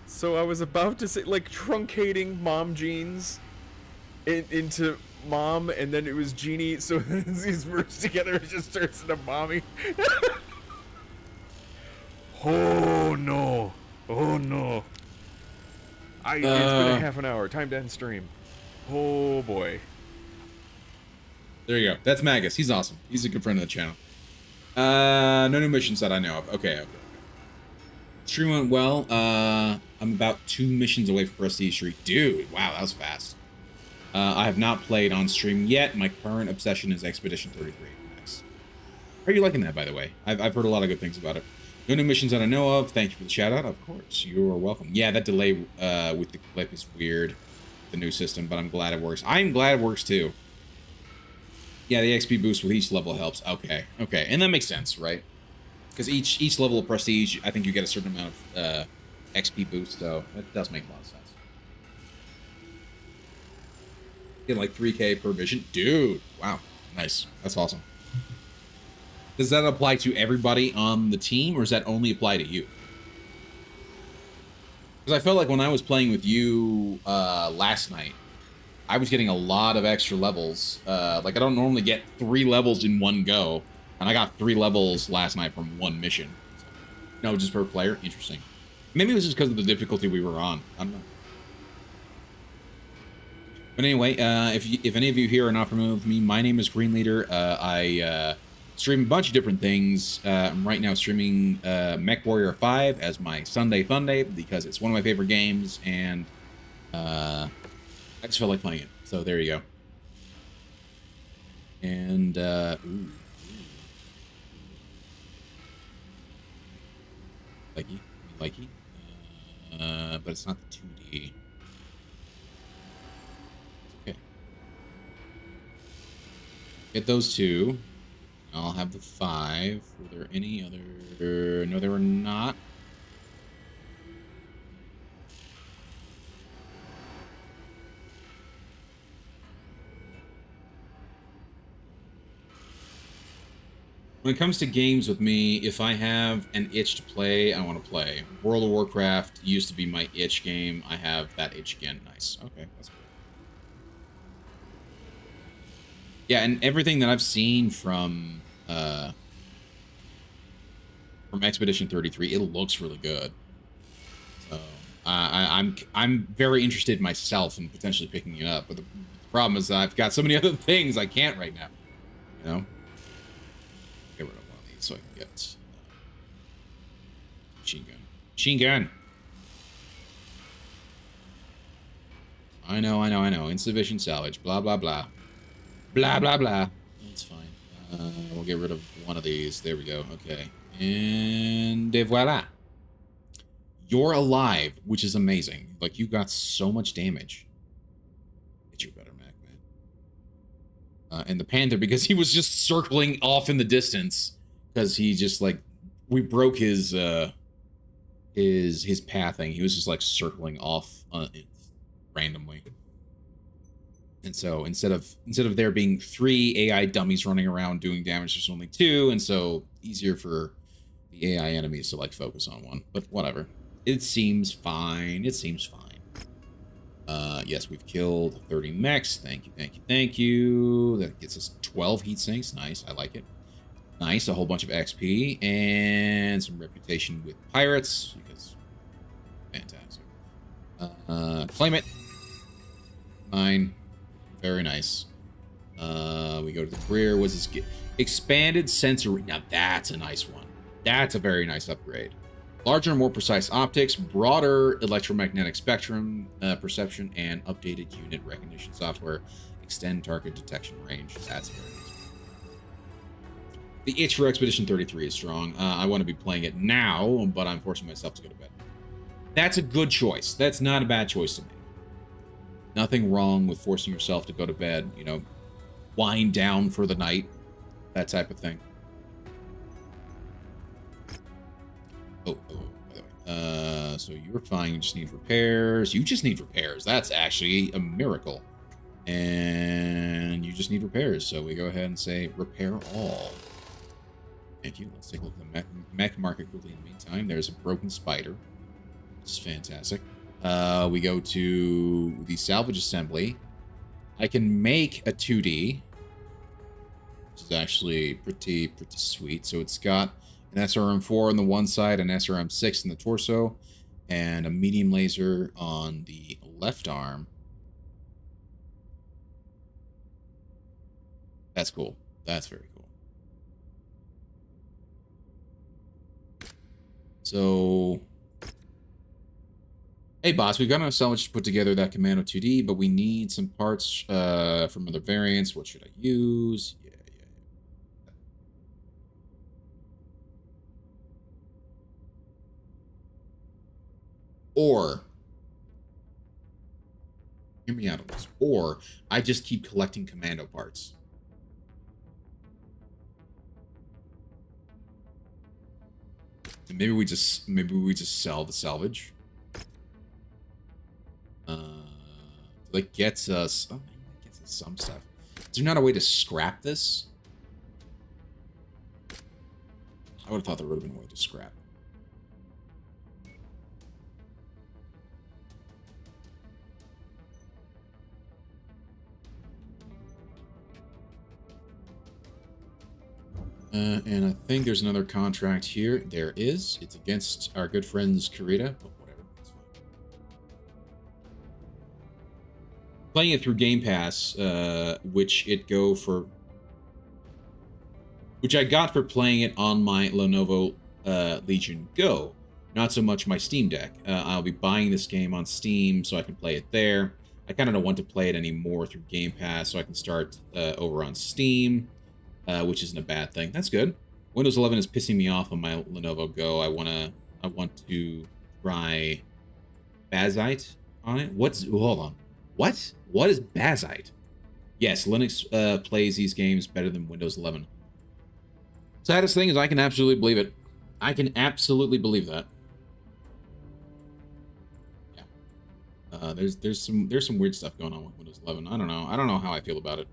So I was about to say, like, truncating mom jeans into mom, and then it was Genie, so these merged together, it just turns into mommy. Oh no. Oh no. It's been a half an hour. Time to end stream. Oh boy. There you go. That's Magus. He's awesome. He's a good friend of the channel. No new missions that I know of. Okay. Stream went well. I'm about 2 missions away from Prestige Street. Dude, wow, that was fast. I have not played on stream yet. My current obsession is Expedition 33. Nice. How are you liking that, by the way? I've heard a lot of good things about it. No new missions that I know of. Thank you for the shout out. Of course, you are welcome. Yeah, that delay with the clip is weird. The new system, but I'm glad it works. I'm glad it works too. Yeah, the XP boost with each level helps. Okay, and that makes sense, right? Because each level of prestige, I think you get a certain amount of XP boost, so that does make a lot of sense. Get like 3K per mission, dude. Wow, nice. That's awesome. Does that apply to everybody on the team, or does that only apply to you? Because I felt like when I was playing with you last night, I was getting a lot of extra levels. Like, I don't normally get 3 levels in one go, and I got 3 levels last night from 1 mission. No, just per player? Interesting. Maybe it was just because of the difficulty we were on. I don't know. But anyway, if any of you here are not familiar with me, my name is Green Leader. I stream a bunch of different things. I'm right now streaming MechWarrior 5 as my Sunday Funday because it's one of my favorite games, and I just felt like playing it. So there you go. And likey, but it's not the 2D. Okay. Get those 2. I'll have the 5. Were there any other? No, there were not. When it comes to games with me, if I have an itch to play, I want to play. World of Warcraft used to be my itch game. I have that itch again. Nice. Okay, that's good. Yeah, and everything that I've seen from Expedition 33, it looks really good. So I'm very interested myself in potentially picking it up. But the problem is that I've got so many other things I can't right now. You know. Get rid of one of these so I can get machine gun. Machine gun. I know. Insufficient salvage. Blah blah blah. Blah blah blah. That's fine. We'll get rid of one of these. There we go. Okay. And voila. You're alive, which is amazing. Like, you got so much damage. Get you better, Mech, man. And the Panther, because he was just circling off in the distance, because he just, like, we broke his pathing. He was just like circling off randomly. And so instead of there being 3 AI dummies running around doing damage, there's only 2, and so easier for the AI enemies to like focus on one. But whatever. It seems fine. It seems fine. Yes, we've killed 30 mechs. Thank you. That gets us 12 heat sinks. Nice. I like it. Nice. A whole bunch of XP and some reputation with pirates because fantastic. Claim it. Mine. Very nice. We go to the career. What's this get? Expanded sensory. Now that's a nice one. That's a very nice upgrade. Larger and more precise optics, broader electromagnetic spectrum perception, and updated unit recognition software. Extend target detection range. That's very nice. The itch for Expedition 33 is strong. I want to be playing it now, but I'm forcing myself to go to bed. That's a good choice. That's not a bad choice to make. Nothing wrong with forcing yourself to go to bed, you know, wind down for the night, that type of thing. Oh, by the way. So you're fine, you just need repairs. You just need repairs. That's actually a miracle. And you just need repairs. So we go ahead and say repair all. Thank you. Let's take a look at the mech market quickly in the meantime. There's a broken spider, which is fantastic. We go to the salvage assembly. I can make a 2D, which is actually pretty sweet. So it's got an SRM-4 on the one side, an SRM-6 in the torso, and a medium laser on the left arm. That's cool. That's very cool. So, hey boss, we've got enough salvage to put together that Commando 2D, but we need some parts from other variants. What should I use? Yeah. Or, hear me out on this. Or I just keep collecting Commando parts. And maybe we just sell the salvage. That gets us. Oh, that gets us some stuff. Is there not a way to scrap this? I would have thought there would have been a way to scrap. And I think there's another contract here. There is. It's against our good friends Kurita, but whatever. It's fine. Playing it through Game Pass, which I got for playing it on my Lenovo Legion Go. Not so much my Steam Deck. I'll be buying this game on Steam so I can play it there. I kind of don't want to play it anymore through Game Pass, so I can start over on Steam. Which isn't a bad thing. That's good. Windows 11 is pissing me off on my Lenovo Go. I want to try Bazite on it. Hold on. What? What is Bazite? Yes, Linux plays these games better than Windows 11. Saddest thing is I can absolutely believe it. I can absolutely believe that. Yeah. There's some weird stuff going on with Windows 11. I don't know how I feel about it.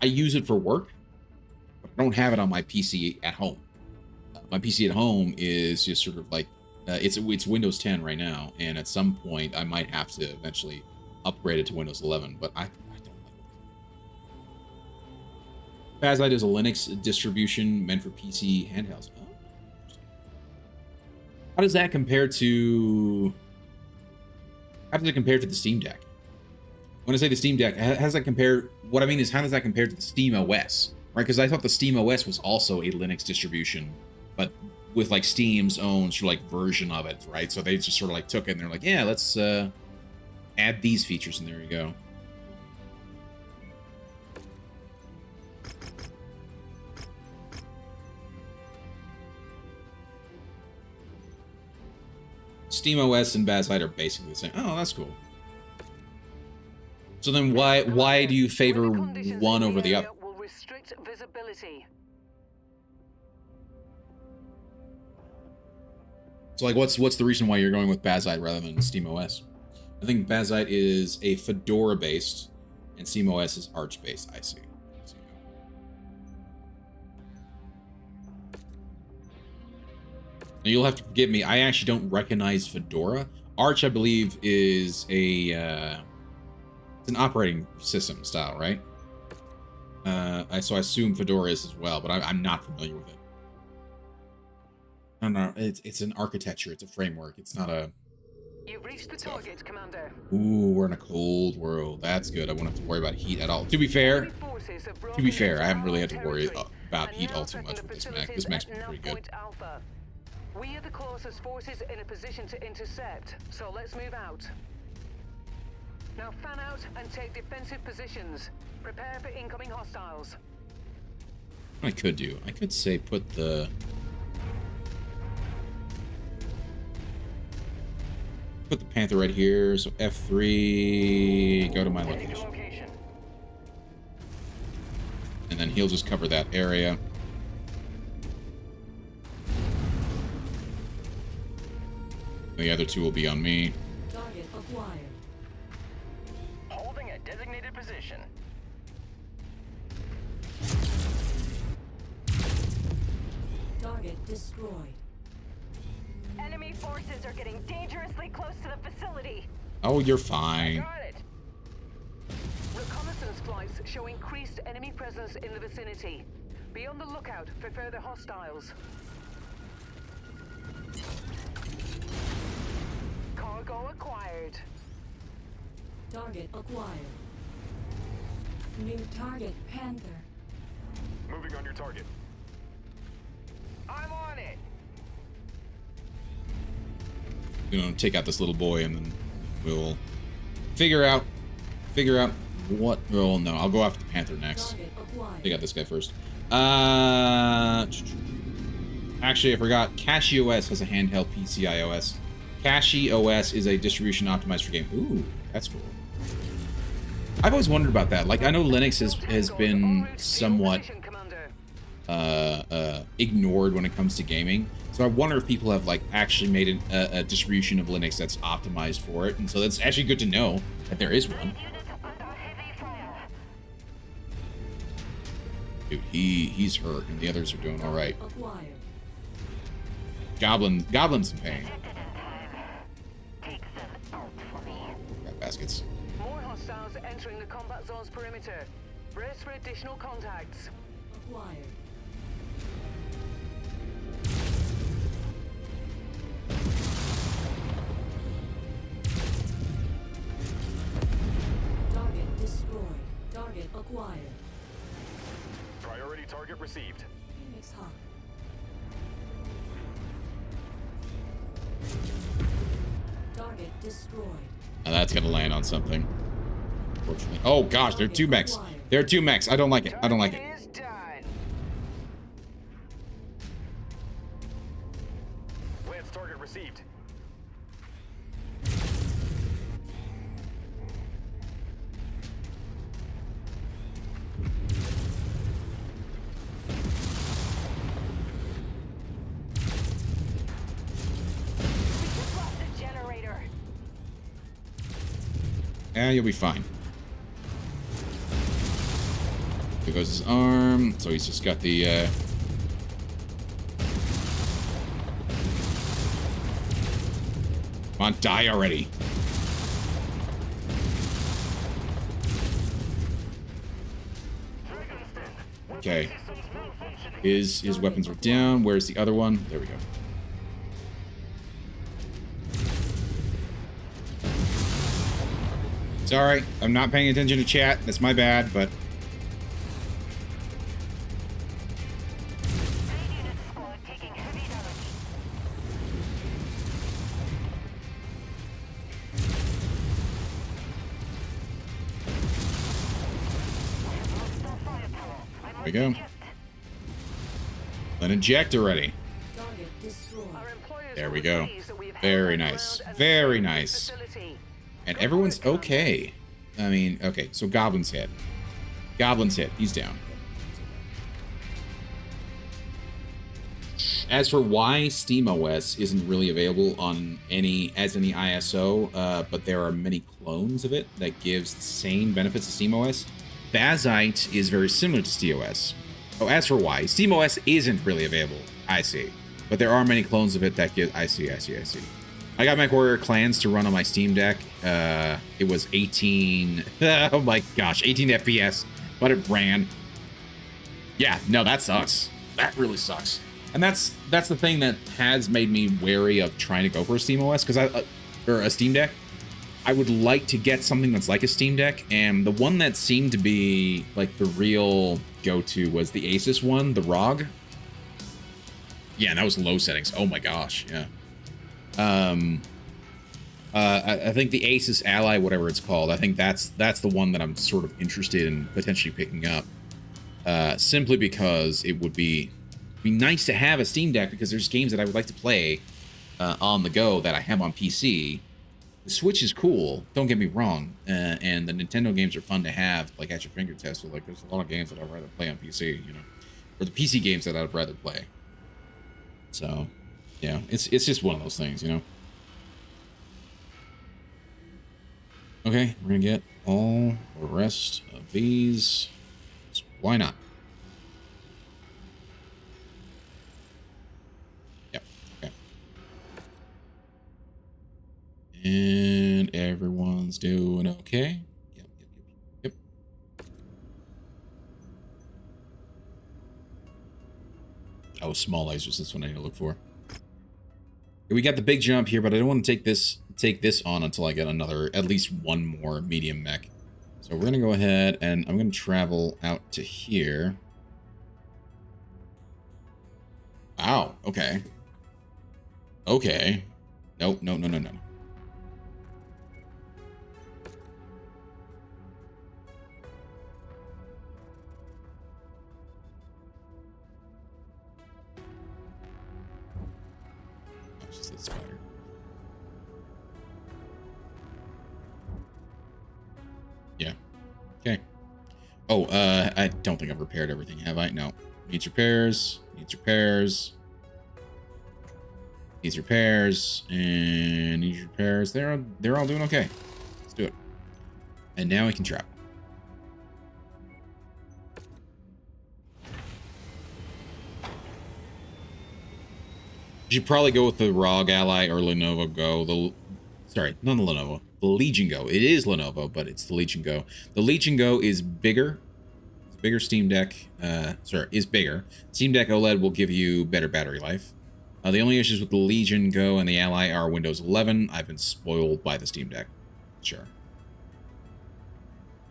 I use it for work, but I don't have it on my PC at home. My PC at home is just sort of like, it's Windows 10 right now, and at some point I might have to eventually upgrade it to Windows 11, but I don't like it. Bazite is a Linux distribution meant for PC handhelds. Oh. How does that compare to the Steam Deck? When I say the Steam Deck, how does that compare? What I mean is, how does that compare to the Steam OS? Right? Because I thought the Steam OS was also a Linux distribution, but with like Steam's own sort of like version of it, right? So they just sort of like took it and they're like, yeah, let's add these features, and there you go. Steam OS and Bazite are basically the same. Oh, that's cool. So then why do you favor one over the other? Will restrict visibility. So like what's the reason why you're going with Bazite rather than SteamOS? I think Bazite is a Fedora based and SteamOS is Arch based. I see. Now you'll have to forgive me. I actually don't recognize Fedora. Arch, I believe, is a it's an operating system style, right? So I assume Fedora is as well, but I'm not familiar with it. I don't know. It's an architecture. It's a framework. It's not a. You've reached the target, Commander. Ooh, we're in a cold world. That's good. I won't have to worry about heat at all. To be fair, I haven't really had to worry about heat all too much with this mech. This mech's been pretty good. We are the closest forces in a position to intercept, so let's move out. Now fan out and take defensive positions. Prepare for incoming hostiles. I could say put the put the Panther right here. So F3, go to my location. And then he'll just cover that area. The other two will be on me. Target acquired. Holding a designated position. Target destroyed. Enemy forces are getting dangerously close to the facility. Oh, you're fine. Got it. Reconnaissance flights show increased enemy presence in the vicinity. Be on the lookout for further hostiles. Cargo acquired. Target acquired. New target Panther. Moving on your target. I'm on it. You know, take out this little boy, and then we'll figure out what. Oh no, I'll go after the Panther next. Target acquired. Take out this guy first. Actually, I forgot. Cache OS has a handheld PCI OS. Cache OS is a distribution optimized for game. Ooh, that's cool. I've always wondered about that. Like, I know Linux has been somewhat ignored when it comes to gaming. So I wonder if people have like actually made a distribution of Linux that's optimized for it. And so that's actually good to know that there is one. Dude, he's hurt, and the others are doing all right. Goblin's in pain. Got baskets. More hostiles entering the combat zone's perimeter. Brace for additional contacts. Acquired. Target destroyed. Target acquired. Priority target received. Phoenix Hawk. Target destroyed. Now that's gonna land on something. Unfortunately. Oh gosh, there are two mechs. There are two mechs. I don't like it. I don't like it. Is done. Lance target received. We just lost the generator. Yeah, you'll be fine. There goes his arm. So he's just got the Come on, die already. Okay. His weapons are down. Where's the other one? There we go. Sorry, I'm not paying attention to chat. That's my bad, but there we go. Let inject already. There we go. Very nice. Very nice. And everyone's okay. I mean, okay, so Goblin's hit. Goblin's hit. He's down. As for why SteamOS isn't really available on any ISO, but there are many clones of it that gives the same benefits as SteamOS, Bazite is very similar to SteamOS. Oh, as for why, SteamOS isn't really available, I see. But there are many clones of it that give... I see. I got MechWarrior Clans to run on my Steam Deck. It was 18... oh my gosh, 18 FPS. But it ran. Yeah, no, that sucks. That really sucks. And that's the thing that has made me wary of trying to go for a SteamOS, because or a Steam Deck. I would like to get something that's like a Steam Deck, and the one that seemed to be like the real go-to was the Asus one, the ROG. Yeah, and that was low settings. Oh my gosh, yeah. I think the Asus Ally, whatever it's called, I think that's the one that I'm sort of interested in potentially picking up. Simply because it would be nice to have a Steam Deck, because there's games that I would like to play on the go that I have on PC. The Switch is cool. Don't get me wrong. And the Nintendo games are fun to have, like, at your fingertips. So, like, there's a lot of games that I'd rather play on PC, you know, or the PC games that I'd rather play. So, yeah, it's just one of those things, you know. Okay, we're gonna get all the rest of these. So why not? Yep. Okay. And everyone's doing okay. Yep. Oh, small lasers. That's what I need to look for. We got the big jump here, but I don't want to take this on until I get at least one more medium mech. So we're gonna go ahead and I'm gonna travel out to here. Wow. Okay. Okay. Nope. No. Spider. Yeah. Okay. Oh, I don't think I've repaired everything, have I? No. Needs repairs. Needs repairs. Needs repairs. And needs repairs. They're all doing okay. Let's do it. And now we can travel. You should probably go with the ROG Ally or Lenovo Go. Sorry, not the Lenovo. The Legion Go. It is Lenovo, but it's the Legion Go. The Legion Go is bigger. It's a bigger Steam Deck. Is bigger. Steam Deck OLED will give you better battery life. The only issues with the Legion Go and the Ally are Windows 11. I've been spoiled by the Steam Deck. Sure.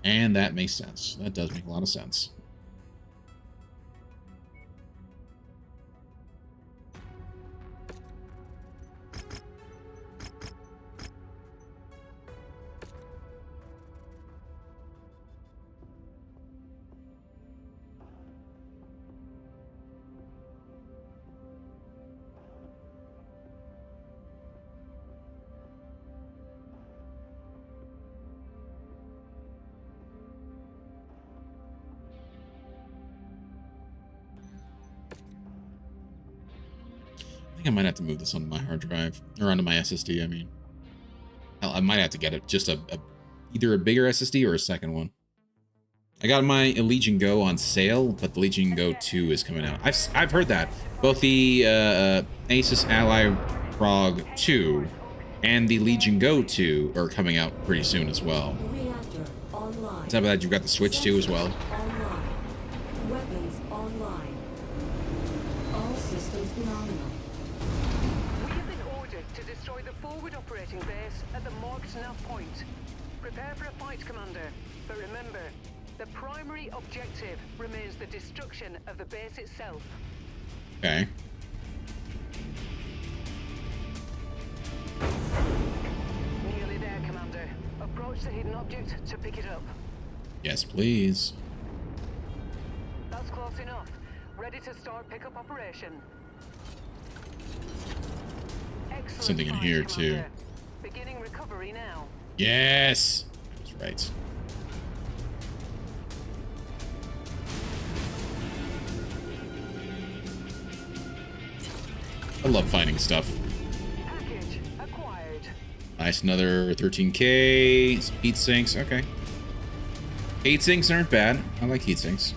And that makes sense. That does make a lot of sense. I think I might have to move this onto my hard drive, or onto my SSD, I mean. Hell, I might have to get it just either a bigger SSD or a second one. I got my Legion Go on sale, but the Legion Go 2 is coming out. I've heard that. Both the Asus Ally ROG 2 and the Legion Go 2 are coming out pretty soon as well. On top of that, you've got the Switch 2 as well. Weapons online. All systems nominal. We have been ordered to destroy the forward operating base at the marked nav point. Prepare for a fight, Commander. But remember, the primary objective remains the destruction of the base itself. Okay. Nearly there, Commander. Approach the hidden object to pick it up. Yes, please. That's close enough. Ready to start pickup operation. Excellent. Something in here too. Beginning recovery now. Yes! That's right. I love finding stuff. Package acquired. Nice, another 13K. Heat sinks, okay. Heat sinks aren't bad. I like heat sinks.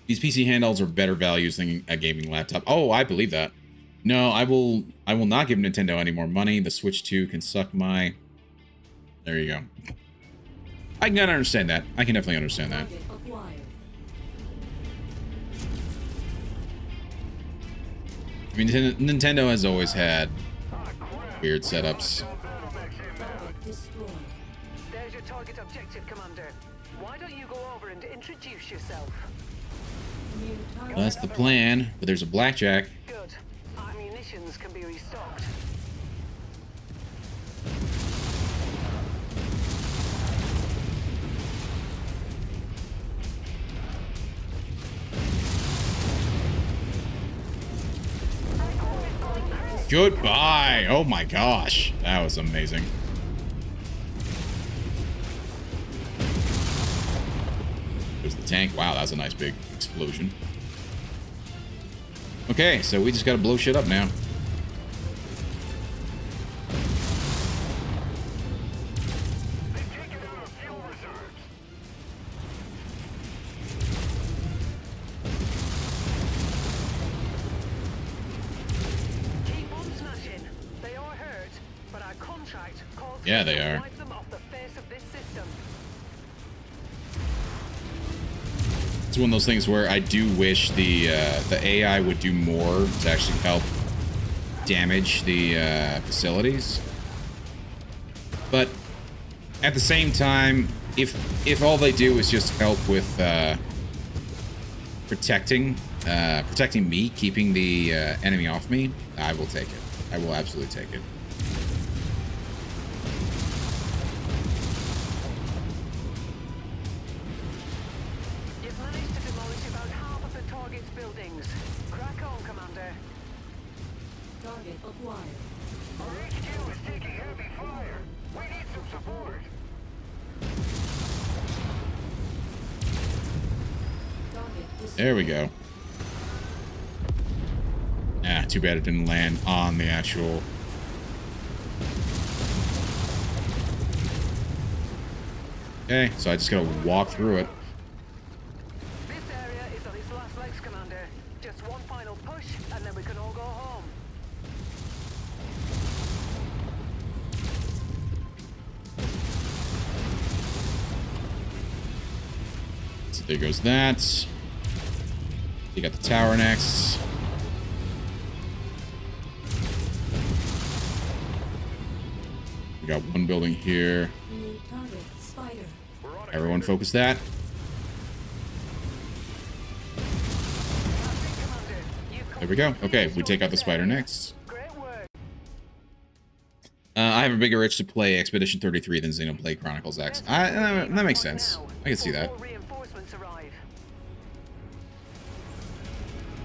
These PC handhelds are better values than a gaming laptop. Oh, I believe that. No, I will not give Nintendo any more money. The Switch 2 can suck my... There you go. I can understand that. I can definitely understand that. I mean, Nintendo has always had weird setups. There's your target objective, Commander. Why don't you go over and introduce yourself? Well, that's the plan, but there's a blackjack. Good. Ammunitions can be restocked. Goodbye. Oh my gosh. That was amazing. There's the tank. Wow, that's a nice big explosion. Okay, so we just gotta blow shit up now. Yeah, they are. It's one of those things where I do wish the AI would do more to actually help damage the facilities. But at the same time, if all they do is just help with protecting me, keeping the enemy off me, I will take it. I will absolutely take it. There we go. Ah, too bad it didn't land on the actual... Okay, so I just gotta walk through it. This area is on its last legs, Commander. Just one final push, and then we can all go home. So there goes that. You got the tower next. We got one building here. Everyone focus that. There we go. Okay, we take out the spider next. I have a bigger itch to play Expedition 33 than Xenoblade Chronicles X. That makes sense. I can see that.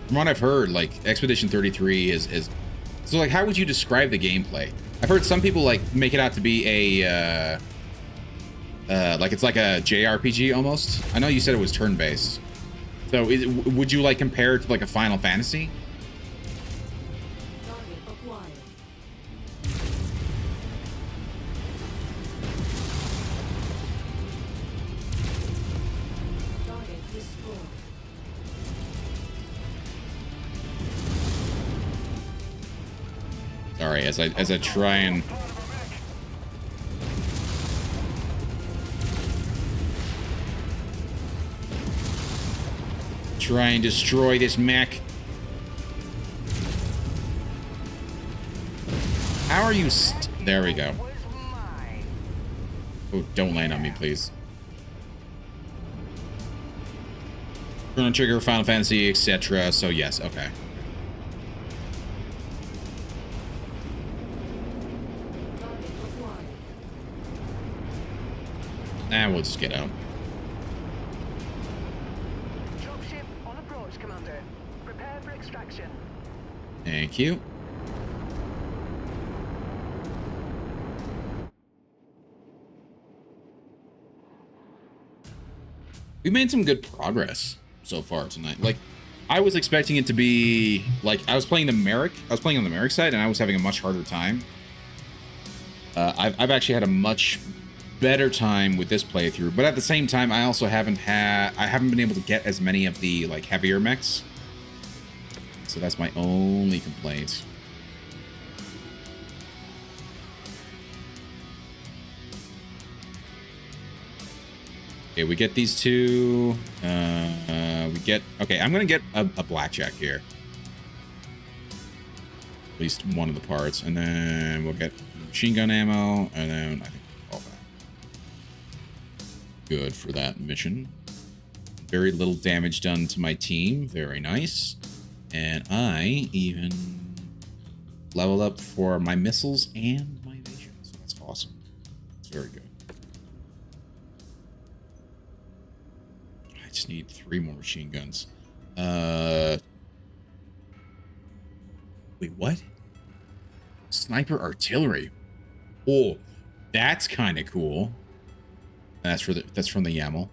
From what I've heard, like, Expedition 33 is... So, like, how would you describe the gameplay? I've heard some people, like, make it out to be a... like, it's like a JRPG, almost. I know you said it was turn-based. So, would you, like, compare it to, like, a Final Fantasy? Sorry, as I try and... Try and destroy this mech. How are you there we go. Oh, don't land on me, please. Chrono Trigger, Final Fantasy, etc. So yes, okay. Nah, we'll just get out. Dropship on approach, Commander. Prepare for extraction. Thank you. We made some good progress so far tonight. Like, I was expecting it to be like I was playing on the Merrick side, and I was having a much harder time. I've actually had a much better time with this playthrough, but at the same time, I also haven't been able to get as many of the like heavier mechs. So that's my only complaint. Okay, we get these two. Okay, I'm gonna get a blackjack here. At least one of the parts, and then we'll get machine gun ammo, and then I think all that. Good for that mission. Very little damage done to my team. Very nice. And I even leveled up for my missiles and my evasion. So that's awesome. It's very good. I just need 3 more machine guns. Wait, what? sniper artillery. Oh, that's kind of cool. That's from the YAML.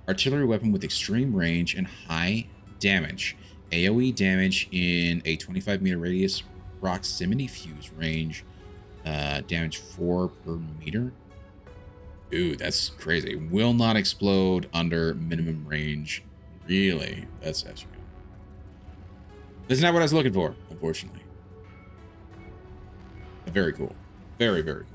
Artillery weapon with extreme range and high damage. AoE damage in a 25-meter radius. Proximity fuse range. Damage 4 per meter. Ooh, that's crazy. Will not explode under minimum range. Really? That's actually good. This is not what I was looking for, unfortunately. Very cool. Very, very cool.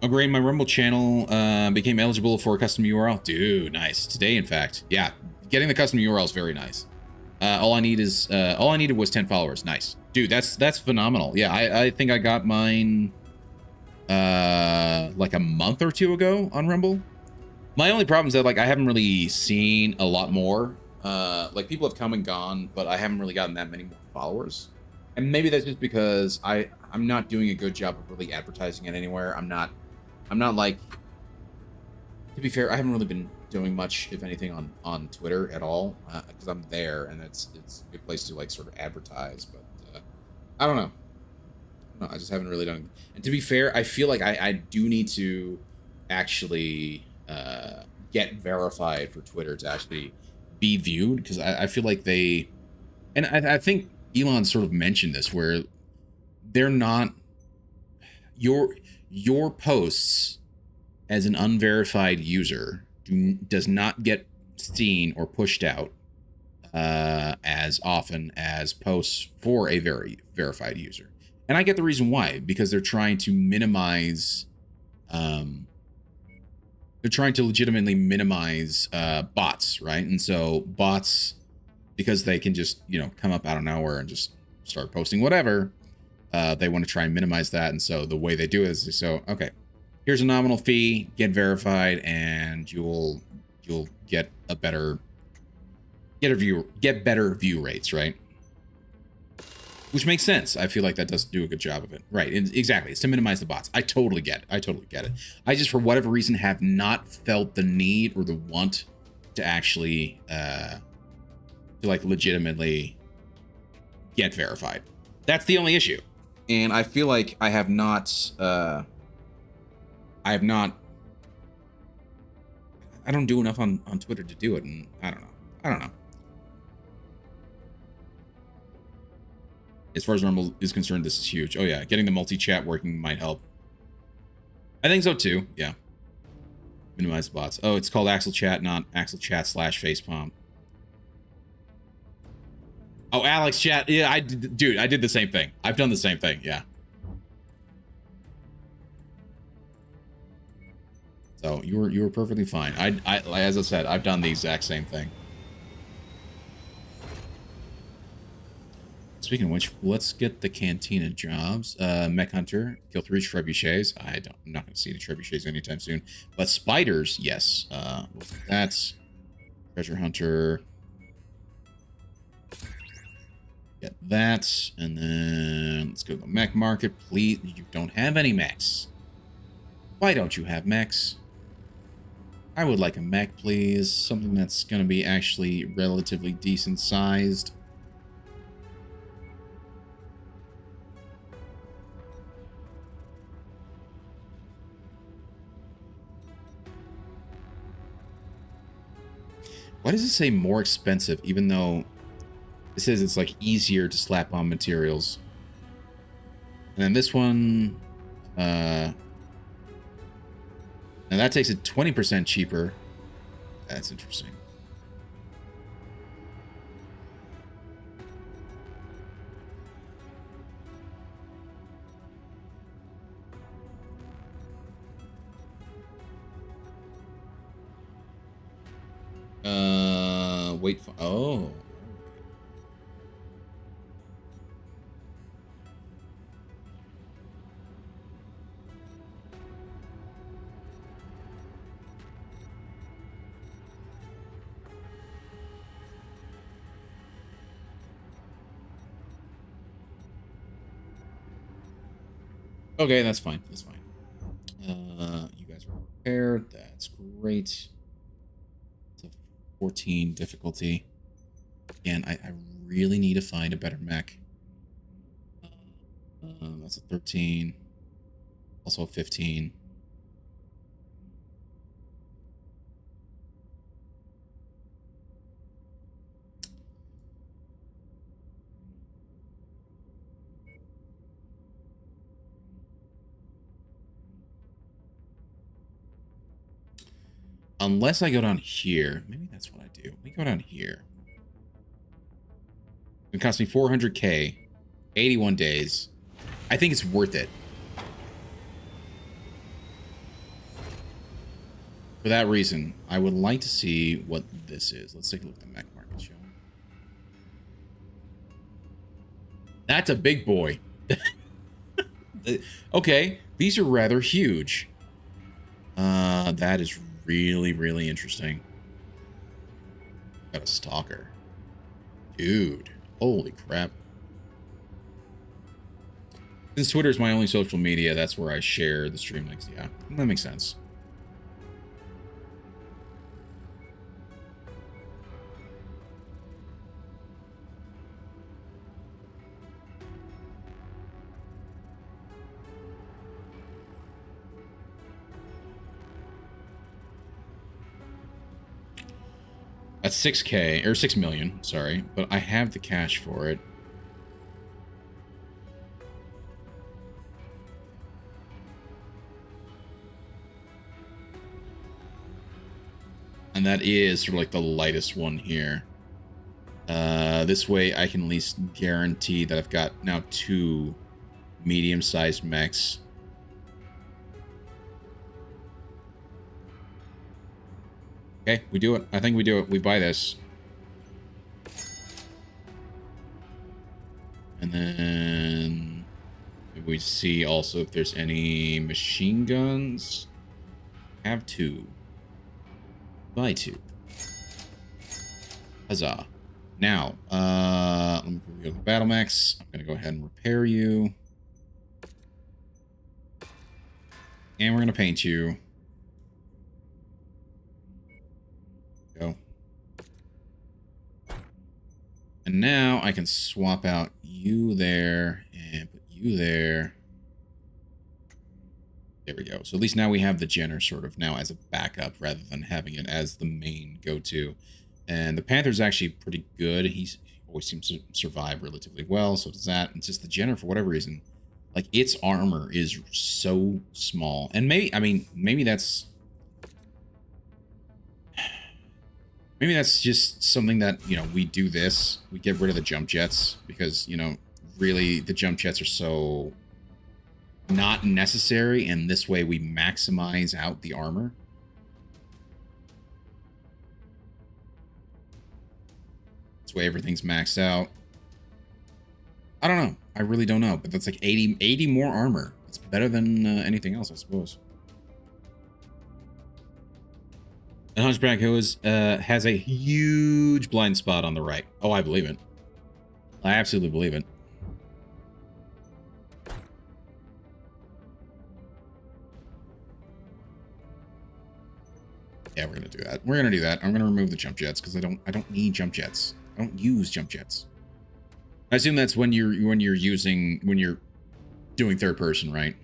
Oh, great. My Rumble channel became eligible for a custom URL. Dude, nice. Today, in fact. Yeah, getting the custom URL is very nice. All I needed was 10 followers. Nice. Dude, that's phenomenal. Yeah, I think I got mine like a month or two ago on Rumble. My only problem is that like I haven't really seen a lot more. Like people have come and gone, but I haven't really gotten that many more followers. And maybe that's just because I'm not doing a good job of really advertising it anywhere. I'm not like, to be fair, I haven't really been doing much, if anything, on Twitter at all, because I'm there and it's a good place to like sort of advertise. But I don't know. No, I just haven't really done it. And to be fair, I feel like I do need to actually get verified for Twitter to actually be viewed, because I feel like they, and I think Elon sort of mentioned this, where they're not, your posts as an unverified user does not get seen or pushed out as often as posts for a verified user. And I get the reason why, because they're trying to minimize, they're trying to legitimately minimize bots, right? And so bots, because they can just, you know, come up out of nowhere and just start posting whatever, they want to try and minimize that. And so the way they do it is, so, okay, here's a nominal fee, get verified, and you'll get a better, get better view rates, right? Which makes sense. I feel like that does do a good job of it. Right, exactly. It's to minimize the bots. I totally get it. I totally get it. I just, for whatever reason, have not felt the need or the want to actually, to like legitimately get verified. That's the only issue. And I feel like I have not, I don't do enough on Twitter to do it, and I don't know. As far as Rumble is concerned, this is huge. Oh yeah, getting the multi-chat working might help. I think so too, yeah. Minimize the bots. Oh, it's called Axel Chat, not Axel Chat / facepalm. Oh, Alex Chat. Yeah, I did the same thing. I've done the same thing, yeah. So you were perfectly fine. I as I said, I've done the exact same thing. Speaking of which, let's get the Cantina jobs. Mech Hunter, kill 3 trebuchets. I'm not going to see any trebuchets anytime soon. But spiders, yes. That's Treasure Hunter. Get that, and then let's go to the mech market. Please, you don't have any mechs. Why don't you have mechs? I would like a mech, please. Something that's going to be actually relatively decent sized. Why does it say more expensive, even though it says it's like easier to slap on materials? And then this one, now that takes it 20% cheaper. That's interesting. Wait for, oh. Okay, that's fine. That's fine. You guys are prepared. That's great. 14 difficulty. Again, I really need to find a better mech. That's a 13. Also a 15. Unless I go down here. Maybe that's what I do. Let me go down here. It cost me 400k. 81 days. I think it's worth it. For that reason, I would like to see what this is. Let's take a look at the mech market show. That's a big boy. Okay, these are rather huge. That is really, really interesting. Got a stalker. Dude, holy crap. Since Twitter is my only social media, that's where I share the stream links. Yeah, that makes sense. That's 6K, or 6 million, sorry, but I have the cash for it. And that is sort of like the lightest one here. This way I can at least guarantee that I've got now 2 medium-sized mechs. Okay, we do it. I think we do it. We buy this. And then we see also if there's any machine guns. Have 2. Buy 2. Huzzah. Now, let me go to the battle mechs. I'm going to go ahead and repair you. And we're going to paint you. Go. And now I can swap out you there and put you there. There we go. So at least now we have the Jenner sort of now as a backup rather than having it as the main go-to. And the Panther's actually pretty good. He always seems to survive relatively well. So does that. It's just the Jenner, for whatever reason, like its armor is so small. And maybe, I mean, maybe that's just something that, you know, we do this. We get rid of the jump jets because, you know, really the jump jets are so not necessary. And this way we maximize out the armor. This way everything's maxed out. I don't know. I really don't know. But that's like 80 more armor. It's better than anything else, I suppose. And Hunchback Hills has a huge blind spot on the right. Oh, I believe it. I absolutely believe it. Yeah, we're gonna do that. We're gonna do that. I'm gonna remove the jump jets because I don't need jump jets. I don't use jump jets. I assume that's when you're doing third person, right?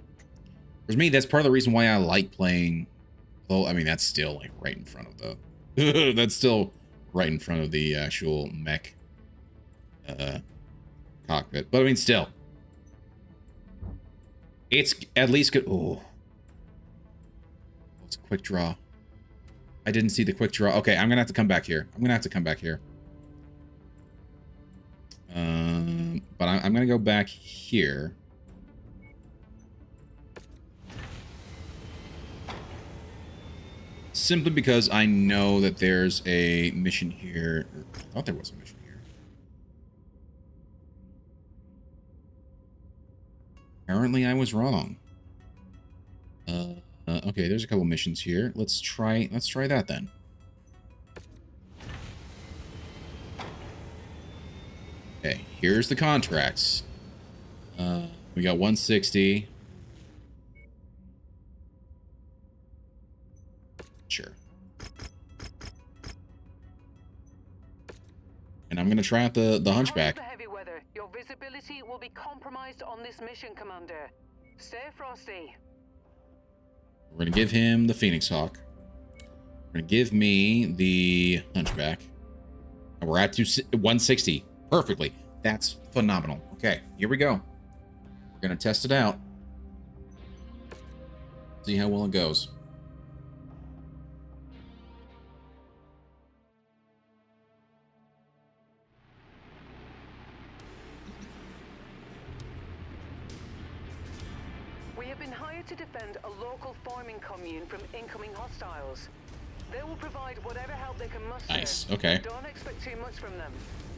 For me, that's part of the reason why I like playing. Well, I mean, that's still like right in front of the that's still right in front of the actual mech cockpit. But I mean, still, it's at least good. Oh, it's a quick draw. I didn't see the quick draw. Okay, I'm gonna have to come back here. But I'm gonna go back here. Simply because I know that there's a mission here. I thought there was a mission here. Apparently I was wrong. Okay, there's a couple missions here. Let's try that then. Okay, here's the contracts. We got 160. Sure. and I'm gonna try out the Hunchback. Because of the heavy weather, your visibility will be compromised on this mission, Commander. Stay frosty. We're gonna give him the Phoenix Hawk. We're gonna give me the Hunchback. And we're at 160. Perfectly. That's phenomenal. Okay, here we go. We're gonna test it out. See how well it goes. We have been hired to defend a local farming commune from incoming hostiles. They will provide whatever help they can muster. Nice, okay. Don't expect too much from them.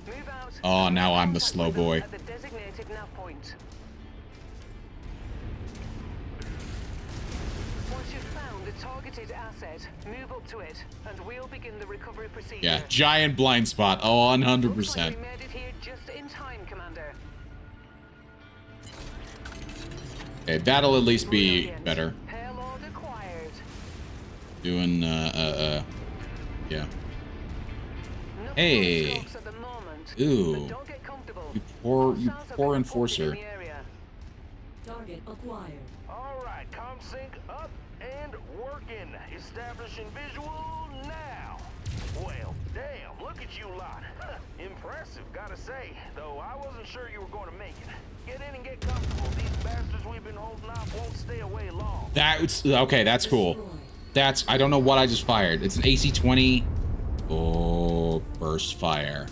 Move out. Oh, now I'm the slow boy. At the designated nav point. Once you've found a targeted asset, move up to it, and we'll begin the recovery procedure. Yeah, giant blind spot. Oh, 100%. Looks like we made it here just in time, Commander. Okay, that'll at least be better. Payload acquired. Doing, yeah. Hey. Ooh. You poor enforcer. Target acquired. All right, ComSync up and working. Establishing visual now. Well, damn, look at you lot. Impressive, gotta say. Though I wasn't sure you were going to make it. Get in and get comfortable. These bastards we've been holding off won't stay away long. That's okay. That's cool. That's I don't know what I just fired. It's an AC-20. Oh, burst fire.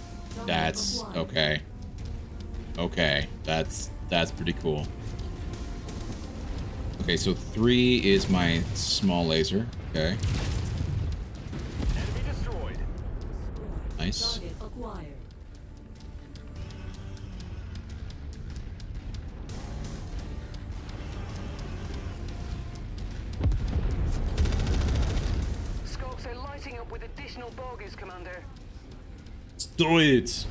That's okay. Okay, that's pretty cool. Okay, so 3 is my small laser. Okay. Enemy destroyed. Nice. Target acquired. Scopes are lighting up with additional bogies, Commander. Let's do it.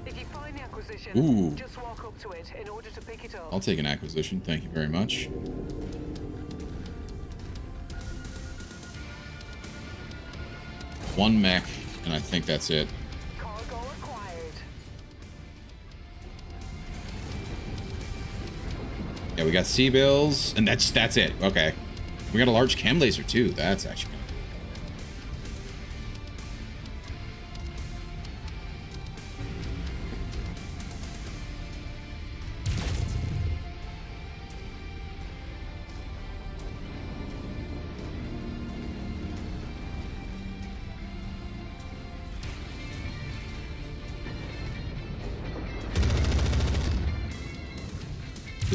If you find the acquisition, Ooh. just walk up to it in order to pick it up. I'll take an acquisition. Thank you very much. One mech, and I think that's it. Cargo acquired. Yeah, we got C-bills, and that's it. Okay. We got a large chem laser too. That's actually kind of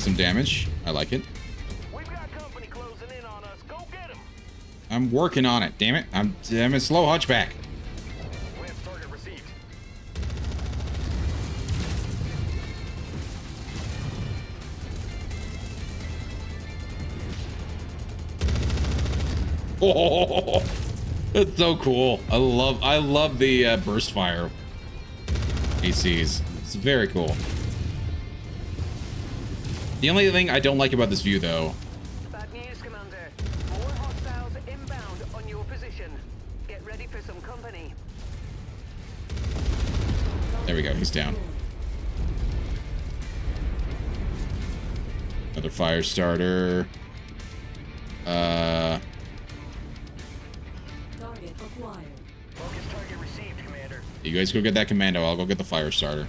some damage. I like it. We've got company closing in on us. Go get them. I'm working on it. Damn it. I'm a slow hunchback. Lance target received. Oh, that's so cool. I love the burst fire ACs. It's very cool. The only thing I don't like about this view, though. Bad news, Commander. More hostiles inbound on your position. Get ready for some company. There we go. He's down. Another fire starter. Target acquired. Focus target received, Commander. You guys go get that commando. I'll go get the fire starter.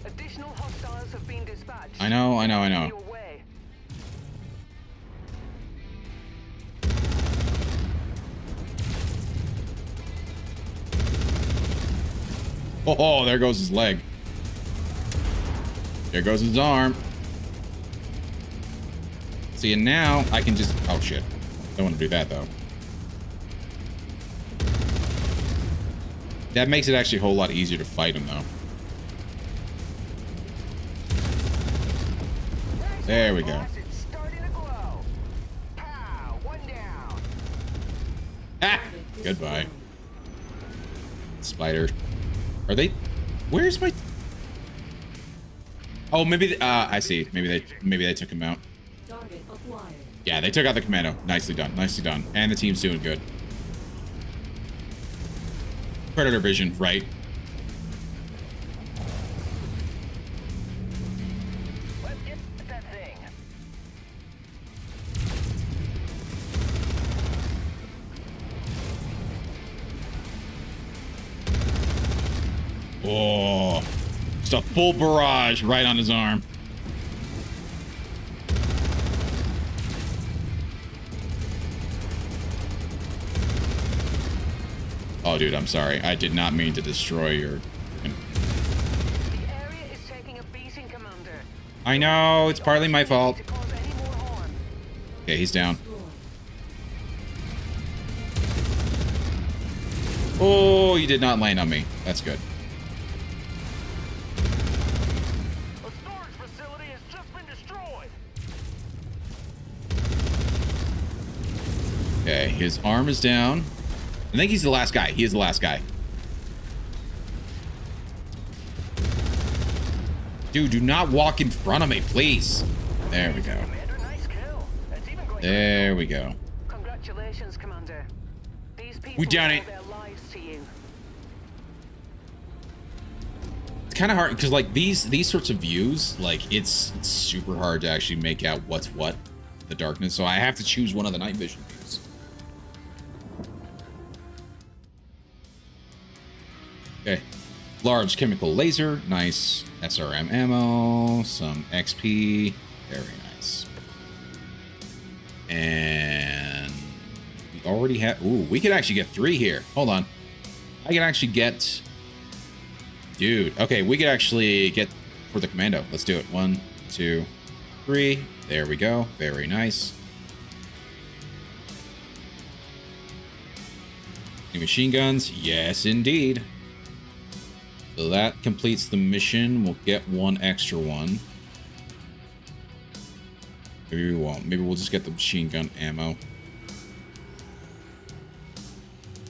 Additional hostiles have been dispatched. I know. Your way. Oh, there goes his leg. There goes his arm. See, and now I can just... Oh, shit. Don't want to do that, though. That makes it actually a whole lot easier to fight him, though. There we go. Ah! Goodbye. Spider. Are they... Where's my... Oh, maybe... I see. Maybe they took him out. Yeah, they took out the commando. Nicely done. Nicely done. And the team's doing good. Predator vision, right? Let's get that thing. Oh, just a full barrage right on his arm. Oh, dude, I'm sorry. I did not mean to destroy your... The area is taking a beating, Commander. I know, it's partly my fault. Okay, he's down. Oh, you did not land on me. That's good. A storage facility has just been destroyed. Okay, his arm is down. I think he's the last guy. He is the last guy. Dude, do not walk in front of me, please. There we go. There we go. Congratulations, Commander. These people We done it. owe their lives to you. It's kind of hard because like these sorts of views, like it's super hard to actually make out what's what in the darkness. So I have to choose one of the night vision views. Okay, large chemical laser, nice SRM ammo, some XP, very nice. And we already have, ooh, we could actually get 3 here. Hold on. I can actually get, dude, okay, we could actually get for the commando. Let's do it. 1, 2, 3. There we go. Very nice. New machine guns. Yes, indeed. So that completes the mission. We'll get 1 extra one. Maybe we won't. Maybe we'll just get the machine gun ammo.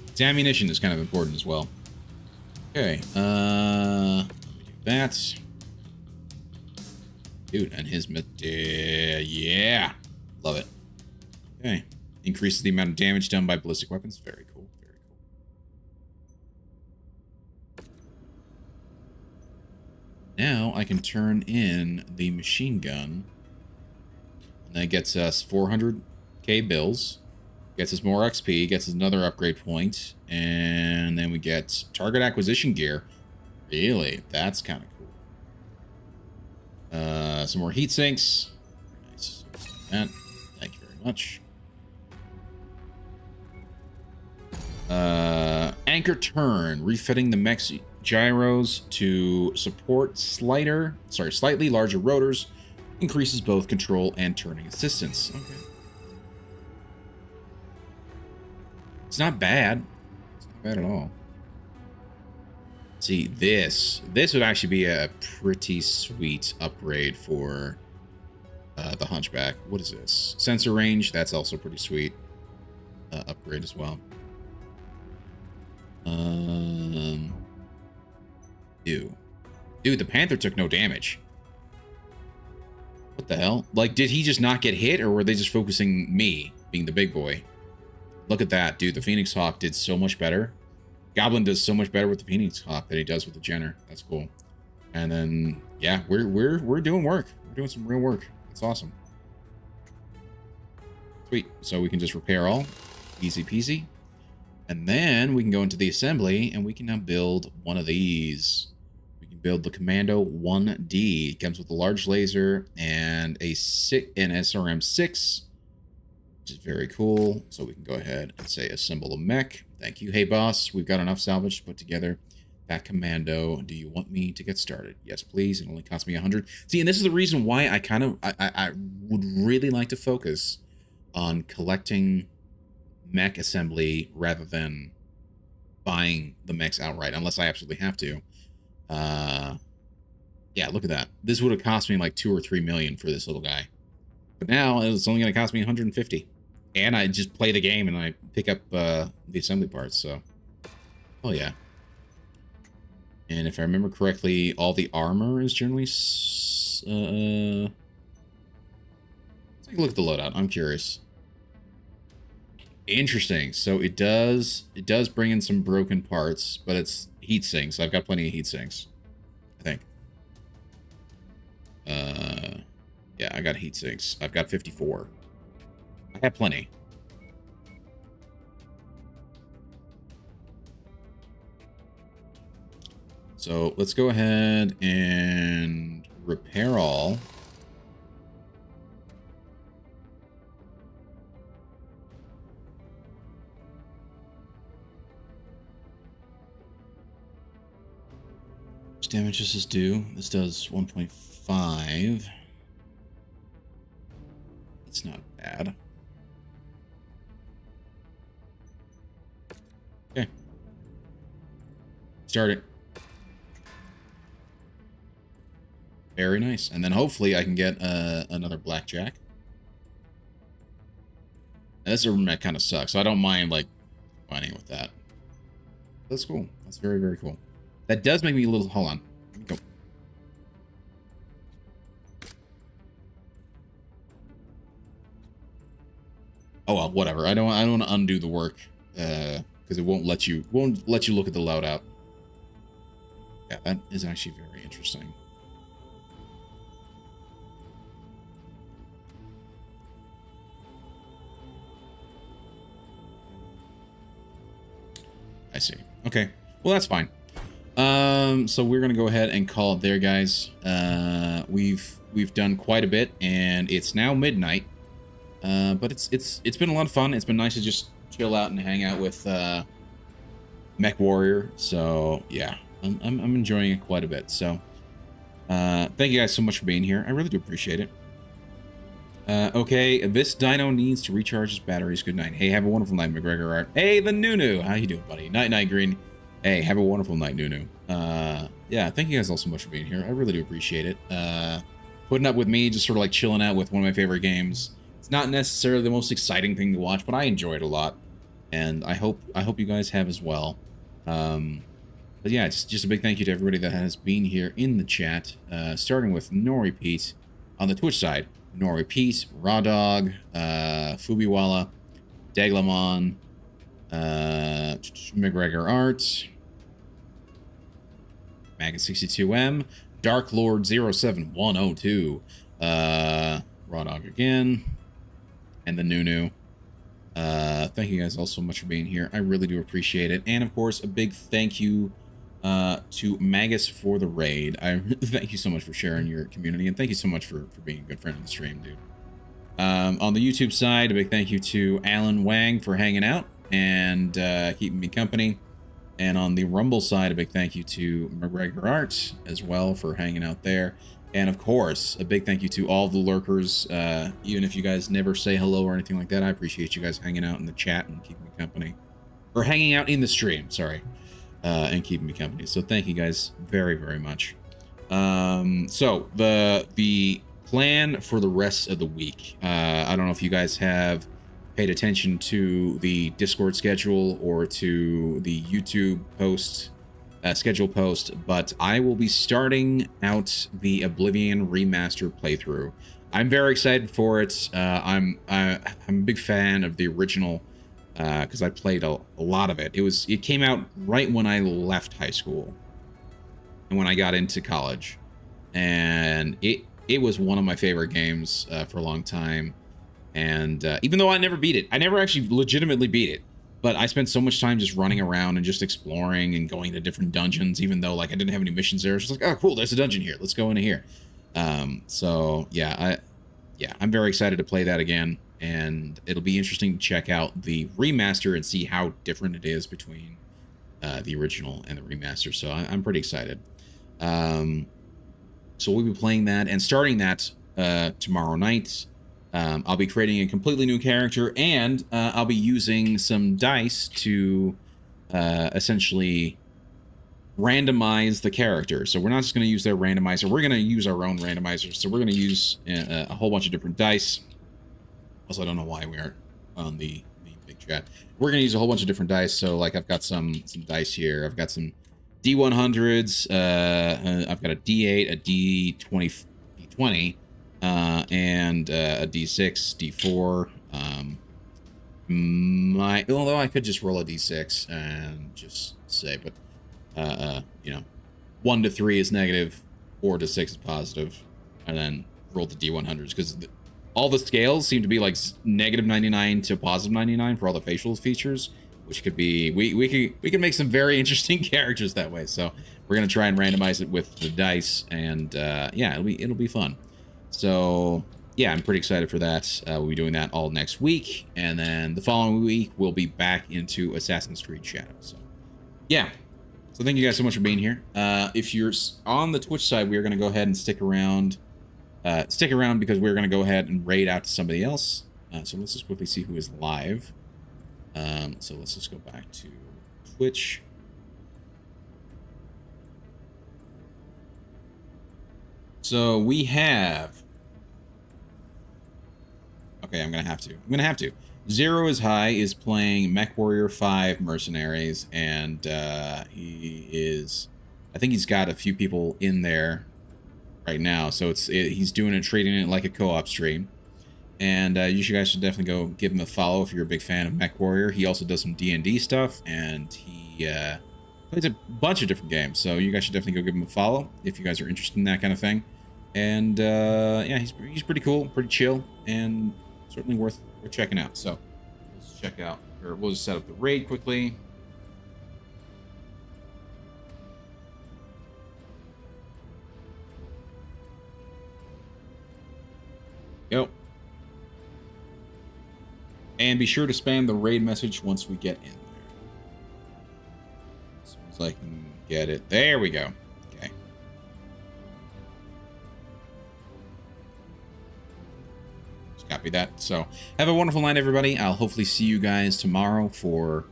Its ammunition is kind of important as well. Okay. Let me do that. Dude, and his... yeah. Love it. Okay. Increases the amount of damage done by ballistic weapons. Very cool. Very cool. Now I can turn in the machine gun. And that gets us 400k bills. Gets us more XP. Gets us another upgrade point. And then we get target acquisition gear. Really? That's kind of cool. Some more heat sinks. Nice. Thank you very much. Anchor turn. Refitting the Mechs gyros to support slightly larger rotors. Increases both control and turning assistance. Okay. It's not bad. It's not bad at all. See, this would actually be a pretty sweet upgrade for the Hunchback. What is this? Sensor range. That's also pretty sweet. Upgrade as well. Dude, the Panther took no damage. What the hell? Like, did he just not get hit, or were they just focusing me, being the big boy? Look at that, dude. The Phoenix Hawk did so much better. Goblin does so much better with the Phoenix Hawk than he does with the Jenner. That's cool. And then, yeah, we're doing work. We're doing some real work. It's awesome. Sweet. So we can just repair all. Easy peasy. And then we can go into the assembly, and we can now build one of these. We can build the Commando 1D. It comes with a large laser and an SRM 6, which is very cool. So we can go ahead and say assemble a mech. Thank you. Hey, boss, we've got enough salvage to put together Back Commando. Do you want me to get started? Yes, please. It only costs me 100. See, and this is the reason why I would really like to focus on collecting mech assembly rather than buying the mechs outright, unless I absolutely have to. Yeah, look at that. This would have cost me like 2 or 3 million for this little guy. But now it's only going to cost me 150. And I just play the game and I pick up the assembly parts, so. Oh, yeah. And if I remember correctly, all the armor is generally... let's take a look at the loadout. I'm curious. Interesting. So it does bring in some broken parts, but it's heat sinks. I've got plenty of heat sinks, I think. Yeah, I got heat sinks. I've got 54. I have plenty. So let's go ahead and repair all. Which damage does this do? This does 1.5. It's not bad. Okay. Start it. Very nice. And then hopefully I can get another blackjack. And this mech kind of sucks, so I don't mind, like, finding with that. That's cool. That's very, very cool. That does make me a little... Hold on. Let me go. Oh, well, whatever. I don't want to undo the work, because it won't let you look at the loadout. Yeah, that is actually very interesting. I see. Okay. Well, that's fine. So we're gonna go ahead and call it there, guys. We've done quite a bit, and it's now midnight. But it's been a lot of fun. It's been nice to just chill out and hang out with MechWarrior. So yeah, I'm enjoying it quite a bit. So thank you guys so much for being here. I really do appreciate it. Okay, this dino needs to recharge his batteries. Good night. Hey, have a wonderful night, McGregor Art. Hey, the Nunu. How you doing, buddy? Night, Green. Hey, have a wonderful night, Nunu. Yeah, thank you guys all so much for being here. I really do appreciate it. Putting up with me, just sort of like chilling out with one of my favorite games. It's not necessarily the most exciting thing to watch, but I enjoy it a lot, and I hope you guys have as well. But yeah, it's just a big thank you to everybody that has been here in the chat, starting with Nori Pete on the Twitch side. Nori Pete, Raw Dog, Fubiwala, Deglamon, McGregor Art, Maggot62M, Dark Lord 07102, Raw Dog again, and the Nunu. Thank you guys all so much for being here. I really do appreciate it. And of course, a big thank you to Magus for the raid. I thank you so much for sharing your community, and thank you so much for being a good friend of the stream, dude. On the YouTube side, a big thank you to Alan Wang for hanging out and keeping me company. And on the Rumble side, a big thank you to McGregor Art as well for hanging out there. And of course, a big thank you to all the lurkers. Even if you guys never say hello or anything like that, I appreciate you guys hanging out in the chat and keeping me company. Or hanging out in the stream, sorry. And keeping me company. So thank you guys very, very much. So the plan for the rest of the week. I don't know if you guys have paid attention to the Discord schedule or to the YouTube post, schedule post, but I will be starting out the Oblivion remaster playthrough. I'm very excited for it. I'm a big fan of the original because I played a lot of it. It came out right when I left high school and when I got into college, and it was one of my favorite games for a long time. And even though I never beat it, I never actually legitimately beat it, but I spent so much time just running around and just exploring and going to different dungeons, even though like I didn't have any missions there. It's just like, oh cool, there's a dungeon here, let's go into here. So yeah, I'm very excited to play that again, and it'll be interesting to check out the remaster and see how different it is between the original and the remaster. So I'm pretty excited. So we'll be playing that and starting that tomorrow night. I'll be creating a completely new character, and I'll be using some dice to essentially randomize the character. So we're not just going to use their randomizer. We're going to use our own randomizer. So we're going to use a whole bunch of different dice. Also, I don't know why we aren't on the big chat. We're going to use a whole bunch of different dice. So like I've got some dice here. I've got some D100s. I've got a D8, a D20, and a D6, D4. Although I could just roll a D6 and just say, but you know, 1 to 3 is negative, 4 to 6 is positive, and then roll the D100s because all the scales seem to be like negative 99 to positive 99 for all the facial features, which could be we can make some very interesting characters that way. So we're gonna try and randomize it with the dice, and yeah, it'll be fun. So yeah, I'm pretty excited for that. We'll be doing that all next week, and then the following week we'll be back into Assassin's Creed Shadows. So yeah, so thank you guys so much for being here. If you're on the Twitch side, we are gonna go ahead and stick around. Because we're gonna go ahead and raid out to somebody else. So let's just quickly see who is live. So let's just go back to Twitch. So we have... Okay, I'm gonna have to. Zero is High is playing MechWarrior 5 Mercenaries, and he is... I think he's got a few people in there right now, so he's doing it, treating it like a co-op stream. And you guys should definitely go give him a follow if you're a big fan of MechWarrior. He also does some D&D stuff, and he plays a bunch of different games. So you guys should definitely go give him a follow if you guys are interested in that kind of thing. And yeah, he's pretty cool, pretty chill, and certainly worth checking out. So let's check out, or we'll just set up the raid quickly. Go. And be sure to spam the raid message once we get in there. As soon as I can get it. There we go. Okay. Just copy that. So, have a wonderful night, everybody. I'll hopefully see you guys tomorrow for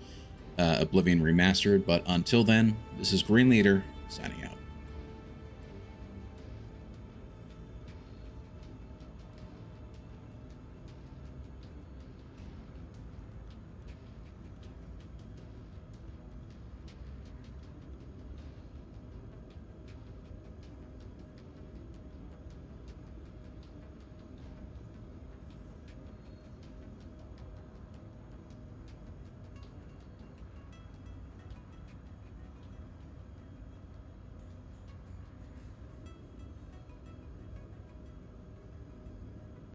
Oblivion Remastered. But until then, this is Green Leader, signing out.